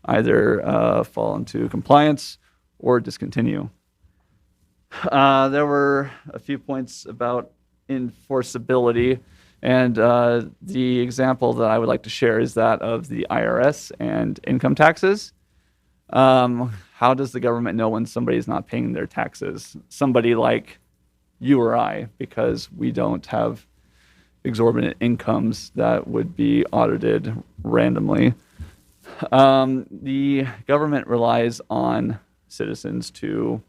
either fall into compliance or discontinue. There were a few points about enforceability, and the example that I would like to share is that of the IRS and income taxes. How does the government know when somebody is not paying their taxes? Somebody like you or I, because we don't have exorbitant incomes that would be audited randomly. The government relies on citizens to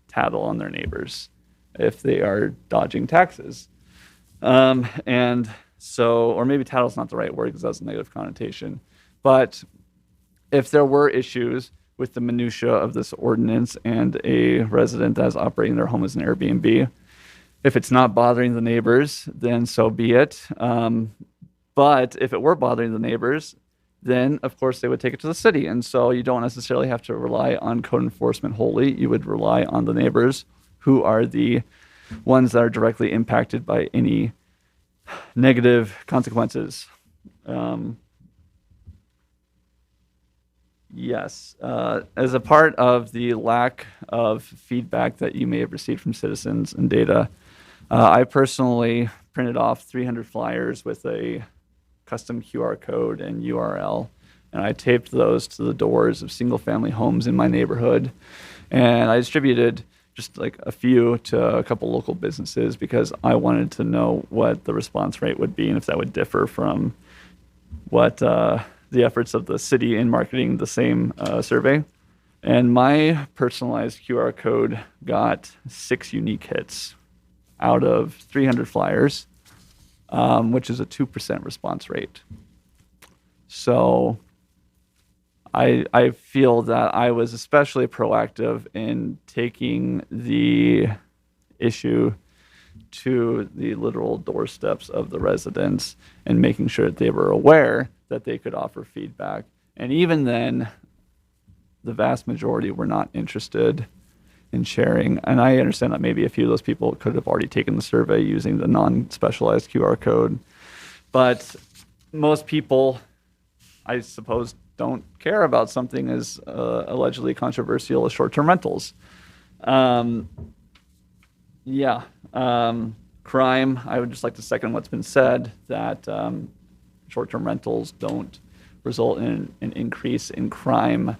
tattle on their neighbors if they are dodging taxes. And so, or maybe tattle is not the right word because that's a negative connotation. But if there were issues with the minutia of this ordinance and a resident that is operating their home as an Airbnb, if it's not bothering the neighbors, then so be it. But if it were bothering the neighbors, then of course they would take it to the city. And so you don't necessarily have to rely on code enforcement wholly. You would rely on the neighbors who are the ones that are directly impacted by any negative consequences. Yes, as a part of the lack of feedback that you may have received from citizens and data, I personally printed off 300 flyers with a custom QR code and URL, and I taped those to the doors of single-family homes in my neighborhood, and I distributed just like a few to a couple local businesses because I wanted to know what the response rate would be and if that would differ from what the efforts of the city in marketing the same survey. And my personalized QR code got 6 unique hits out of 300 flyers, which is a 2% response rate. So I feel that I was especially proactive in taking the issue to the literal doorsteps of the residents and making sure that they were aware that they could offer feedback. And even then, the vast majority were not interested in sharing. And I understand that maybe a few of those people could have already taken the survey using the non-specialized QR code. But most people, I suppose, don't care about something as allegedly controversial as short-term rentals. Crime, I would just like to second what's been said, that short-term rentals don't result in an increase in crime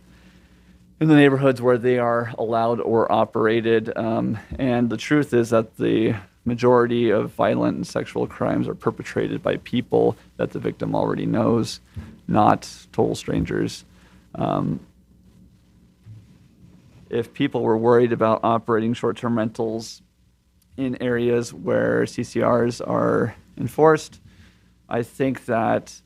in the neighborhoods where they are allowed or operated. And the truth is that the majority of violent and sexual crimes are perpetrated by people that the victim already knows, not total strangers. If people were worried about operating short-term rentals in areas where CCRs are enforced, I think that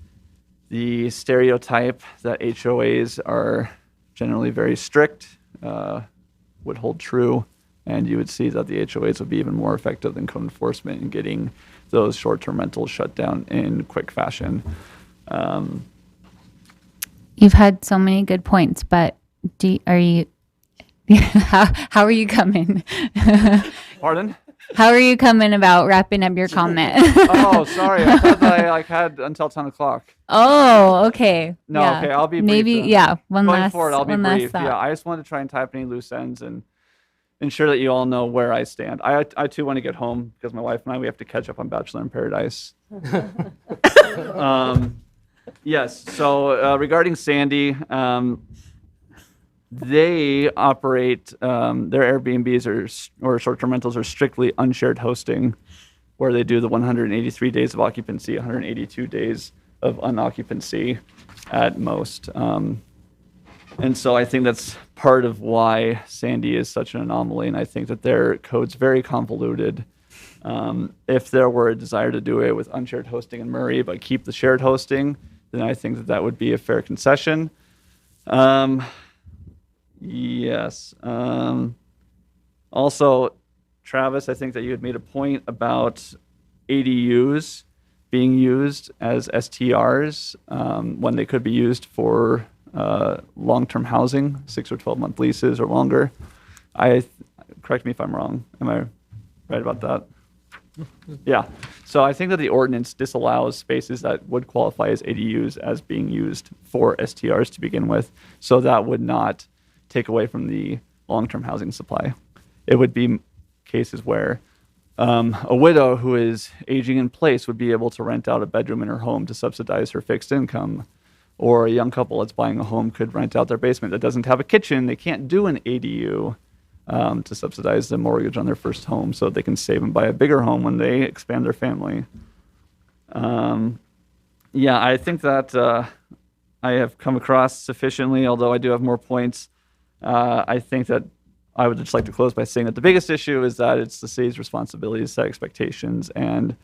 the stereotype that HOAs are generally very strict would hold true, and you would see that the HOAs would be even more effective than code enforcement in getting those short-term rentals shut down in quick fashion. You've had so many good points, but how are you coming? Pardon? How are you coming about wrapping up your comment? Oh, sorry. I thought that I had until 10 o'clock. Oh, okay. No, yeah. okay. I'll be brief. Maybe, then. yeah. One Going last forward, I'll be one last brief. thought. Yeah, I just wanted to try and tie up any loose ends and ensure that you all know where I stand. I too want to get home because my wife and I, we have to catch up on Bachelor in Paradise. Yes. So regarding Sandy, they operate their Airbnbs or short-term rentals are strictly unshared hosting, where they do the 183 days of occupancy, 182 days of unoccupancy at most. And so I think that's part of why Sandy is such an anomaly, and I think that their code's very convoluted. If there were a desire to do it with unshared hosting in Murray, but keep the shared hosting, then I think that that would be a fair concession. Yes. Also, Travis, I think that you had made a point about ADUs being used as STRs when they could be used for long-term housing, 6 or 12-month leases or longer. Correct me if I'm wrong. Am I right about that? Yeah. So I think that the ordinance disallows spaces that would qualify as ADUs as being used for STRs to begin with. So that would not take away from the long-term housing supply. It would be cases where a widow who is aging in place would be able to rent out a bedroom in her home to subsidize her fixed income. Or a young couple that's buying a home could rent out their basement that doesn't have a kitchen. They can't do an ADU to subsidize the mortgage on their first home so they can save and buy a bigger home when they expand their family. Yeah, I think that I have come across sufficiently, although I do have more points. I think that I would just like to close by saying that the biggest issue is that it's the city's responsibility to set expectations, and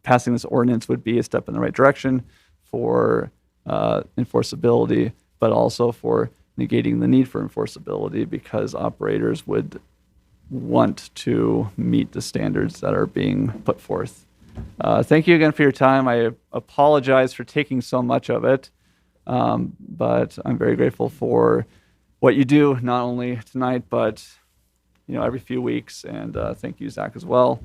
passing this ordinance would be a step in the right direction for enforceability, but also for negating the need for enforceability because operators would want to meet the standards that are being put forth. Thank you again for your time. I apologize for taking so much of it, but I'm very grateful for what you do, not only tonight, but every few weeks. And thank you, Zach, as well.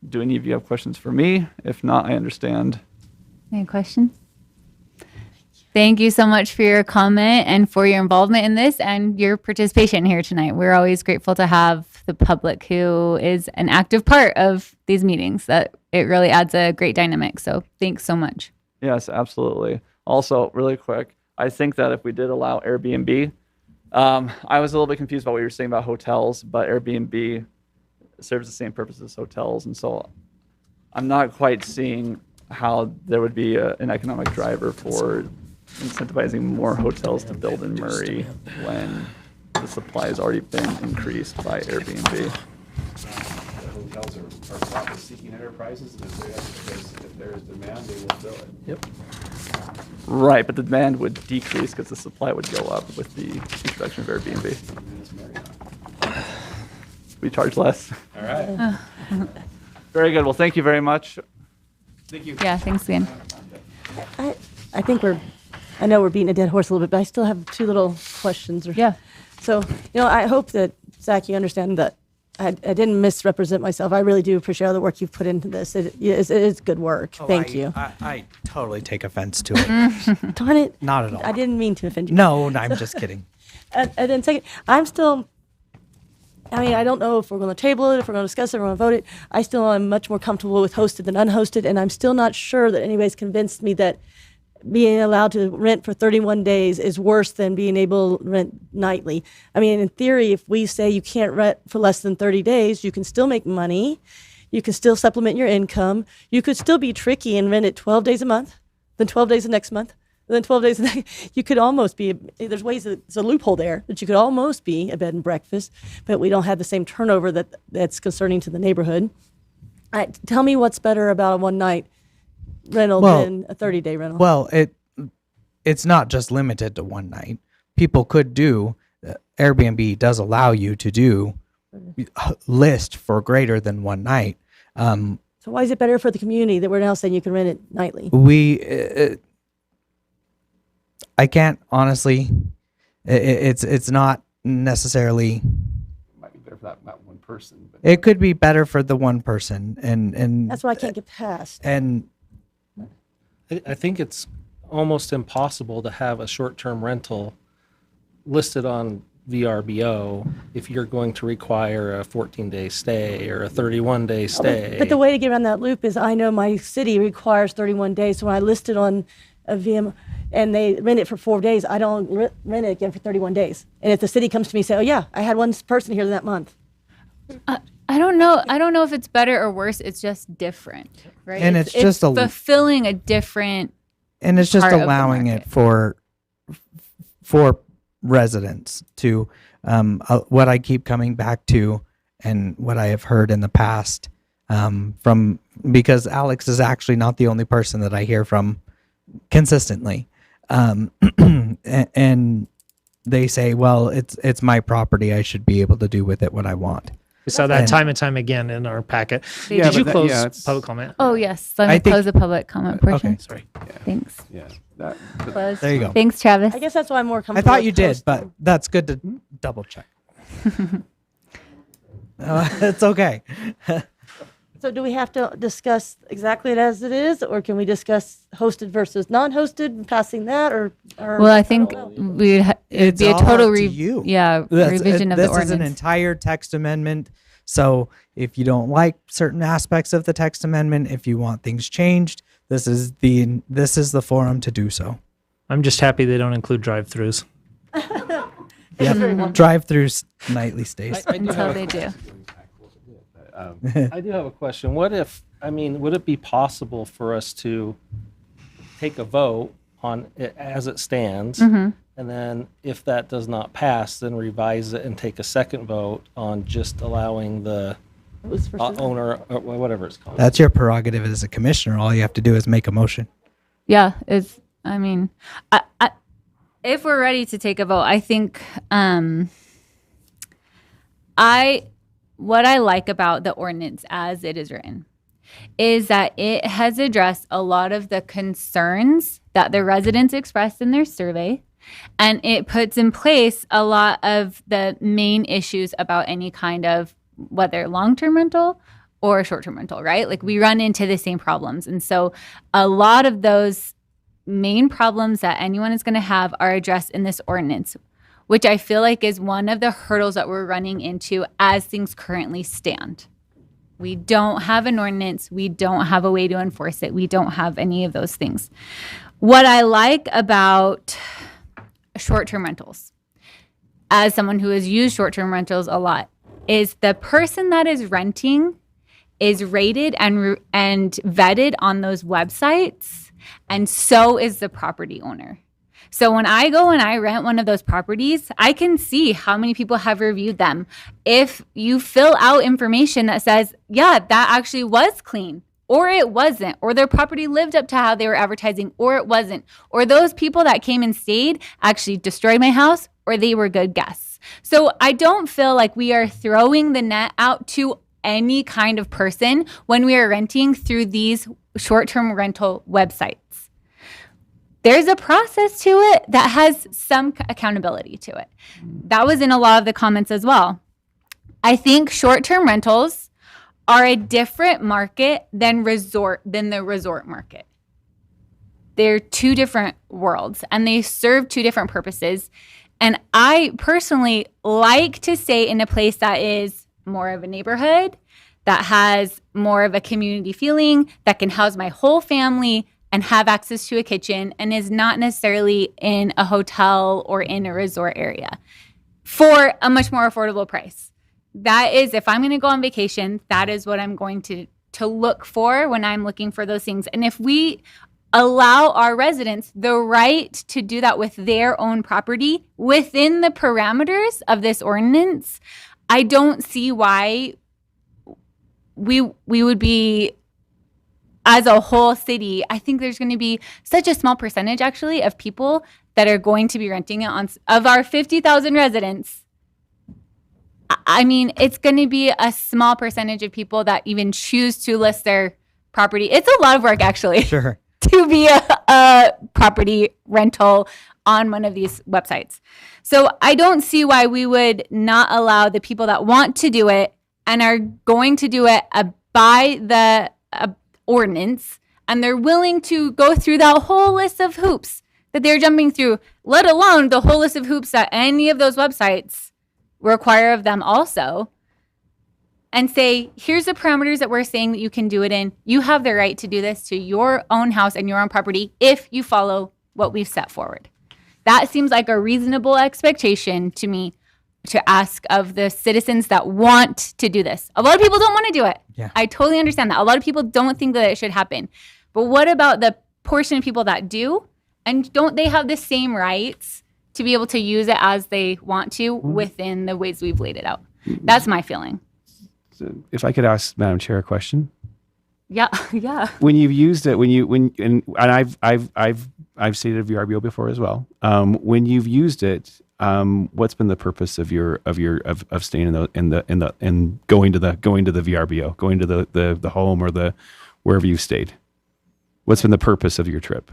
Do any of you have questions for me? If not, I understand. Any questions? Thank you so much for your comment and for your involvement in this and your participation here tonight. We're always grateful to have the public who is an active part of these meetings. That it really adds a great dynamic. So thanks so much. Yes, absolutely. Also, really quick, I think that if we did allow Airbnb, I was a little bit confused about what you were saying about hotels, but Airbnb serves the same purpose as hotels. And so I'm not quite seeing how there would be an economic driver for incentivizing more hotels to build in Murray when the supply has already been increased by Airbnb. Hotels are profit-seeking enterprises, and if there is demand, they will fill it. Yep. Right, but the demand would decrease because the supply would go up with the introduction of Airbnb. We charge less. All right. Very good. Well, thank you very much. Thank you. Yeah, thanks again. I think I know we're beating a dead horse a little bit, but I still have two little questions. Yeah. So, I hope that, Zach, you understand that I didn't misrepresent myself. I really do appreciate all the work you've put into this. It is good work. Thank you. I totally take offense to it. Darn it. Not at all. I didn't mean to offend you. No, I'm just kidding. And then second, I don't know if we're going to table it, if we're going to discuss it, if we're going to vote it. I still am much more comfortable with hosted than unhosted, and I'm still not sure that anybody's convinced me that being allowed to rent for 31 days is worse than being able to rent nightly. I mean, in theory, if we say you can't rent for less than 30 days, you can still make money. You can still supplement your income. You could still be tricky and rent it 12 days a month, then 12 days the next month, and then 12 days the next. You could almost be, there's ways, there's a loophole there that you could almost be a bed and breakfast, but we don't have the same turnover that's concerning to the neighborhood. Tell me what's better about a one-night rental than a 30-day rental. Well, it's not just limited to one night. People could do, Airbnb does allow you to do list for greater than one night. So why is it better for the community that we're now saying you can rent it nightly? I can't honestly, it's not necessarily. It might be better for that one person. But It could be better for the one person, and That's what I can't get past. And I think it's almost impossible to have a short-term rental listed on VRBO if you're going to require a 14-day stay or a 31-day stay. But the way to get around that loop is I know my city requires 31 days. So when I list it on a VM and they rent it for 4 days, I don't rent it again for 31 days. And if the city comes to me and say, oh yeah, I had one person here that month. I don't know. I don't know if it's better or worse. It's just different, right? And it's just fulfilling a different. And it's just part of the allowing it market. for residents to what I keep coming back to, and what I have heard in the past from, because Alex is actually not the only person that I hear from consistently, and they say, well, it's my property. I should be able to do with it what I want. We saw that time and time again in our packet. Yeah, Did you close public comment? Oh, yes. Let me close the public comment portion. Okay, sorry. Thanks. Yeah. Close. There you go. Thanks, Travis. I guess that's why I'm more I comfortable. thought you with did, host but that's good to double check. It's okay. So do we have to discuss exactly it as it is, or can we discuss hosted versus non-hosted and passing that, or Well, I think it'd be a all total up to you. revision of the This ordinance. is an entire text amendment. So if you don't like certain aspects of the text amendment, if you want things changed, this is the forum to do so. I'm just happy they don't include drive-throughs. Yep. Drive-throughs nightly stays. Until they do. I do have a question. What if, would it be possible for us to take a vote on it as it stands, Mhm. and then if that does not pass, then revise it and take a second vote on just allowing the owner, or whatever it's called? That's your prerogative as a commissioner. All you have to do is make a motion. Yeah, if we're ready to take a vote, I think what I like about the ordinance as it is written is that it has addressed a lot of the concerns that the residents expressed in their survey, and it puts in place a lot of the main issues about any kind of, whether long-term rental or short-term rental, right? Like, we run into the same problems. And so a lot of those main problems that anyone is going to have are addressed in this ordinance, which I feel like is one of the hurdles that we're running into as things currently stand. We don't have an ordinance. We don't have a way to enforce it. We don't have any of those things. What I like about short-term rentals, as someone who has used short-term rentals a lot, is the person that is renting is rated and vetted on those websites, and so is the property owner. So when I go and I rent one of those properties, I can see how many people have reviewed them. If you fill out information that says, yeah, that actually was clean, or it wasn't, or their property lived up to how they were advertising, or it wasn't, or those people that came and stayed actually destroyed my house, or they were good guests. So I don't feel like we are throwing the net out to any kind of person when we are renting through these short-term rental websites. There's a process to it that has some accountability to it. That was in a lot of the comments as well. I think short-term rentals are a different market than the resort market. They're two different worlds and they serve two different purposes. And I personally like to stay in a place that is more of a neighborhood, that has more of a community feeling, that can house my whole family and have access to a kitchen, and is not necessarily in a hotel or in a resort area for a much more affordable price. That is, if I'm going to go on vacation, that is what I'm going to look for when I'm looking for those things. And if we allow our residents the right to do that with their own property within the parameters of this ordinance, I don't see why we would be, as a whole city, I think there's going to be such a small percentage actually of people that are going to be renting it of our 50,000 residents. I mean, it's going to be a small percentage of people that even choose to list their property. It's a lot of work actually. Sure. To be a property rental on one of these websites. So I don't see why we would not allow the people that want to do it and are going to do it by the ordinance, and they're willing to go through that whole list of hoops that they're jumping through, let alone the whole list of hoops that any of those websites require of them also, and say, here's the parameters that we're saying that you can do it in. You have the right to do this to your own house and your own property if you follow what we've set forward. That seems like a reasonable expectation to me to ask of the citizens that want to do this. A lot of people don't want to do it. Yeah. I totally understand that. A lot of people don't think that it should happen. But what about the portion of people that do? And don't they have the same rights to be able to use it as they want to within the ways we've laid it out? That's my feeling. So if I could ask Madam Chair a question. Yeah, yeah. When you've used it, and I've stated VRBO before as well. When you've used it, what's been the purpose of staying and going to the VRBO, going to the home or the wherever you've stayed? What's been the purpose of your trip?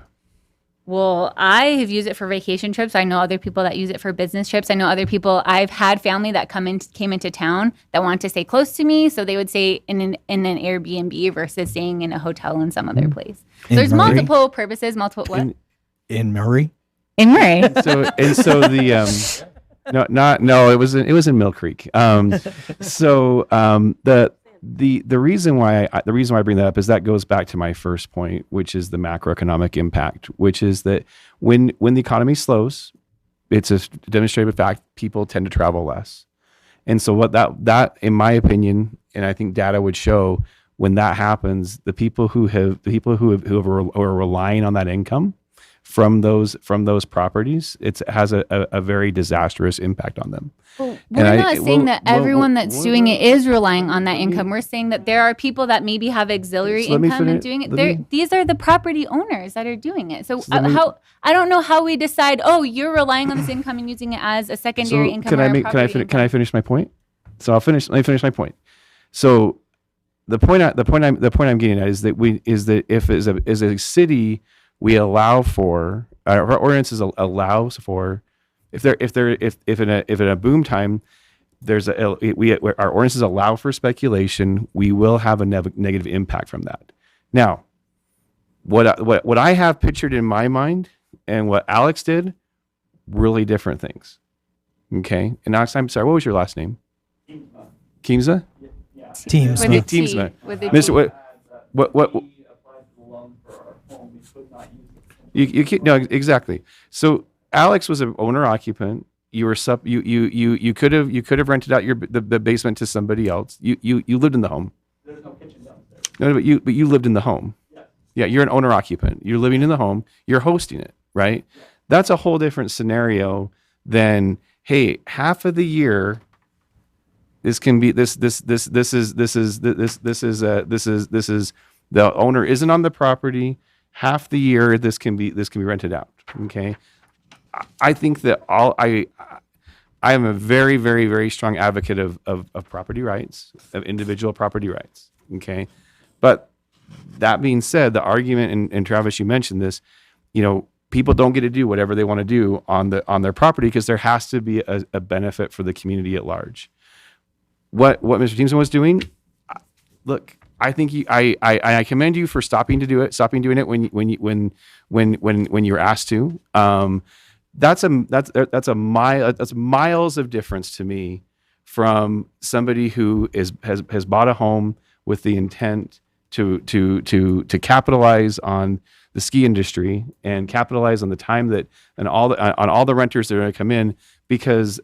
Well, I have used it for vacation trips. I know other people that use it for business trips. I know other people. I've had family that came into town that wanted to stay close to me, so they would stay in an Airbnb versus staying in a hotel in some other place. So there's Murray? multiple purposes. Multiple In Murray. In Murray. So the no, it was in Mill Creek. The reason why I bring that up is that goes back to my first point, which is the macroeconomic impact, which is that when the economy slows, it's a demonstrated fact, people tend to travel less. And so what that in my opinion, and I think data would show, when that happens, the people who are relying on that income from those properties, it has a very disastrous impact on them. Well, we're not saying that everyone that's doing it is relying on that income. We're saying that there are people that maybe have auxiliary income and doing it. These are the property owners that are doing it. So I don't know how we decide, oh, you're relying on this income and using it as a secondary income. Can I finish my point? So let me finish my point. So the point I'm getting at is that if as a city we allow for, our ordinances allows for, if in a boom time, our ordinances allow for speculation, we will have a negative impact from that. Now, what I have pictured in my mind and what Alex did, really different things. Okay, and Alex, I'm sorry, what was your last name? Keemsa? Yeah. Teamsma. Teamsma. Mr. What? No, exactly. So Alex was an owner occupant. You could have rented out the basement to somebody else. You lived in the home. There's no kitchen. No, but you lived in the home. Yeah, you're an owner occupant. You're living in the home. You're hosting it, right? That's a whole different scenario than, hey, half of the year this can be this is the owner isn't on the property. Half the year this can be rented out. Okay. I think that I am a very, very, very strong advocate of property rights, of individual property rights. Okay. But that being said, the argument, and Travis, you mentioned this, people don't get to do whatever they want to do on their property because there has to be a benefit for the community at large. What Mr. Teamson was doing, look, I think I commend you for stopping doing it when you're asked to. That's miles of difference to me from somebody who has bought a home with the intent to capitalize on the ski industry and capitalize on the time on all the renters that are going to come in, because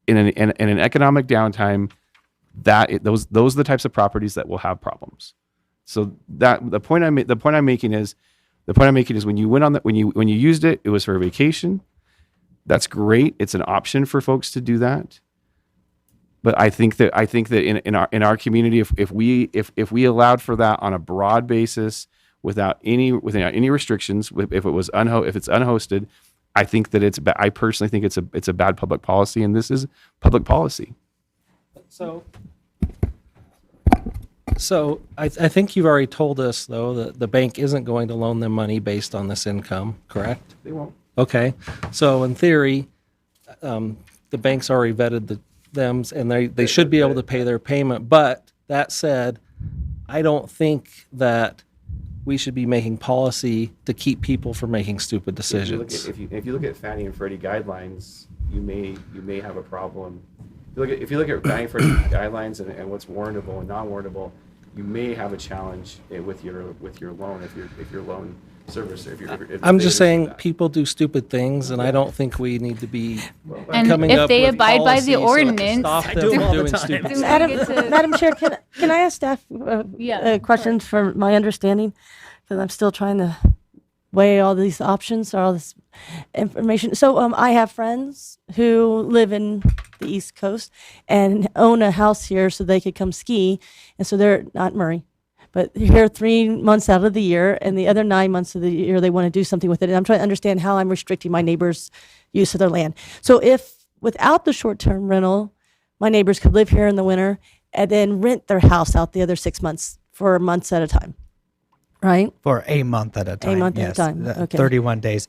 in an economic downtime, those are the types of properties that will have problems. So the point I'm making is when you went on that, when you used it, it was for a vacation. That's great. It's an option for folks to do that. But I think that in our community, if we allowed for that on a broad basis without any restrictions, if it's unhosted, I personally think it's a bad public policy, and this is public policy. So I think you've already told us, though, that the bank isn't going to loan them money based on this income, correct? They won't. Okay. So in theory, the bank's already vetted them, and they should be able to pay their payment. But that said, I don't think that we should be making policy to keep people from making stupid decisions. If you look at Fannie and Freddie guidelines, you may have a problem. If you look at Fannie and Freddie guidelines and what's warrantable and non-warrantable, you may have a challenge with your loan if your loan servicer. I'm just saying people do stupid things, and I don't think we need to be coming if up they with abide by policies the ordinance, stop them from doing stupid things. Madam Chair, can I ask staff a question for my understanding? Because I'm still trying to weigh all these options or all this information. So I have friends who live in the East Coast and own a house here so they could come ski. And so they're not Murray, but they're here 3 months out of the year, and the other 9 months of the year they want to do something with it. And I'm trying to understand how I'm restricting my neighbors' use of their land. So if without the short-term rental, my neighbors could live here in the winter and then rent their house out the other 6 months for months at a time, right? For a month at a time. A month yes. at a time. Okay. 31 days.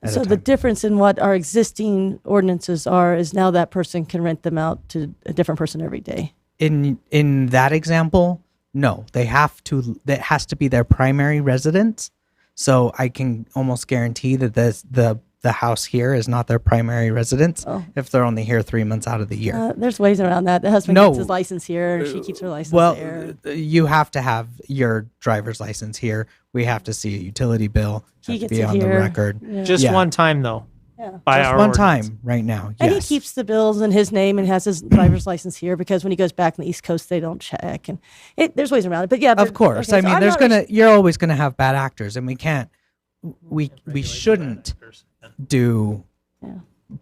So the difference in what our existing ordinances are is now that person can rent them out to a different person every day. In that example, no, they have to. That has to be their primary residence. So I can almost guarantee that the house here is not their primary residence if they're only here 3 months out of the year. There's ways around that. The husband gets his license here, and she keeps her license there. Well, you have to have your driver's license here. We have to see a utility bill. He Has to gets be it on the here. record. Yeah. Just one time, though. Yeah. By Just our one ordinance. time right now. And Yes. he keeps the bills in his name and has his driver's license here because when he goes back on the East Coast, they don't check. And there's ways around it. But yeah, Of course. okay, I so mean, I'm you're always gonna have bad actors, and we shouldn't do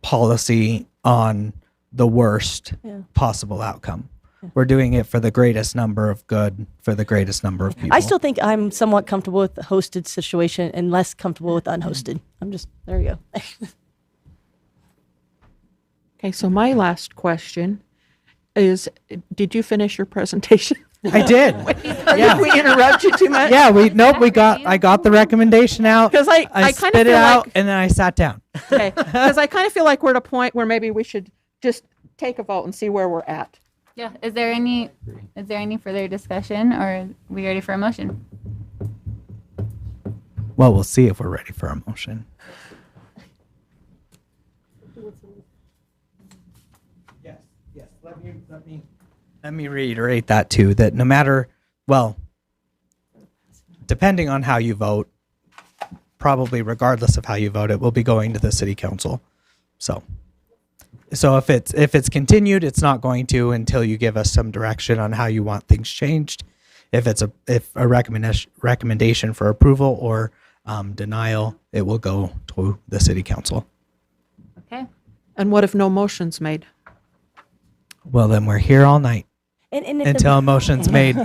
policy on the worst possible outcome. We're doing it for the greatest number of good, for the greatest number of people. I still think I'm somewhat comfortable with the hosted situation and less comfortable with unhosted. There you go. Okay, so my last question is, did you finish your presentation? I did. Did we interrupt you too much? Yeah, I got the recommendation out. Because I kind of spit it feel out like, and then I sat down. okay, because I kind of feel like we're at a point where maybe we should just take a vote and see where we're at. Yeah. Is there any further discussion, or are we ready for a motion? Well, we'll see if we're ready for a motion. Yes. Let me reiterate that too, that no matter, depending on how you vote, probably regardless of how you vote, it will be going to the city council. So if it's continued, it's not going to until you give us some direction on how you want things changed. If a recommendation for approval or denial, it will go to the city council. Okay. And what if no motion's made? Well, then we're here all night And if until a motion's made.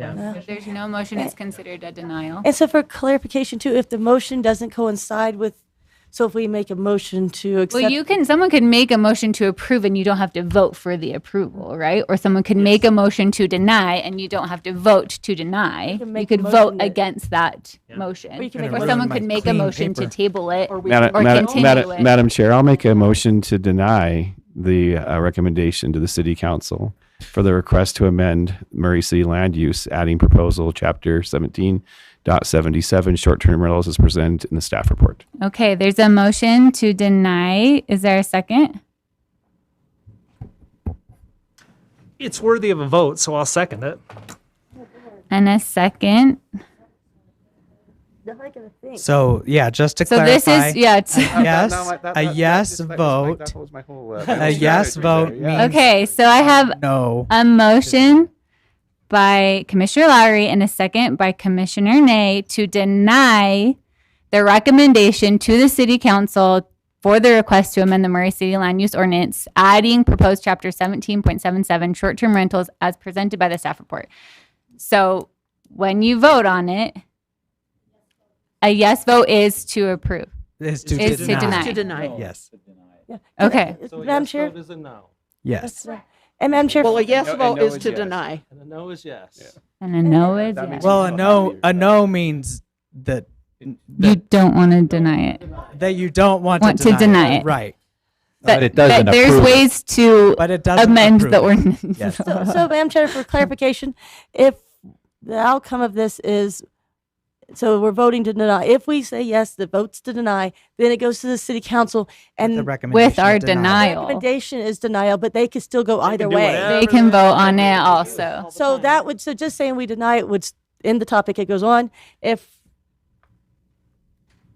If there's no motion, it's considered a denial. And so for clarification too, if the motion doesn't coincide with, so if we make a motion to accept. Well, someone could make a motion to approve and you don't have to vote for the approval, right? Or someone could make a motion to deny and you don't have to vote to deny. You could vote against that motion. Or someone could make a motion to table it or continue it. Madam Chair, I'll make a motion to deny the recommendation to the city council for the request to amend Murray City land use, adding proposal chapter 17.77 short-term rentals as presented in the staff report. Okay, there's a motion to deny. Is there a second? It's worthy of a vote, so I'll second it. And a second. So yeah, just to So clarify. this is a yes vote. A yes vote means Okay, so I have a motion by Commissioner Lowry and a second by Commissioner Nay to deny the recommendation to the city council for the request to amend the Murray City Land Use Ordinance, adding proposed chapter 17.77 short-term rentals as presented by the staff report. So when you vote on it, a yes vote is to approve. Is to deny. To deny. Yes. Okay. Madam Chair? Is a no. Yes. And Madam Chair? Well, a yes vote no is is to yes. deny. And a no is yes. And a no is yes. Well, a no means that You don't want to deny it. that you don't want To deny it. Right. But it doesn't But there's approve it. ways to But it doesn't amend approve the it. ordinance. Yes. So Madam Chair, for clarification, if the outcome of this is, so we're voting to deny. If we say yes, the vote's to deny, then it goes to the city council and The recommendation With our of denial. denial. recommendation is denial, but they could still go either can do way. whatever They can vote on it also. So that would, so just saying we deny it would end the topic. It goes on. If,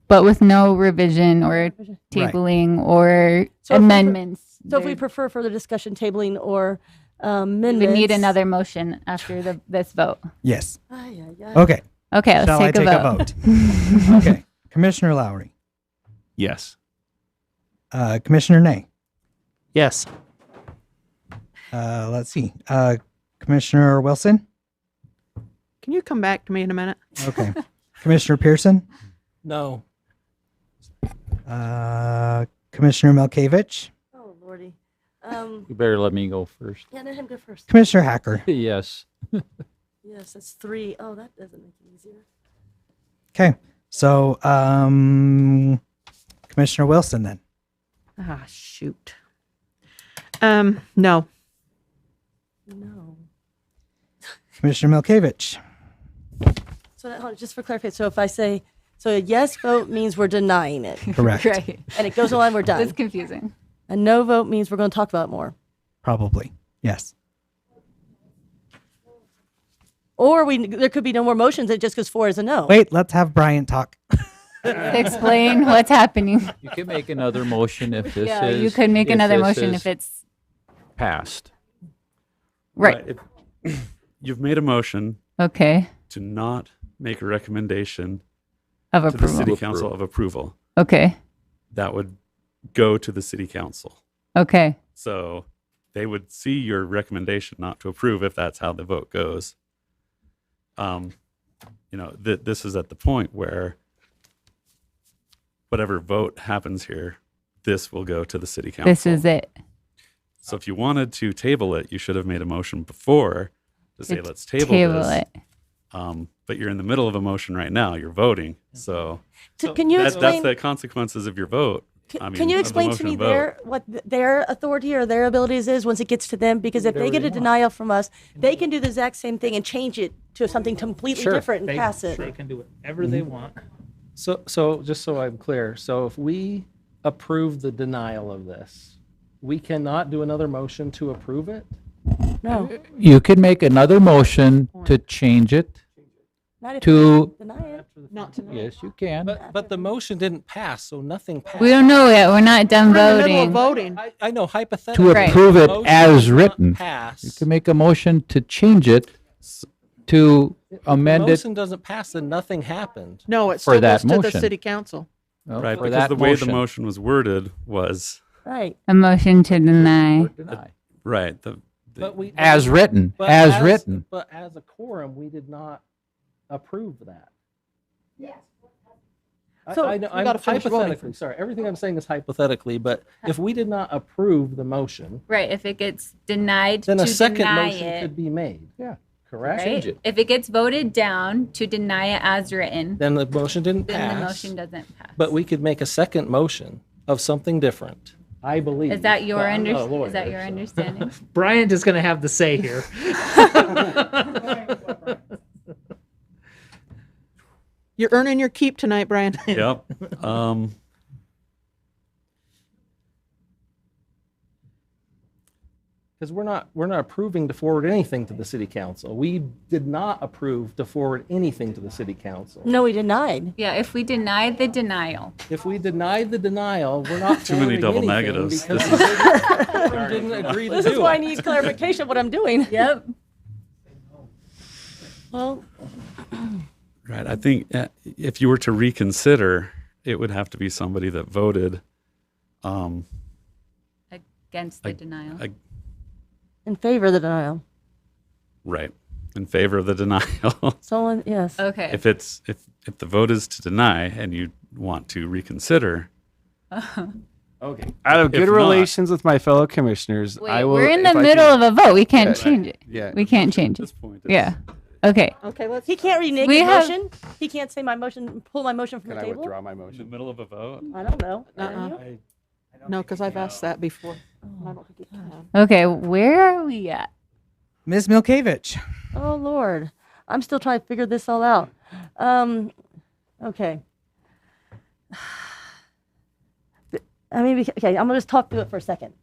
But with no revision or tabling or So if we- amendments. so if we prefer further discussion, tabling or we amendments. need another motion after this vote. Yes. Ay, ay, ay. Okay. Okay, let's Shall I take take a a vote. vote? Okay. Commissioner Lowry. Yes. Commissioner Nay. Yes. Let's see. Commissioner Wilson. Can you come back to me in a minute? Okay. Commissioner Pearson. No. Commissioner Milkevich. Oh, Lordy. You better let me go first. Yeah, let him go first. Commissioner Hacker. Yes. Yes, that's 3. Oh, that doesn't make it easier. Okay. So, Commissioner Wilson then. Ah, shoot. No. No. Commissioner Milkevich. So hold on, just for clarification, so if I say, so a yes vote means we're denying it. Correct. Right. And it goes on, we're done. It's confusing. A no vote means we're going to talk about it more. Probably. Yes. Or there could be no more motions. It just goes 4 as a no. Wait, let's have Brian talk. Explain what's happening. You can make another motion if this Yeah, is. you could make if another this motion is if it's passed. right. You've made a motion Okay. to not make a recommendation Of to the approval. city council of approval. Okay. That would go to the city council. Okay. So they would see your recommendation not to approve if that's how the vote goes. This is at the point where whatever vote happens here, this will go to the city council. This is it. So if you wanted to table it, you should have made a motion before to say, let's table this. it. But you're in the middle of a motion right now. You're voting. So, Can you that's explain? the consequences of your vote. Can you explain to me what their authority or their abilities is once it gets to them? Because if they get a denial from us, they can do the exact same thing and change it to something completely different and pass it. They can do whatever they want. So just so I'm clear, so if we approve the denial of this, we cannot do another motion to approve it? No. You could make another motion to change it Not if to, deny it. Not tonight. yes, you can. But the motion didn't pass, so nothing passed. We don't know yet. We're not done We're in the middle of voting. voting. I know hypothetically. To approve it motion as did not written. pass. You can make a motion to change it to amend the it motion doesn't pass, then nothing happened. No, it for still that goes to the motion. city council. Right, for because that the way the motion. motion was worded was Right. A motion to deny. right. But we As written, but as written. But as a quorum, we did not approve that. Yes. So, I know, we I'm gotta finish voting hypothetically first. sorry. Everything I'm saying is hypothetically, but if we did not approve the motion, Right. If it gets denied then to a second deny motion it, could be made. Yeah. Correct. right? If it gets voted down to deny it as written, Then the motion didn't then pass. the motion doesn't pass. But we could make a second motion of something different. I believe. Is that your But I'm not a lawyer, is that your so. understanding? Bryant is going to have the say here. You're earning your keep tonight, Brian. Yep. Because we're not approving to forward anything to the city council. We did not approve to forward anything to the city council. No, we denied. Yeah, if we denied the denial. If we denied the denial, we're not Too many double forwarding anything negatives. because This we didn't agree to This do is why I it. need clarification of what I'm doing. Yep. Well, Right. I think if you were to reconsider, it would have to be somebody that voted Against the denial. in favor of the denial. right in favor of the denial. Someone, yes. Okay. If the vote is to deny and you want to reconsider, Okay. Out of If good not- relations with my fellow commissioners, Wait, I will. we're in if the I middle can- of a vote. We can't Yeah, change it. yeah. We can't change at it. this point, Yeah. Okay. Okay, let's. He can't renege We his have- motion. He can't say my motion, pull my motion from Can the I table. withdraw my in the motion? middle of a vote. I don't know. Uh-uh. No, because I've asked that before. And I don't think it can. Okay. Where are we at? Ms. Milkevich. Oh Lord, I'm still trying to figure this all out. Okay. I mean, okay, I'm gonna just talk through it for a second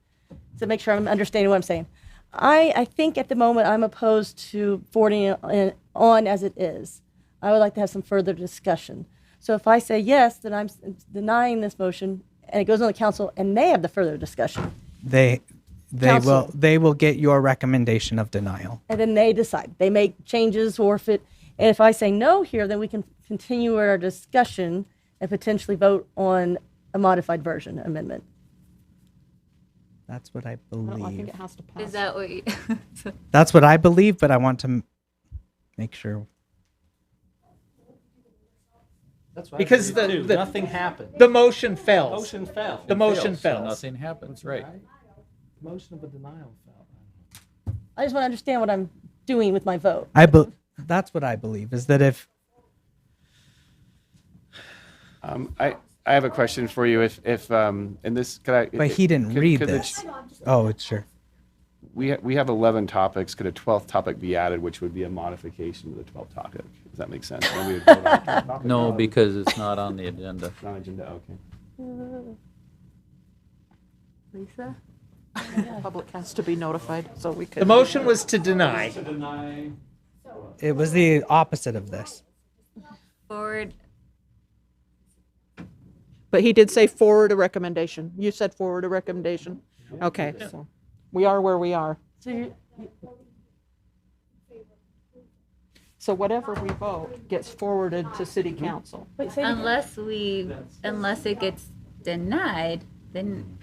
to make sure I'm understanding what I'm saying. I think at the moment I'm opposed to forwarding it on as it is. I would like to have some further discussion. So if I say yes, then I'm denying this motion, and it goes on the council, and they have the further discussion, They Council. will get your recommendation of denial. and then they decide. They make changes, or if it, and if I say no here, then we can continue our discussion and potentially vote on a modified version amendment. That's what I I think believe. it has to pass. Is that what you? That's what I believe, but I want to make sure. That's Because the the- nothing happened. The motion fails. Motion fell. The motion So fails. nothing happens, right? Motion of a denial fell. I just want to understand what I'm doing with my vote. That's what I believe is that if I have a question for you. If and this could I? but he didn't read could the this. Oh, it's sure. We have 11 topics. Could a 12th topic be added, which would be a modification to the 12th topic? Does that make sense? Then we would vote on the 12th topic. No, because it's not on the agenda. Not agenda. Okay. Lisa? Public has to be notified, so we could. The motion was to deny. It was the opposite of this. Forward. But he did say forward a recommendation. You said forward a recommendation? Okay, so we are where we are. So whatever we vote gets forwarded to city council. Wait, say it again. Unless it gets denied, then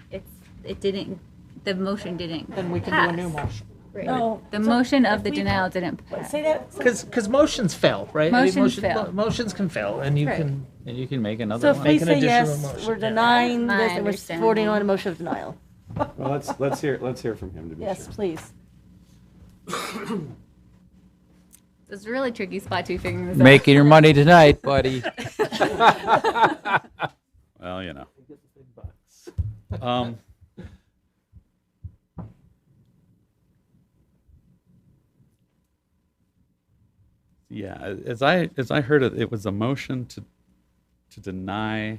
it didn't. The motion didn't. Then we can pass. do a new motion. Right. No, The so motion if of the we- denial didn't pass. Say that. Because motions fail, right? I mean, Motions fail. Motions can fail, and you Right. can. And you can make another So if one. we Make an say additional yes, motion, we're yeah. denying My this, and we're understanding. forwarding on a motion of denial. Well, let's hear from him to be Yes, sure. please. It's a really tricky spot to be figuring this out. Making your money tonight, buddy. Well, you know. Um, yeah, as I heard it, it was a motion to deny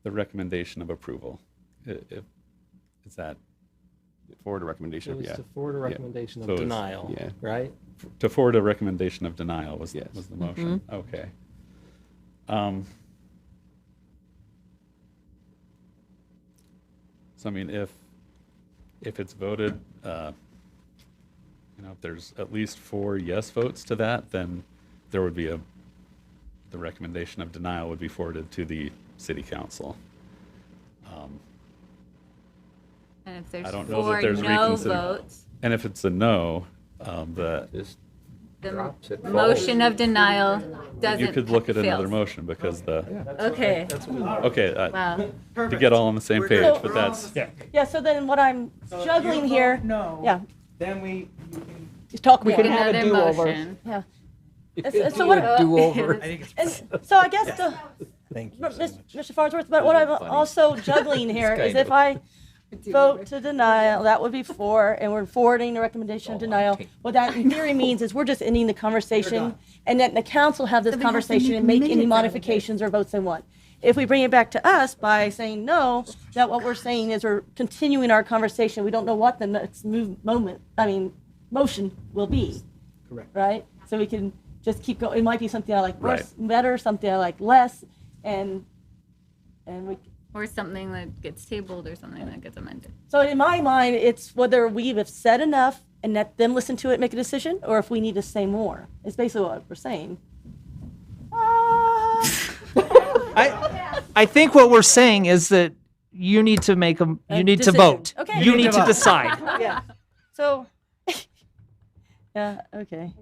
the recommendation of approval. Is that Forward a recommendation It of, was yeah. to forward a Yeah. recommendation of So it's- denial, yeah. right? To forward a recommendation of denial was, Yes. was the motion. Okay. So I mean, if it's voted, if there's at least 4 yes votes to that, then there would be the recommendation of denial would be forwarded to the city council. And if there's I don't know 4 that there's no reconsider. votes, And if it's a no, the motion of denial doesn't. you could look at another fails. motion because the Okay. okay Wow. to get all on the same page, good. but that's Yeah, so then what I'm juggling here. No. Yeah. Then we Just talk We more. can have a Another do-over. motion. Yeah. If It's- you so what? do a do-over. And so I guess the. Thank you. Mr. Farnsworth, but what I'm also juggling here is if I vote to denial, that would be 4, and we're forwarding the recommendation of denial. What that in theory means is we're just ending the conversation, and then the council have this conversation and make any modifications or votes they want. If we bring it back to us by saying no, that what we're saying is we're continuing our conversation. We don't know what the next motion will be. Correct. Right? So we can just keep going. It might be something I like worse, better, something I like less, and we. Or something that gets tabled or something that gets amended. So in my mind, it's whether we have said enough and let them listen to it, make a decision, or if we need to say more. It's basically what we're saying. I think what we're saying is that you need to make you need to decision. vote. Okay. You need to decide. Yeah. So. Yeah. Okay.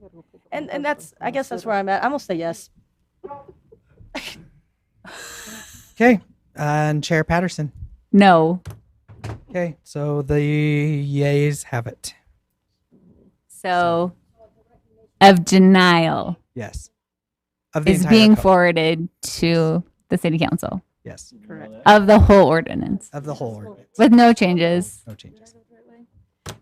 And that's, I guess that's where I'm at. I'm gonna say yes. Okay. And Chair Patterson. No. Okay. So the yays have it. So, of denial Yes. Of the is entire being code. forwarded to the city council Yes. Correct. of the whole ordinance Of the whole ordinance. with no changes. No changes.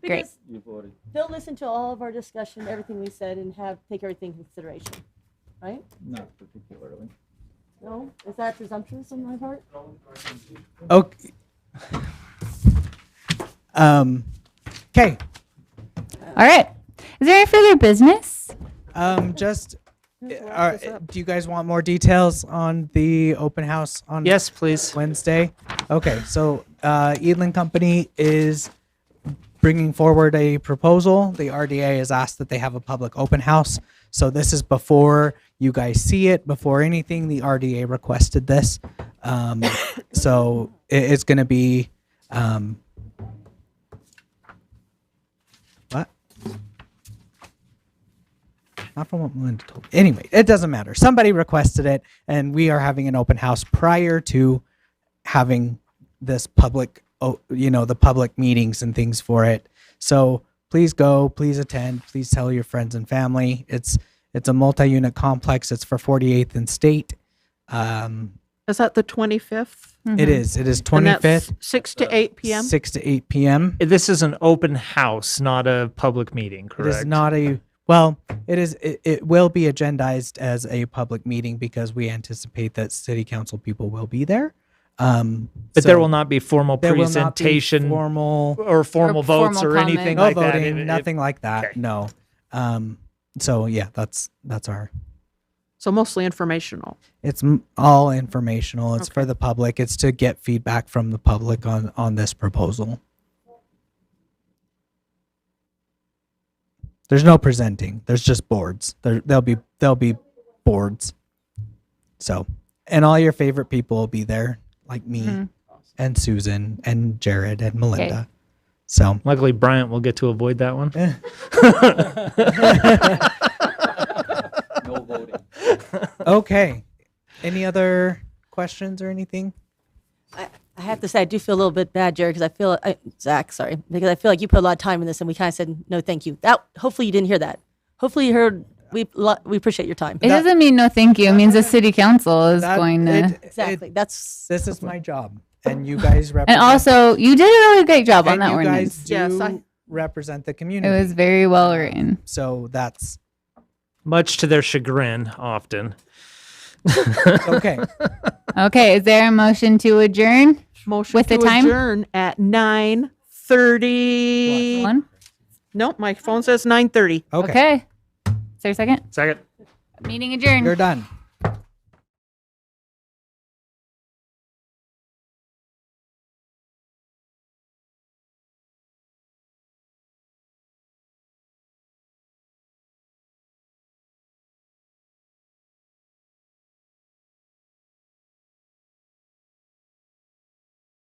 Great. Because they'll listen to all of our discussion, everything we said, and take everything into consideration, right? Not particularly. No? Is that presumptuous on my part? Okay. Okay. All right. Is there any further business? Just. Do you guys want more details on the open house on Yes, please. Wednesday? Okay, so Eadlin Company is bringing forward a proposal. The RDA has asked that they have a public open house. So this is before you guys see it, before anything. The RDA requested this. So it's going to be what? Not from what Melinda told me. Anyway, it doesn't matter. Somebody requested it, and we are having an open house prior to having this public, the public meetings and things for it. So please go, please attend, please tell your friends and family. It's a multi-unit complex. It's for 48th and State. Is that the 25th? It is. It is And that's 25th. 6 to 8 p.m.? 6 to 8 p.m. This is an open house, not a public meeting, correct? It is not a, well, it is. It will be agendized as a public meeting because we anticipate that city council people will be there. But there will not be formal there will not be presentation formal or formal votes formal or anything no like voting, that. nothing like that. okay. No. So yeah, that's our. So mostly informational. It's all informational. It's for the public. It's to get feedback from the public on this proposal. There's no presenting. There's just boards. There'll be boards. So, and all your favorite people will be there, like me and Susan and Jared and Melinda. Okay. So Luckily, Bryant will get to avoid that one. No voting. Okay. Any other questions or anything? I have to say, I do feel a little bit bad, Jared, because I feel, Zach, sorry, because I feel like you put a lot of time in this and we kind of said, no, thank you. Hopefully you didn't hear that. Hopefully you heard, we appreciate your time. It doesn't mean no thank you. It means the city council is going to. Exactly. This is my job, and you guys represent. And also, you did a really great job on and that you ordinance. guys do represent the community. It was very well written. So that's Much to their chagrin, often. okay. Okay, is there a motion to adjourn? Motion With to the time? adjourn at 9:30. 9:30. One. Nope, my phone says 9:30. Okay. Is there a second? Second. Meeting adjourned. You're done.